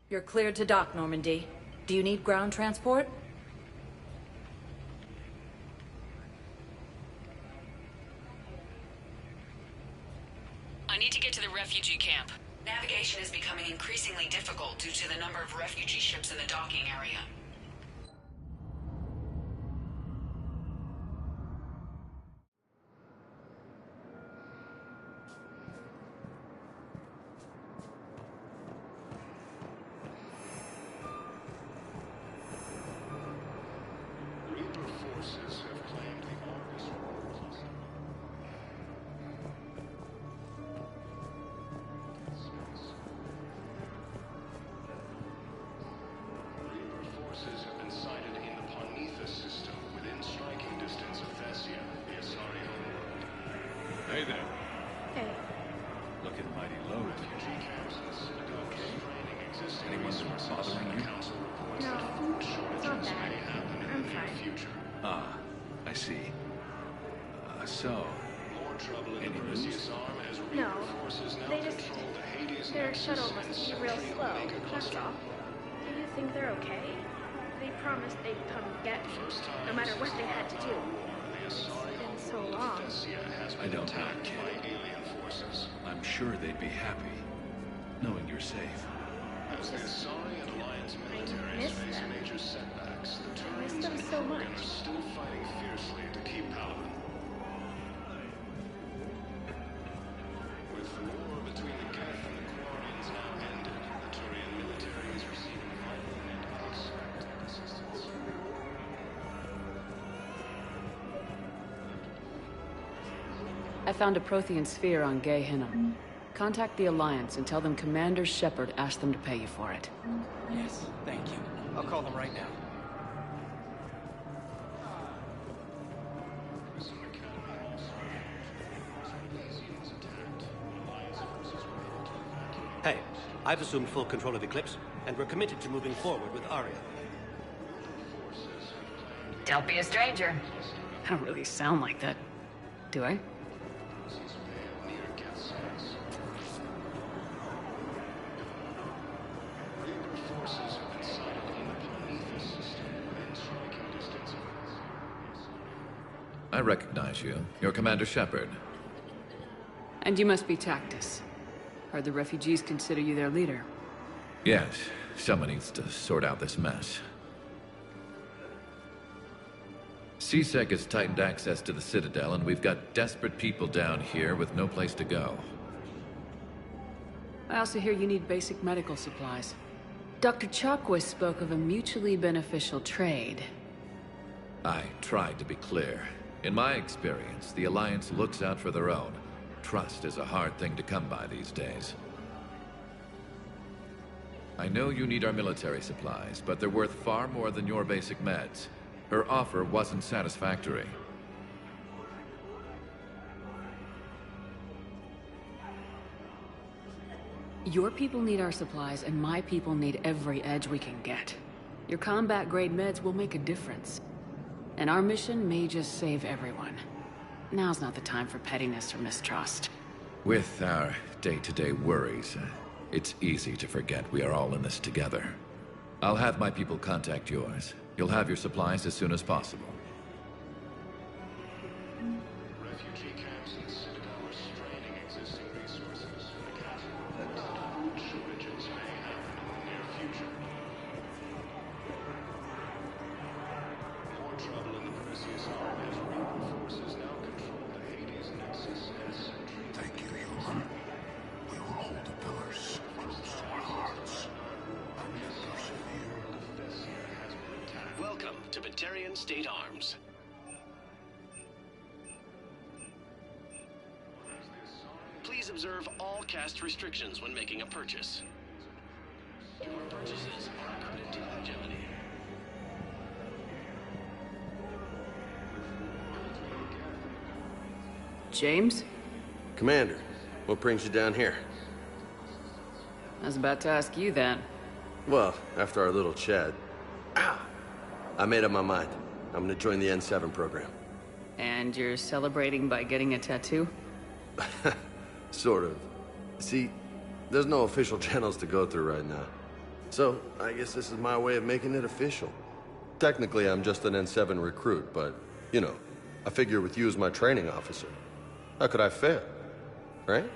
You're cleared to dock, Normandy. Do you need ground transport? I need to get to the refugee camp. Navigation is becoming increasingly difficult due to the number of refugee ships in the docking area. Hey there. Hey. Looking mighty low. Okay. Anyone bothering you? No, it's not bad. I'm fine. Ah, I see. So, any news? No, their shuttle must be real slow, that's all. Do you think they're okay? They promised they'd come get me, no matter what they had to do. It's been so long. I don't know, kid. I'm sure they'd be happy, knowing you're safe. It's just, I miss them. I miss them so much. I found a Prothean sphere on Gay Hinnom. Contact the Alliance and tell them Commander Shepard asked them to pay you for it. Yes, thank you. I'll call them right now. Hey, I've assumed full control of Eclipse, and we're committed to moving forward with Aria. Don't be a stranger. I don't really sound like that, do I? I recognize you. You're Commander Shepard. And you must be Tactus. Heard the refugees consider you their leader. Yes, someone needs to sort out this mess. CSEC has tightened access to the Citadel, and we've got desperate people down here with no place to go. I also hear you need basic medical supplies. Dr. Chakwas spoke of a mutually beneficial trade. I tried to be clear. In my experience, the Alliance looks out for their own. Trust is a hard thing to come by these days. I know you need our military supplies, but they're worth far more than your basic meds. Her offer wasn't satisfactory. Your people need our supplies, and my people need every edge we can get. Your combat-grade meds will make a difference. And our mission may just save everyone. Now's not the time for pettiness or mistrust. With our day-to-day worries, it's easy to forget we are all in this together. I'll have my people contact yours. You'll have your supplies as soon as possible. Refugee camps in the Citadel are straining existing resources. Food shortages may happen in the near future. More trouble in the Perseus arm as Reaper forces now control the Hades Nexus and Sentry. Thank you, Yuma. We will hold the pillars close to our hearts. And persevere. Welcome to Batarian State Arms. Please observe all caste restrictions when making a purchase. Your purchases are according to hegemony. James? Commander, what brings you down here? I was about to ask you then. Well, after our little chat, I made up my mind. I'm gonna join the N7 program. And you're celebrating by getting a tattoo? Sort of. See, there's no official channels to go through right now. So, I guess this is my way of making it official. Technically, I'm just an N7 recruit, but, you know, I figure with you as my training officer, how could I fail? Right?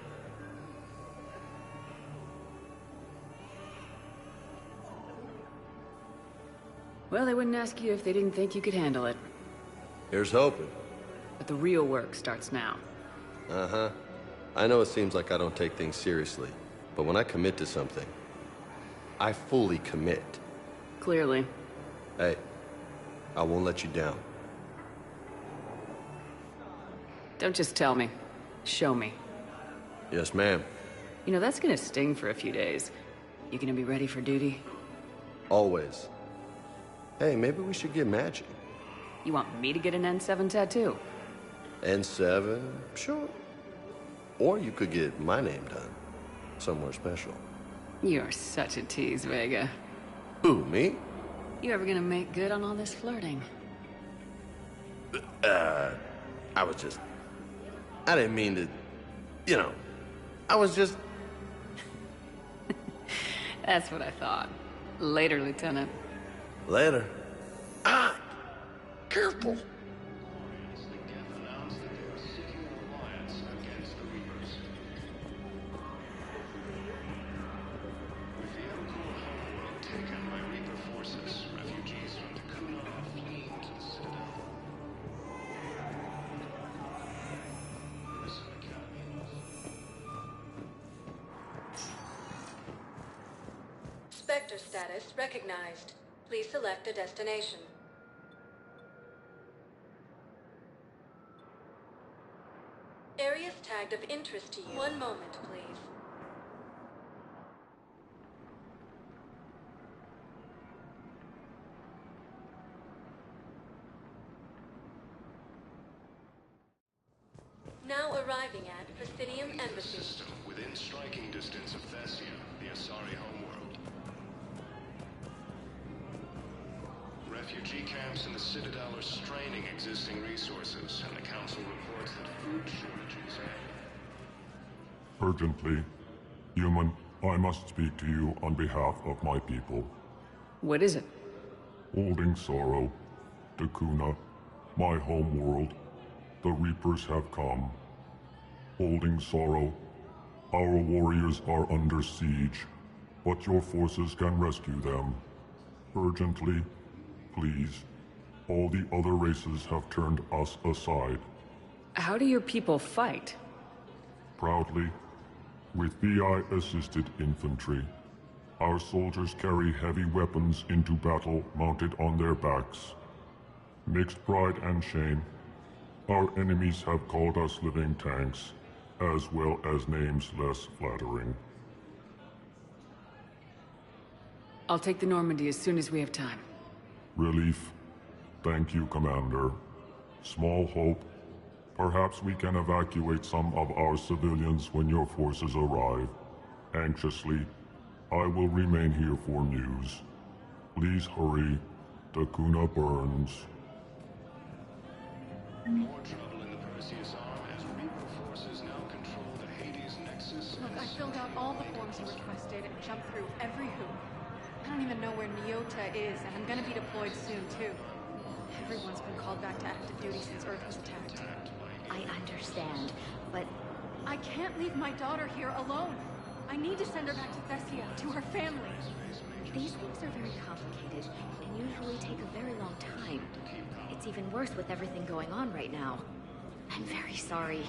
Well, they wouldn't ask you if they didn't think you could handle it. Here's hoping. But the real work starts now. Uh-huh. I know it seems like I don't take things seriously, but when I commit to something, I fully commit. Clearly. Hey, I won't let you down. Don't just tell me. Show me. Yes, ma'am. You know, that's gonna sting for a few days. You gonna be ready for duty? Always. Hey, maybe we should get matching. You want me to get an N7 tattoo? N7? Sure. Or you could get my name done. Somewhere special. You're such a tease, Vega. Who, me? You ever gonna make good on all this flirting? I was just... I didn't mean to... You know, I was just... That's what I thought. Later, Lieutenant. Later. Ah! Careful! Spectre status recognized. Please select a destination. Areas tagged of interest to you. One moment, please. Now arriving at Presidium Embassy. System within striking distance of Thessia, the Asari homeworld. Refugee camps in the Citadel are straining existing resources, and the Council reports that food shortages are... Urgently. Human, I must speak to you on behalf of my people. What is it? Holding Sorrow. Dakuna. My home world. The Reapers have come. Holding Sorrow. Our warriors are under siege, but your forces can rescue them. Urgently, please. All the other races have turned us aside. How do your people fight? Proudly, with VI-assisted infantry. Our soldiers carry heavy weapons into battle mounted on their backs. Mixed pride and shame, our enemies have called us living tanks, as well as names less flattering. I'll take the Normandy as soon as we have time. Relief. Thank you, Commander. Small hope. Perhaps we can evacuate some of our civilians when your forces arrive. Anxiously, I will remain here for news. Please hurry. Dakuna burns. More trouble in the Perseus arm as Reaper forces now control the Hades Nexus. Look, I filled out all the forms you requested and jumped through every hoop. I don't even know where Nyota is, and I'm gonna be deployed soon, too. Everyone's been called back to active duty since Earth was attacked. I understand, but... I can't leave my daughter here alone. I need to send her back to Thessia, to her family. These things are very complicated, and usually take a very long time. It's even worse with everything going on right now. I'm very sorry.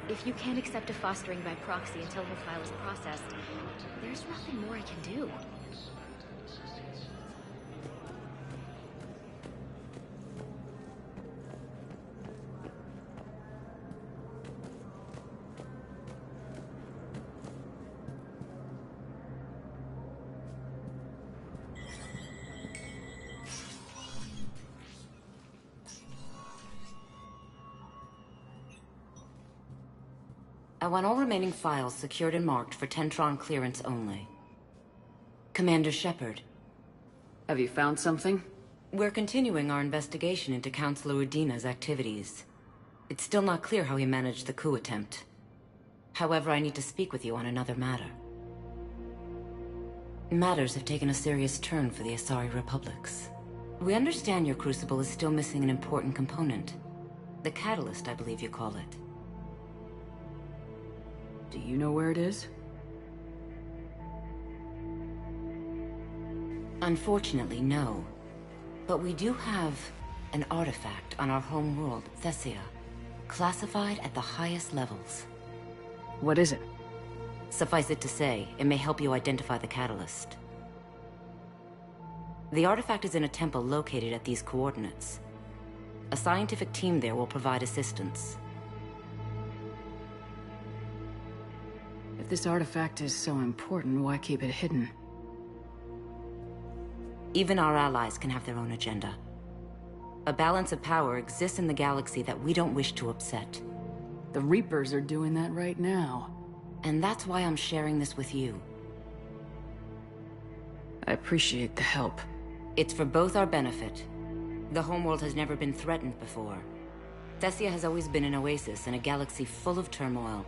If you can't accept a fostering by proxy until her file is processed, there's nothing more I can do. I want all remaining files secured and marked for Tentron clearance only. Commander Shepard. Have you found something? We're continuing our investigation into Councilor Udina's activities. It's still not clear how he managed the coup attempt. However, I need to speak with you on another matter. Matters have taken a serious turn for the Asari Republics. We understand your Crucible is still missing an important component. The Catalyst, I believe you call it. Do you know where it is? Unfortunately, no. But we do have an artifact on our home world, Thessia, classified at the highest levels. What is it? Suffice it to say, it may help you identify the Catalyst. The artifact is in a temple located at these coordinates. A scientific team there will provide assistance. If this artifact is so important, why keep it hidden? Even our allies can have their own agenda. A balance of power exists in the galaxy that we don't wish to upset. The Reapers are doing that right now. And that's why I'm sharing this with you. I appreciate the help. It's for both our benefit. The homeworld has never been threatened before. Thessia has always been an oasis in a galaxy full of turmoil.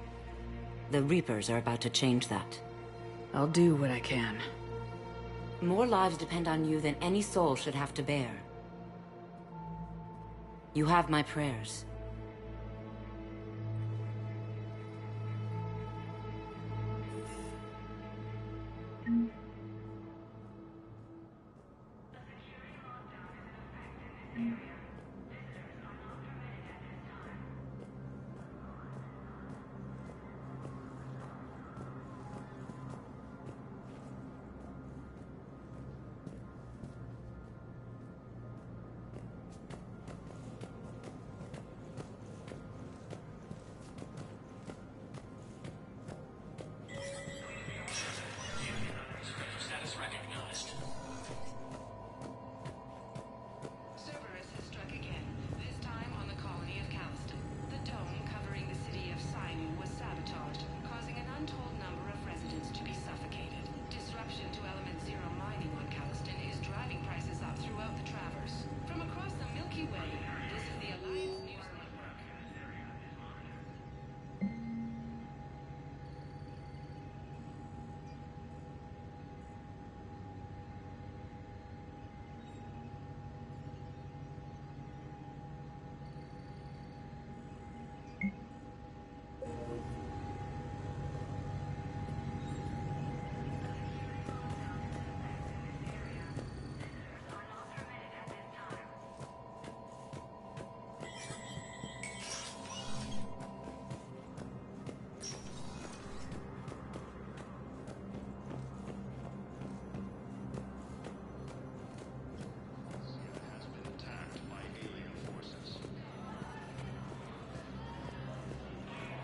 The Reapers are about to change that. I'll do what I can. More lives depend on you than any soul should have to bear. You have my prayers.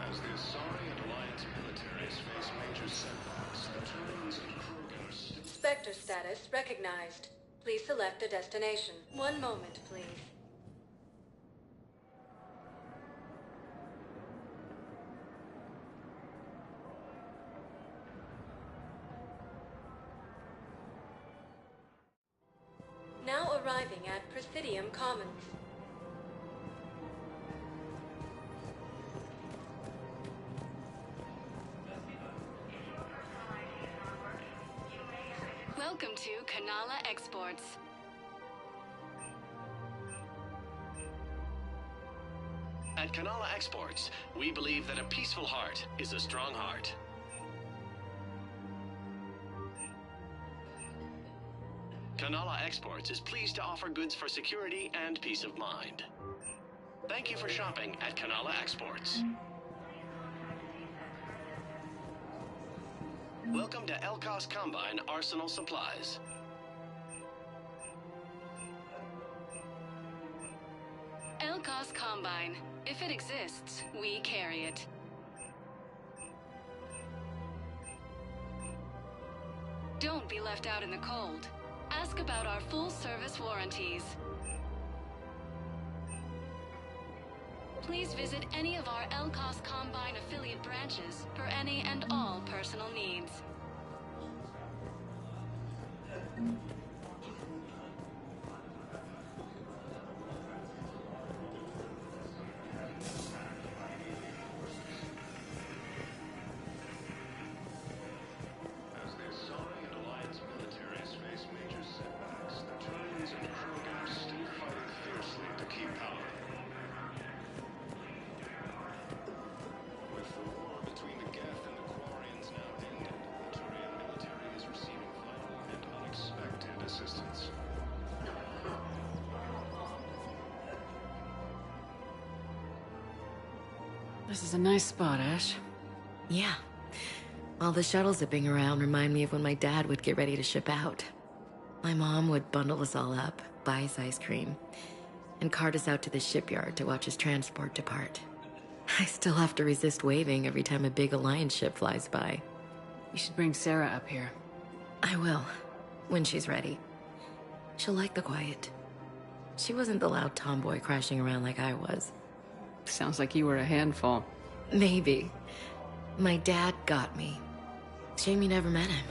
As the Asari and Alliance militaries face major setbacks, the Turians and Krogan are still... Spectre status recognized. Please select a destination. One moment, please. Now arriving at Presidium Commons. Welcome to Kanala Exports. At Kanala Exports, we believe that a peaceful heart is a strong heart. Kanala Exports is pleased to offer goods for security and peace of mind. Thank you for shopping at Kanala Exports. Welcome to Elkos Combine Arsenal Supplies. Elkos Combine. If it exists, we carry it. Don't be left out in the cold. Ask about our full-service warranties. Please visit any of our Elkos Combine affiliate branches for any and all personal needs. As the Asari and Alliance militaries face major setbacks, the Turians and Krogan are still fighting fiercely to keep power. With the war between the Geth and the Quarians now ended, the Turian military is receiving vital and unexpected assistance. This is a nice spot, Ash. Yeah. All the shuttles zipping around remind me of when my dad would get ready to ship out. My mom would bundle us all up, buy us ice cream, and cart us out to the shipyard to watch his transport depart. I still have to resist waving every time a big Alliance ship flies by. You should bring Sarah up here. I will, when she's ready. She'll like the quiet. She wasn't the loud tomboy crashing around like I was. Sounds like you were a handful. Maybe. My dad got me. Shame you never met him.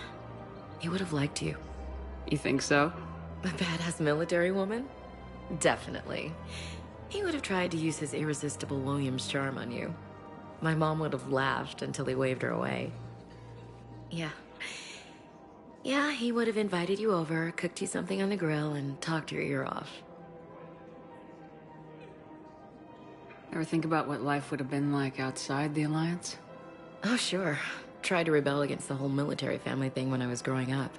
He would have liked you. You think so? A badass military woman? Definitely. He would have tried to use his irresistible Williams charm on you. My mom would have laughed until he waved her away. Yeah. Yeah, he would have invited you over, cooked you something on the grill, and talked your ear off. Ever think about what life would have been like outside the Alliance? Oh, sure. Tried to rebel against the whole military family thing when I was growing up.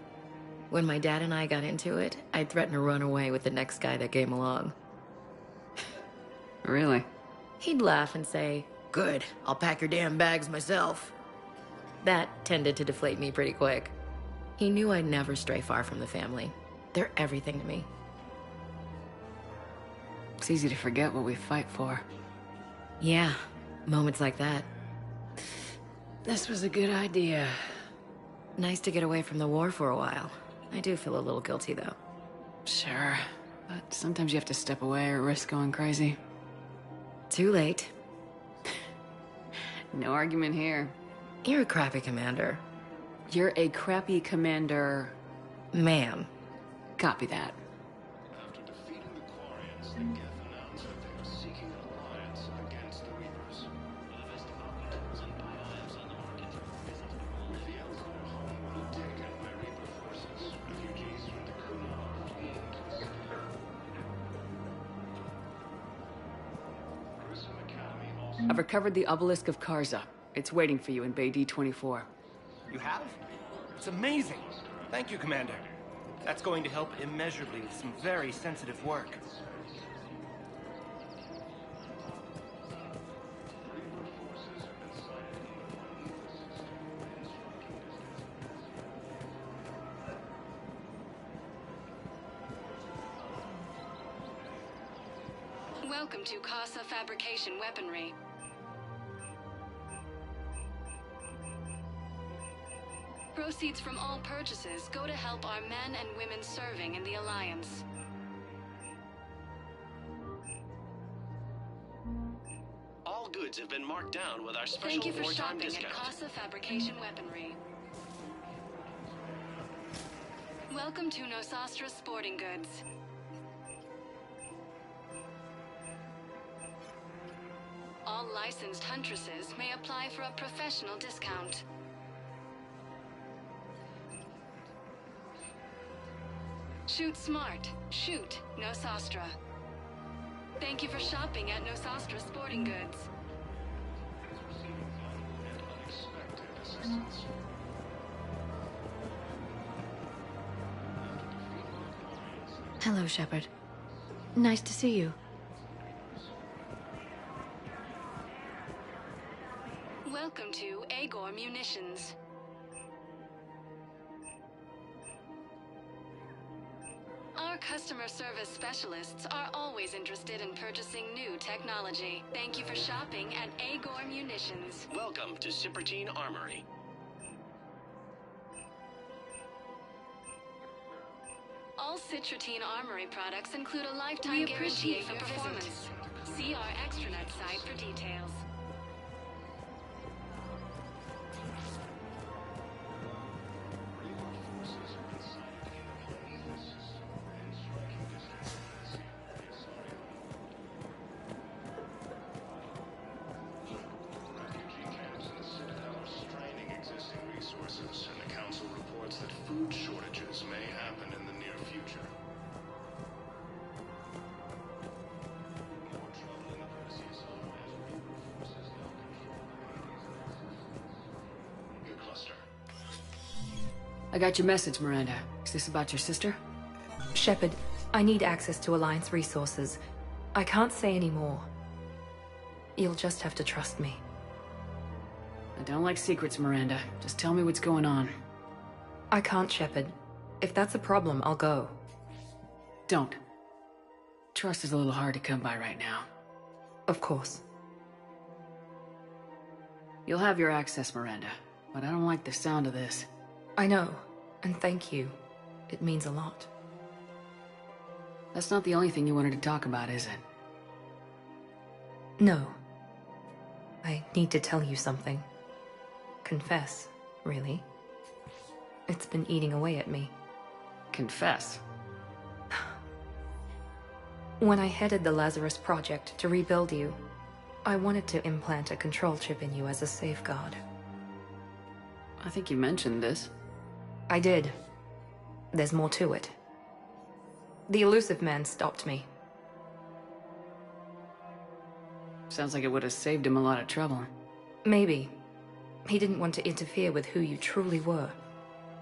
When my dad and I got into it, I'd threaten to run away with the next guy that came along. Really? He'd laugh and say, "Good, I'll pack your damn bags myself." That tended to deflate me pretty quick. He knew I'd never stray far from the family. They're everything to me. It's easy to forget what we fight for. Yeah, moments like that. This was a good idea. Nice to get away from the war for a while. I do feel a little guilty, though. Sure, but sometimes you have to step away or risk going crazy. Too late. No argument here. You're a crappy commander. You're a crappy commander... Ma'am. Copy that. After defeating the Quarians, the Geth announced that they are seeking an alliance against the Reapers. With the Elcor homeworld taken by Reaper forces, refugees from the Kuna are fleeing to the Grissom Academy also... I've recovered the Obelisk of Karza. It's waiting for you in Bay D-24. You have? It's amazing. Thank you, Commander. That's going to help immeasurably with some very sensitive work. Welcome to Casa Fabrication Weaponry. Proceeds from all purchases go to help our men and women serving in the Alliance. All goods have been marked down with our special Thank you for wartime shopping discount. at Casa Fabrication Weaponry. Welcome to Nosastra Sporting Goods. All licensed huntresses may apply for a professional discount. Shoot smart. Shoot Nosastra. Thank you for shopping at Nosastra Sporting Goods. Hello, Shepard. Nice to see you. Welcome to Agor Munitions. Our customer service specialists are always interested in purchasing new technology. Thank you for shopping at Agor Munitions. Welcome to Cipertine Armory. All Citratine Armory products include a lifetime guarantee for performance. See our extranet site for details. And the Council reports that food shortages may happen in the near future. More trouble in the Perseus home as Reaper forces now control your cluster. I got your message, Miranda. Is this about your sister? Shepard, I need access to Alliance resources. I can't say any more. You'll just have to trust me. I don't like secrets, Miranda. Just tell me what's going on. I can't, Shepard. If that's a problem, I'll go. Don't. Trust is a little hard to come by right now. Of course. You'll have your access, Miranda, but I don't like the sound of this. I know, and thank you. It means a lot. That's not the only thing you wanted to talk about, is it? No. I need to tell you something. Confess, really. It's been eating away at me. Confess? When I headed the Lazarus Project to rebuild you, I wanted to implant a control chip in you as a safeguard. I think you mentioned this. I did. There's more to it. The Illusive Man stopped me. Sounds like it would have saved him a lot of trouble. Maybe. He didn't want to interfere with who you truly were.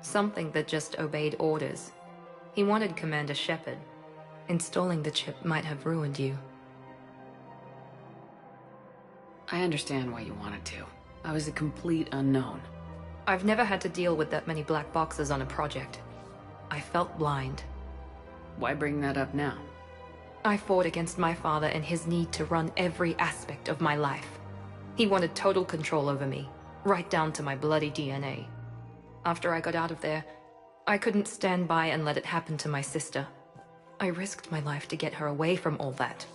Something that just obeyed orders. He wanted Commander Shepard. Installing the chip might have ruined you. I understand why you wanted to. I was a complete unknown. I've never had to deal with that many black boxes on a project. I felt blind. Why bring that up now? I fought against my father and his need to run every aspect of my life. He wanted total control over me, right down to my bloody DNA. After I got out of there, I couldn't stand by and let it happen to my sister. I risked my life to get her away from all that.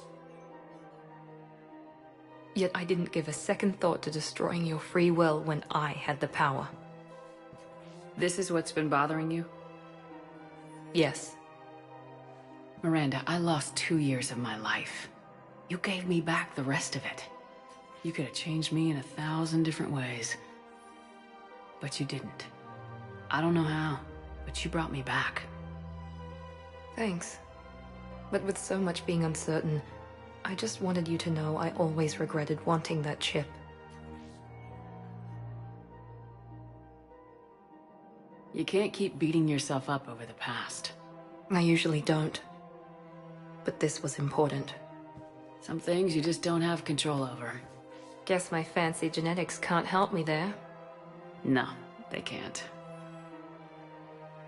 Yet I didn't give a second thought to destroying your free will when I had the power. This is what's been bothering you? Yes. Miranda, I lost 2 years of my life. You gave me back the rest of it. You could have changed me in 1,000 different ways. But you didn't. I don't know how, but you brought me back. Thanks. But with so much being uncertain, I just wanted you to know I always regretted wanting that chip. You can't keep beating yourself up over the past. I usually don't. But this was important. Some things you just don't have control over. Guess my fancy genetics can't help me there. No, they can't.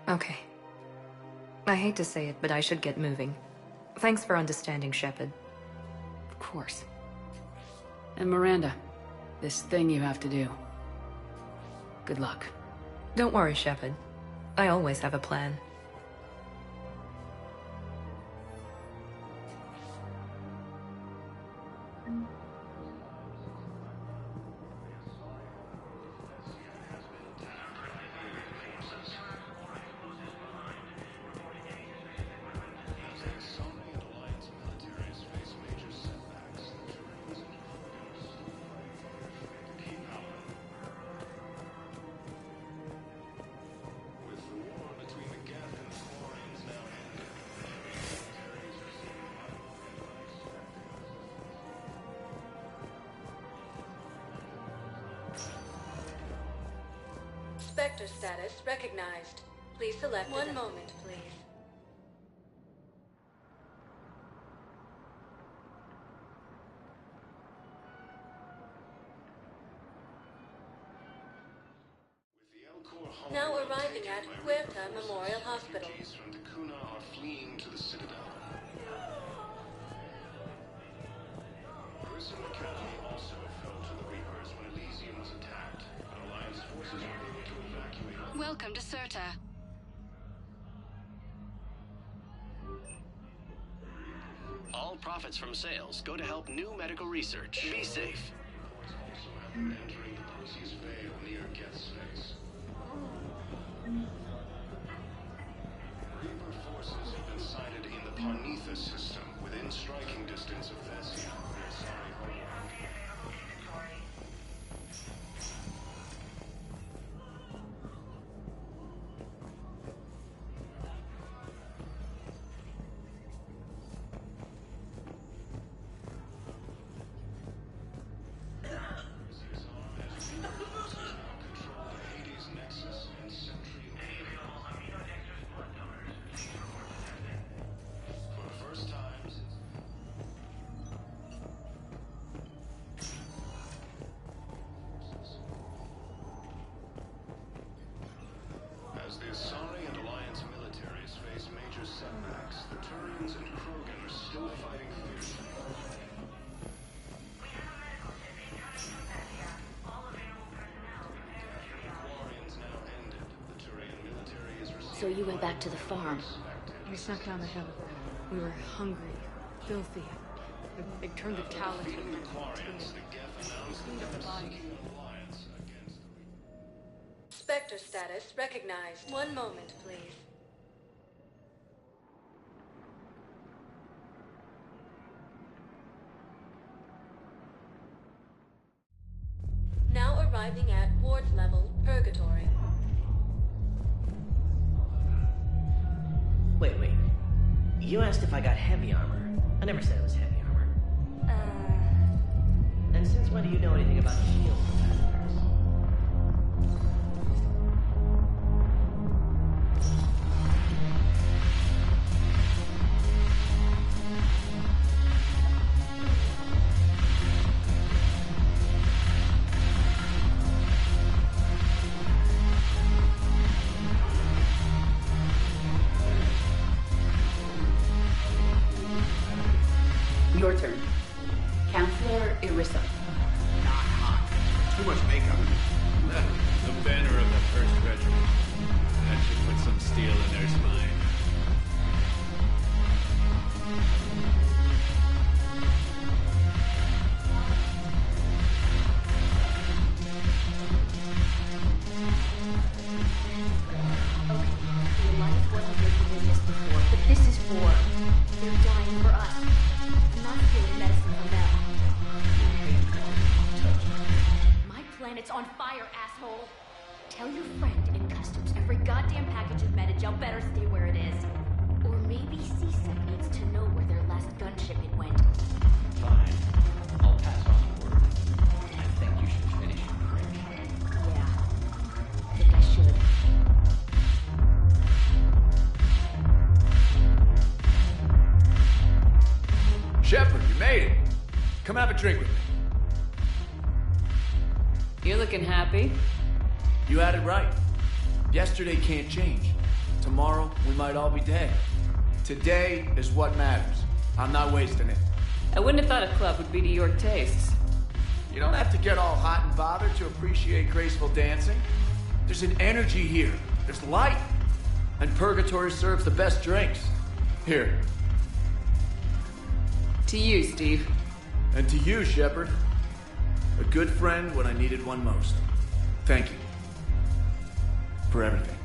Okay. I hate to say it, but I should get moving. Thanks for understanding, Shepard. Of course. And Miranda, this thing you have to do. Good luck. Don't worry, Shepard. I always have a plan. Spectre status recognized. Please select one moment, please. Now arriving at Huerta Memorial Hospital. From the Kuna are fleeing to the Citadel. Prison Academy also fell to the Reapers when Elysium was attacked, but Alliance forces were able to evacuate. Welcome to Serta. All profits from sales go to help new medical research. Be safe. Reports also have them entering the Perseus Vale near Geth's Face. Reaper forces have been sighted in the Parnitha system within striking distance of Thessia, the Asari homeworld. Perseus arm as Reaper forces now control the Hades Nexus and Sentry for the first time since as the Asari and Alliance militaries face major setbacks, the Turians and Krogan are still fighting fiercely. Quarians now ended. The Turian military is receiving. So you went back to the farm. We snuck down the hill. We were hungry, filthy. They turned the Talon. The Quarians, the Geth announced that Sector status recognized. One moment, please. Now arriving at ward level Purgatory. Wait. You asked if I got heavy armor. I never said it was heavy armor. And since when do you know anything about shield competitors? Your turn. Counselor Irissa. Not hot. Too much makeup. The banner of the 1st Regiment. That should put some steel in their spine. The Alliance wasn't here for business before, but this is war. They're dying for us. I'm not stealing medicine from them. My planet's on fire, asshole! Tell your friend in customs every goddamn package of Medigel better stay where it is. Or maybe CSEC needs to know where their last gun shipment went. Fine. I'll pass on the word. I think you should finish your drink. Yeah. I think I should. Shepard, you made it. Come have a drink with me. You're looking happy. You had it right. Yesterday can't change. Tomorrow, we might all be dead. Today is what matters. I'm not wasting it. I wouldn't have thought a club would be to your tastes. You don't have to get all hot and bothered to appreciate graceful dancing. There's an energy here. There's light. And Purgatory serves the best drinks. Here. To you, Steve. And to you, Shepard. A good friend when I needed one most. Thank you. For everything.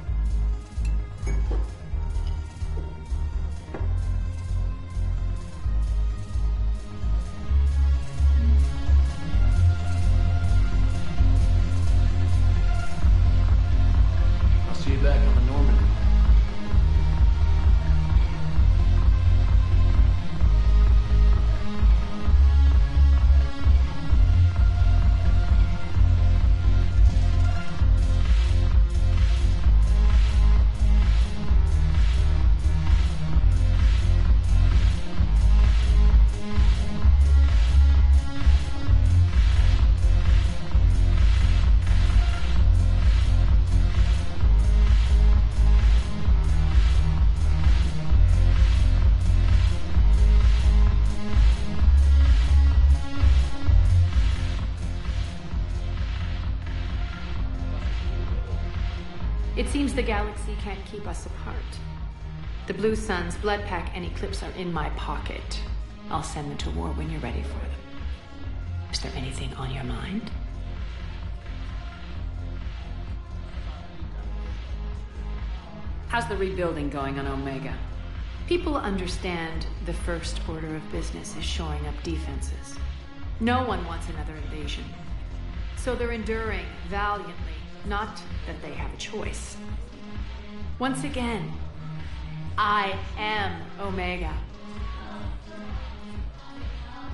I'll see you back on the Normandy. It seems the galaxy can't keep us apart. The Blue Suns, Blood Pack, and Eclipse are in my pocket. I'll send them to war when you're ready for them. Is there anything on your mind? How's the rebuilding going on Omega? People understand the first order of business is shoring up defenses. No one wants another invasion. So they're enduring valiantly, not that they have a choice. Once again, I am Omega.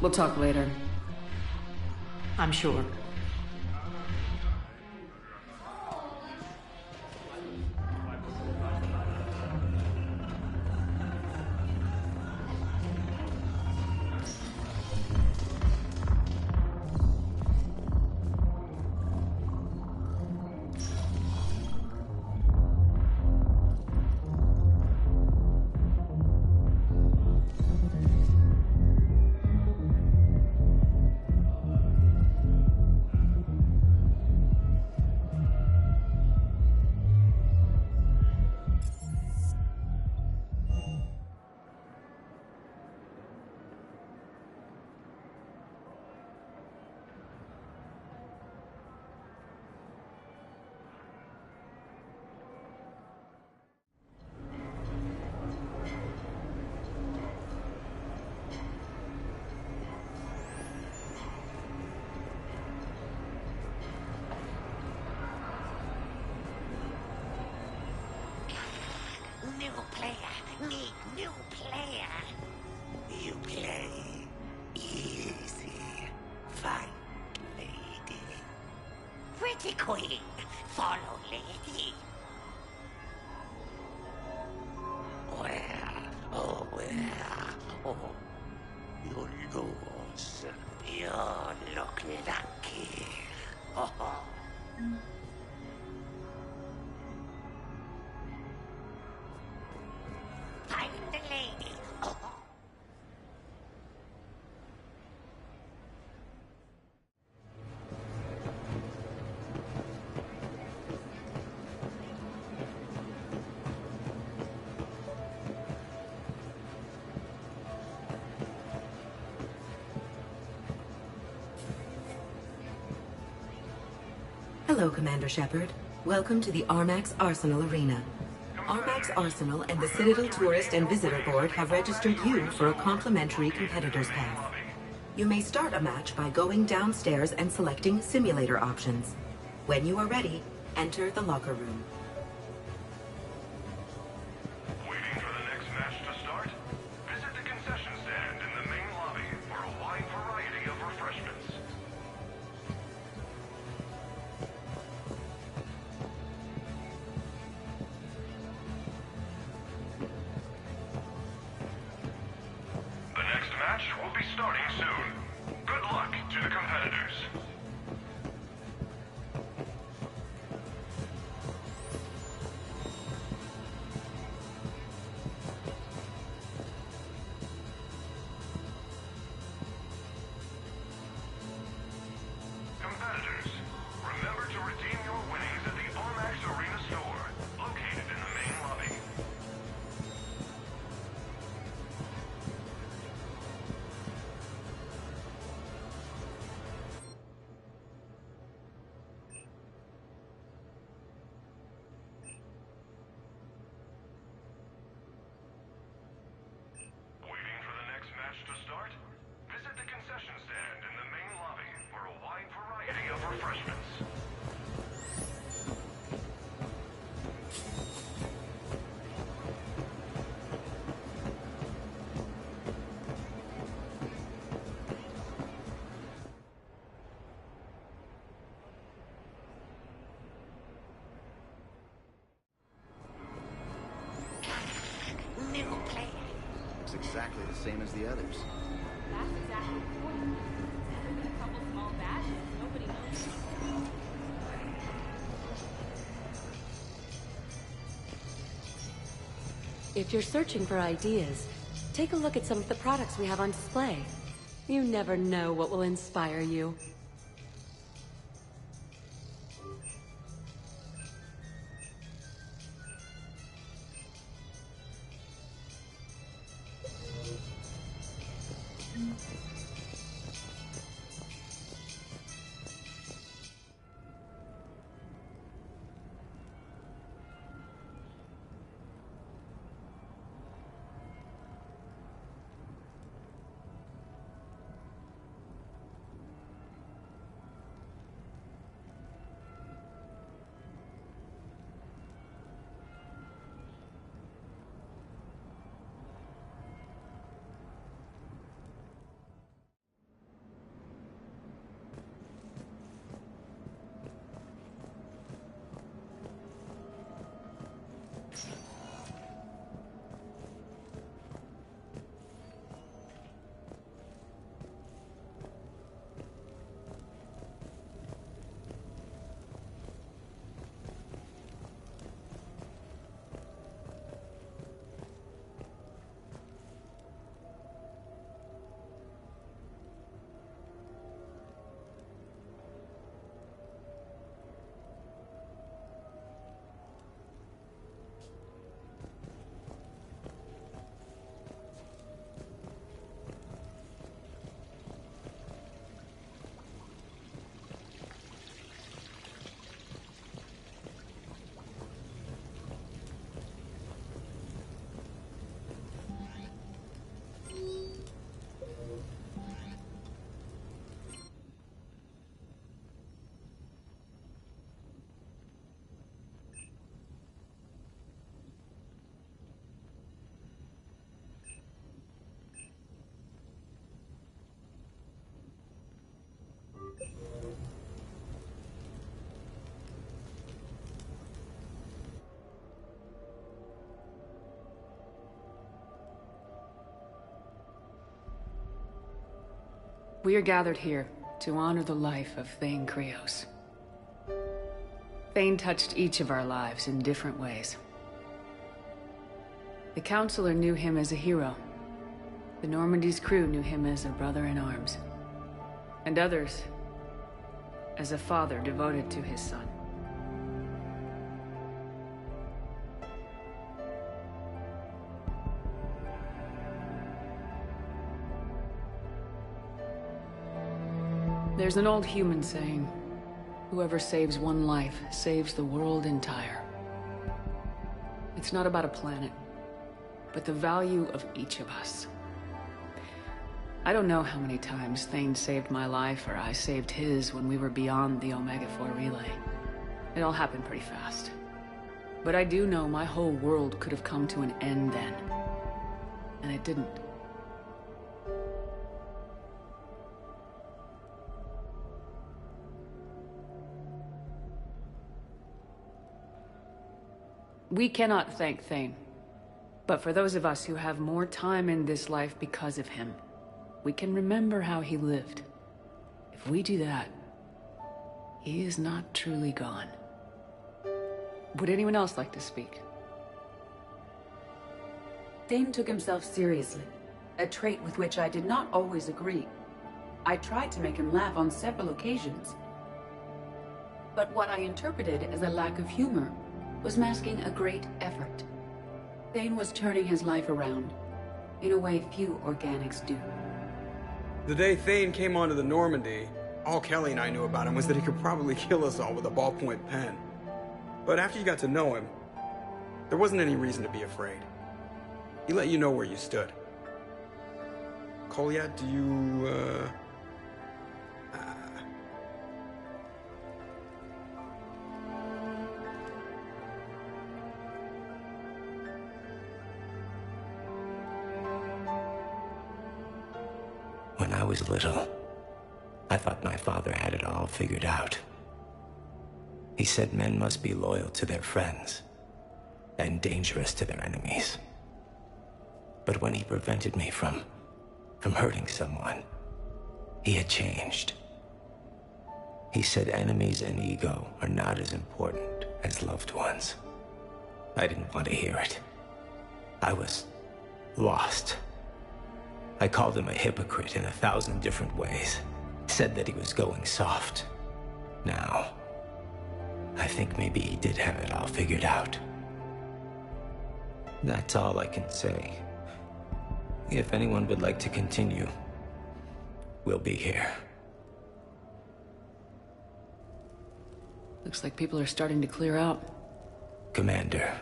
We'll talk later. I'm sure. New player. You play easy. Fight, lady. Pretty queen. Follow, lady. Where? Oh, where? Oh, you lose. You're lucky. Oh. Find the lady. Oh. Hello, Commander Shepard. Welcome to the Armax Arsenal Arena. Armax Arsenal and the Citadel Tourist and Visitor Board have registered you for a complimentary competitor's pass. You may start a match by going downstairs and selecting simulator options. When you are ready, enter the locker room. Waiting for the next match to start? Visit the concession stand in the main lobby for a wide variety of refreshments. The next match will be starting soon. Good luck to the competitors. Competitors, remember to redeem your winnings at the Armax Arena store, located in the main lobby. Waiting for the next match to start? Visit the concession stand in the main lobby for a wide variety of refreshments. New player. Looks exactly the same as the others. That's exactly the point. There's been a couple small badges. Nobody knows. If you're searching for ideas, take a look at some of the products we have on display. You never know what will inspire you. We are gathered here to honor the life of Thane Krios. Thane touched each of our lives in different ways. The Counselor knew him as a hero. The Normandy's crew knew him as a brother in arms. And others as a father devoted to his son. There's an old human saying, whoever saves one life saves the world entire. It's not about a planet, but the value of each of us. I don't know how many times Thane saved my life or I saved his when we were beyond the Omega-4 relay. It all happened pretty fast. But I do know my whole world could have come to an end then. And it didn't. We cannot thank Thane. But for those of us who have more time in this life because of him, we can remember how he lived. If we do that, he is not truly gone. Would anyone else like to speak? Thane took himself seriously, a trait with which I did not always agree. I tried to make him laugh on several occasions. But what I interpreted as a lack of humor was masking a great effort. Thane was turning his life around, in a way few organics do. The day Thane came onto the Normandy, all Kelly and I knew about him was that he could probably kill us all with a ballpoint pen. But after you got to know him, there wasn't any reason to be afraid. He let you know where you stood. Kolyat, do you, When I was little, I thought my father had it all figured out. He said men must be loyal to their friends and dangerous to their enemies. But when he prevented me from hurting someone, he had changed. He said enemies and ego are not as important as loved ones. I didn't want to hear it. I was lost. I called him a hypocrite in 1,000 different ways. Said that he was going soft. Now, I think maybe he did have it all figured out. That's all I can say. If anyone would like to continue, we'll be here. Looks like people are starting to clear out. Commander,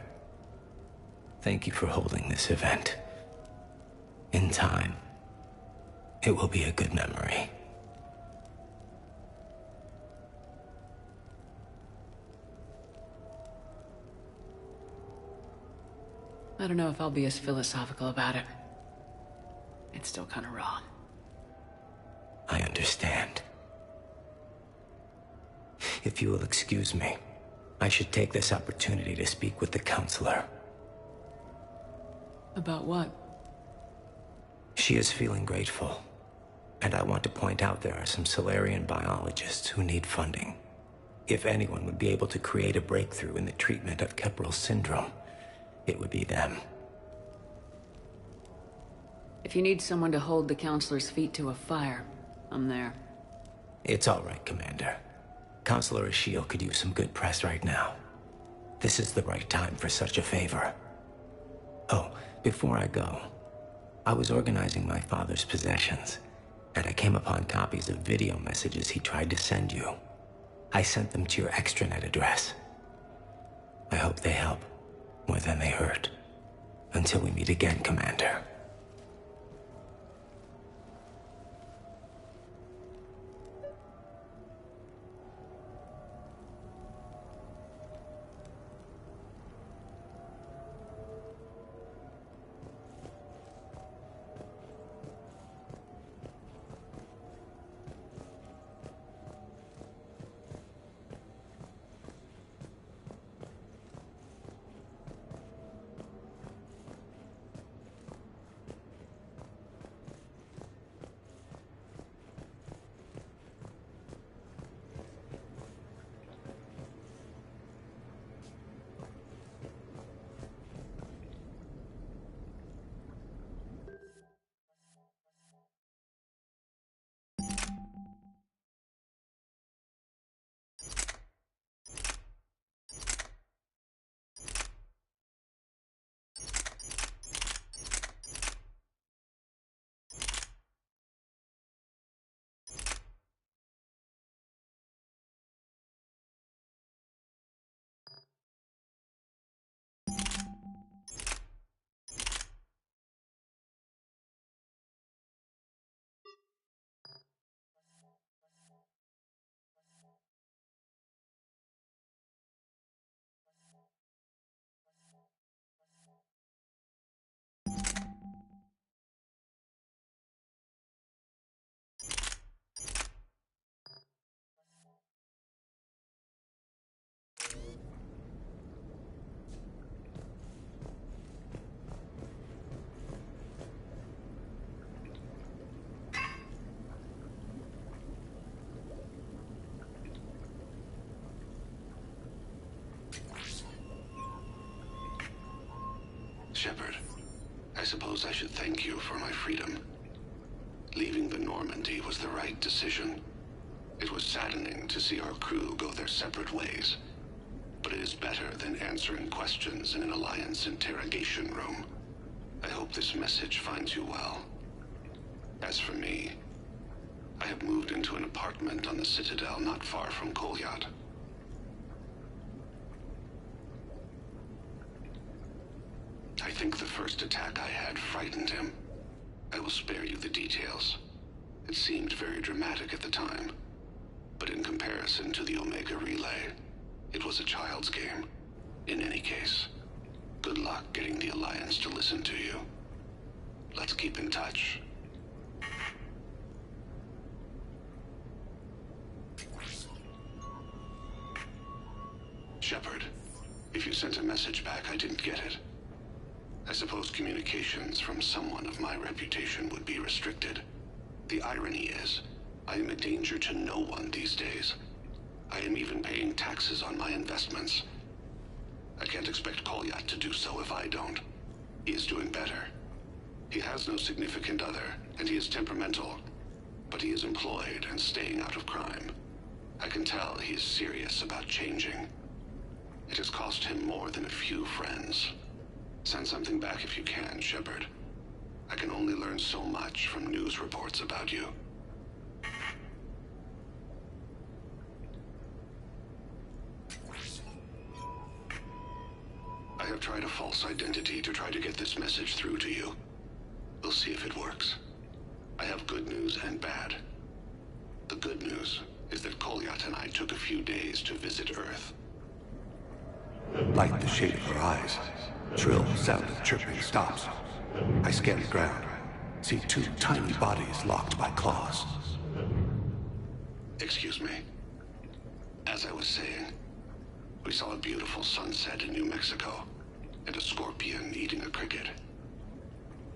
thank you for holding this event. In time, it will be a good memory. I don't know if I'll be as philosophical about it. It's still kind of raw. I understand. If you will excuse me, I should take this opportunity to speak with the Counselor. About what? She is feeling grateful, and I want to point out there are some Solarian biologists who need funding. If anyone would be able to create a breakthrough in the treatment of Kepral syndrome, it would be them. If you need someone to hold the Counselor's feet to a fire, I'm there. It's all right, Commander. Counselor Ashiel could use some good press right now. This is the right time for such a favor. Oh, before I go, I was organizing my father's possessions, and I came upon copies of video messages he tried to send you. I sent them to your extranet address. I hope they help more than they hurt. Until we meet again, Commander. Shepard, I suppose I should thank you for my freedom. Leaving the Normandy was the right decision. It was saddening to see our crew go their separate ways, but it is better than answering questions in an Alliance interrogation room. I hope this message finds you well. As for me, I have moved into an apartment on the Citadel not far from Kolyat. I think the first attack I had frightened him. I will spare you the details. It seemed very dramatic at the time, but in comparison to the Omega Relay, it was a child's game. In any case, good luck getting the Alliance to listen to you. Let's keep in touch. Shepard, if you sent a message back, I didn't get it. I suppose communications from someone of my reputation would be restricted. The irony is, I am a danger to no one these days. I am even paying taxes on my investments. I can't expect Kolyat to do so if I don't. He is doing better. He has no significant other, and he is temperamental. But he is employed and staying out of crime. I can tell he is serious about changing. It has cost him more than a few friends. Send something back if you can, Shepard. I can only learn so much from news reports about you. I have tried a false identity to try to get this message through to you. We'll see if it works. I have good news and bad. The good news is that Kolyat and I took a few days to visit Earth. Like the shade of her eyes. Shrill sound of chirping stops. I scan the ground. See two tiny bodies locked by claws. Excuse me. As I was saying, we saw a beautiful sunset in New Mexico, and a scorpion eating a cricket.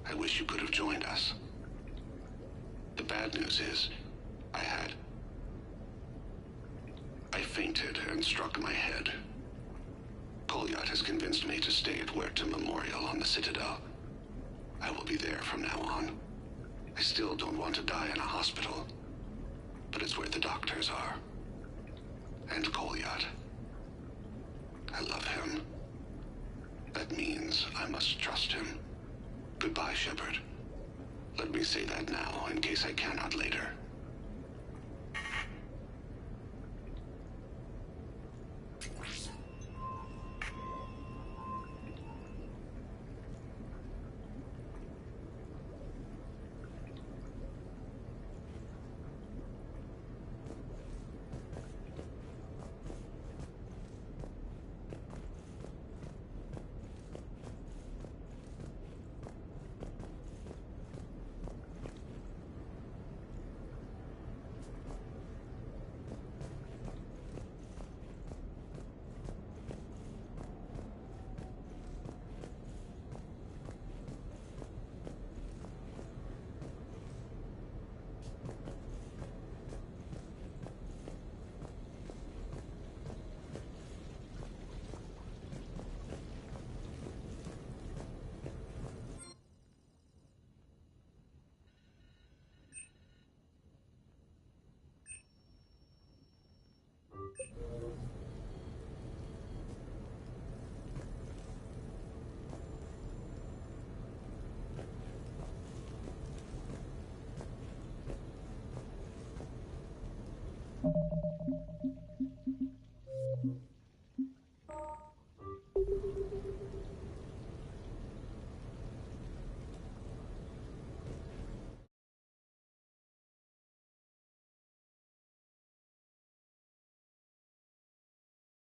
I wish you could have joined us. The bad news is, I fainted and struck my head. Kolyat has convinced me to stay at Huerta Memorial on the Citadel. I will be there from now on. I still don't want to die in a hospital, but it's where the doctors are. And Kolyat. I love him. That means I must trust him. Goodbye, Shepard. Let me say that now, in case I cannot later.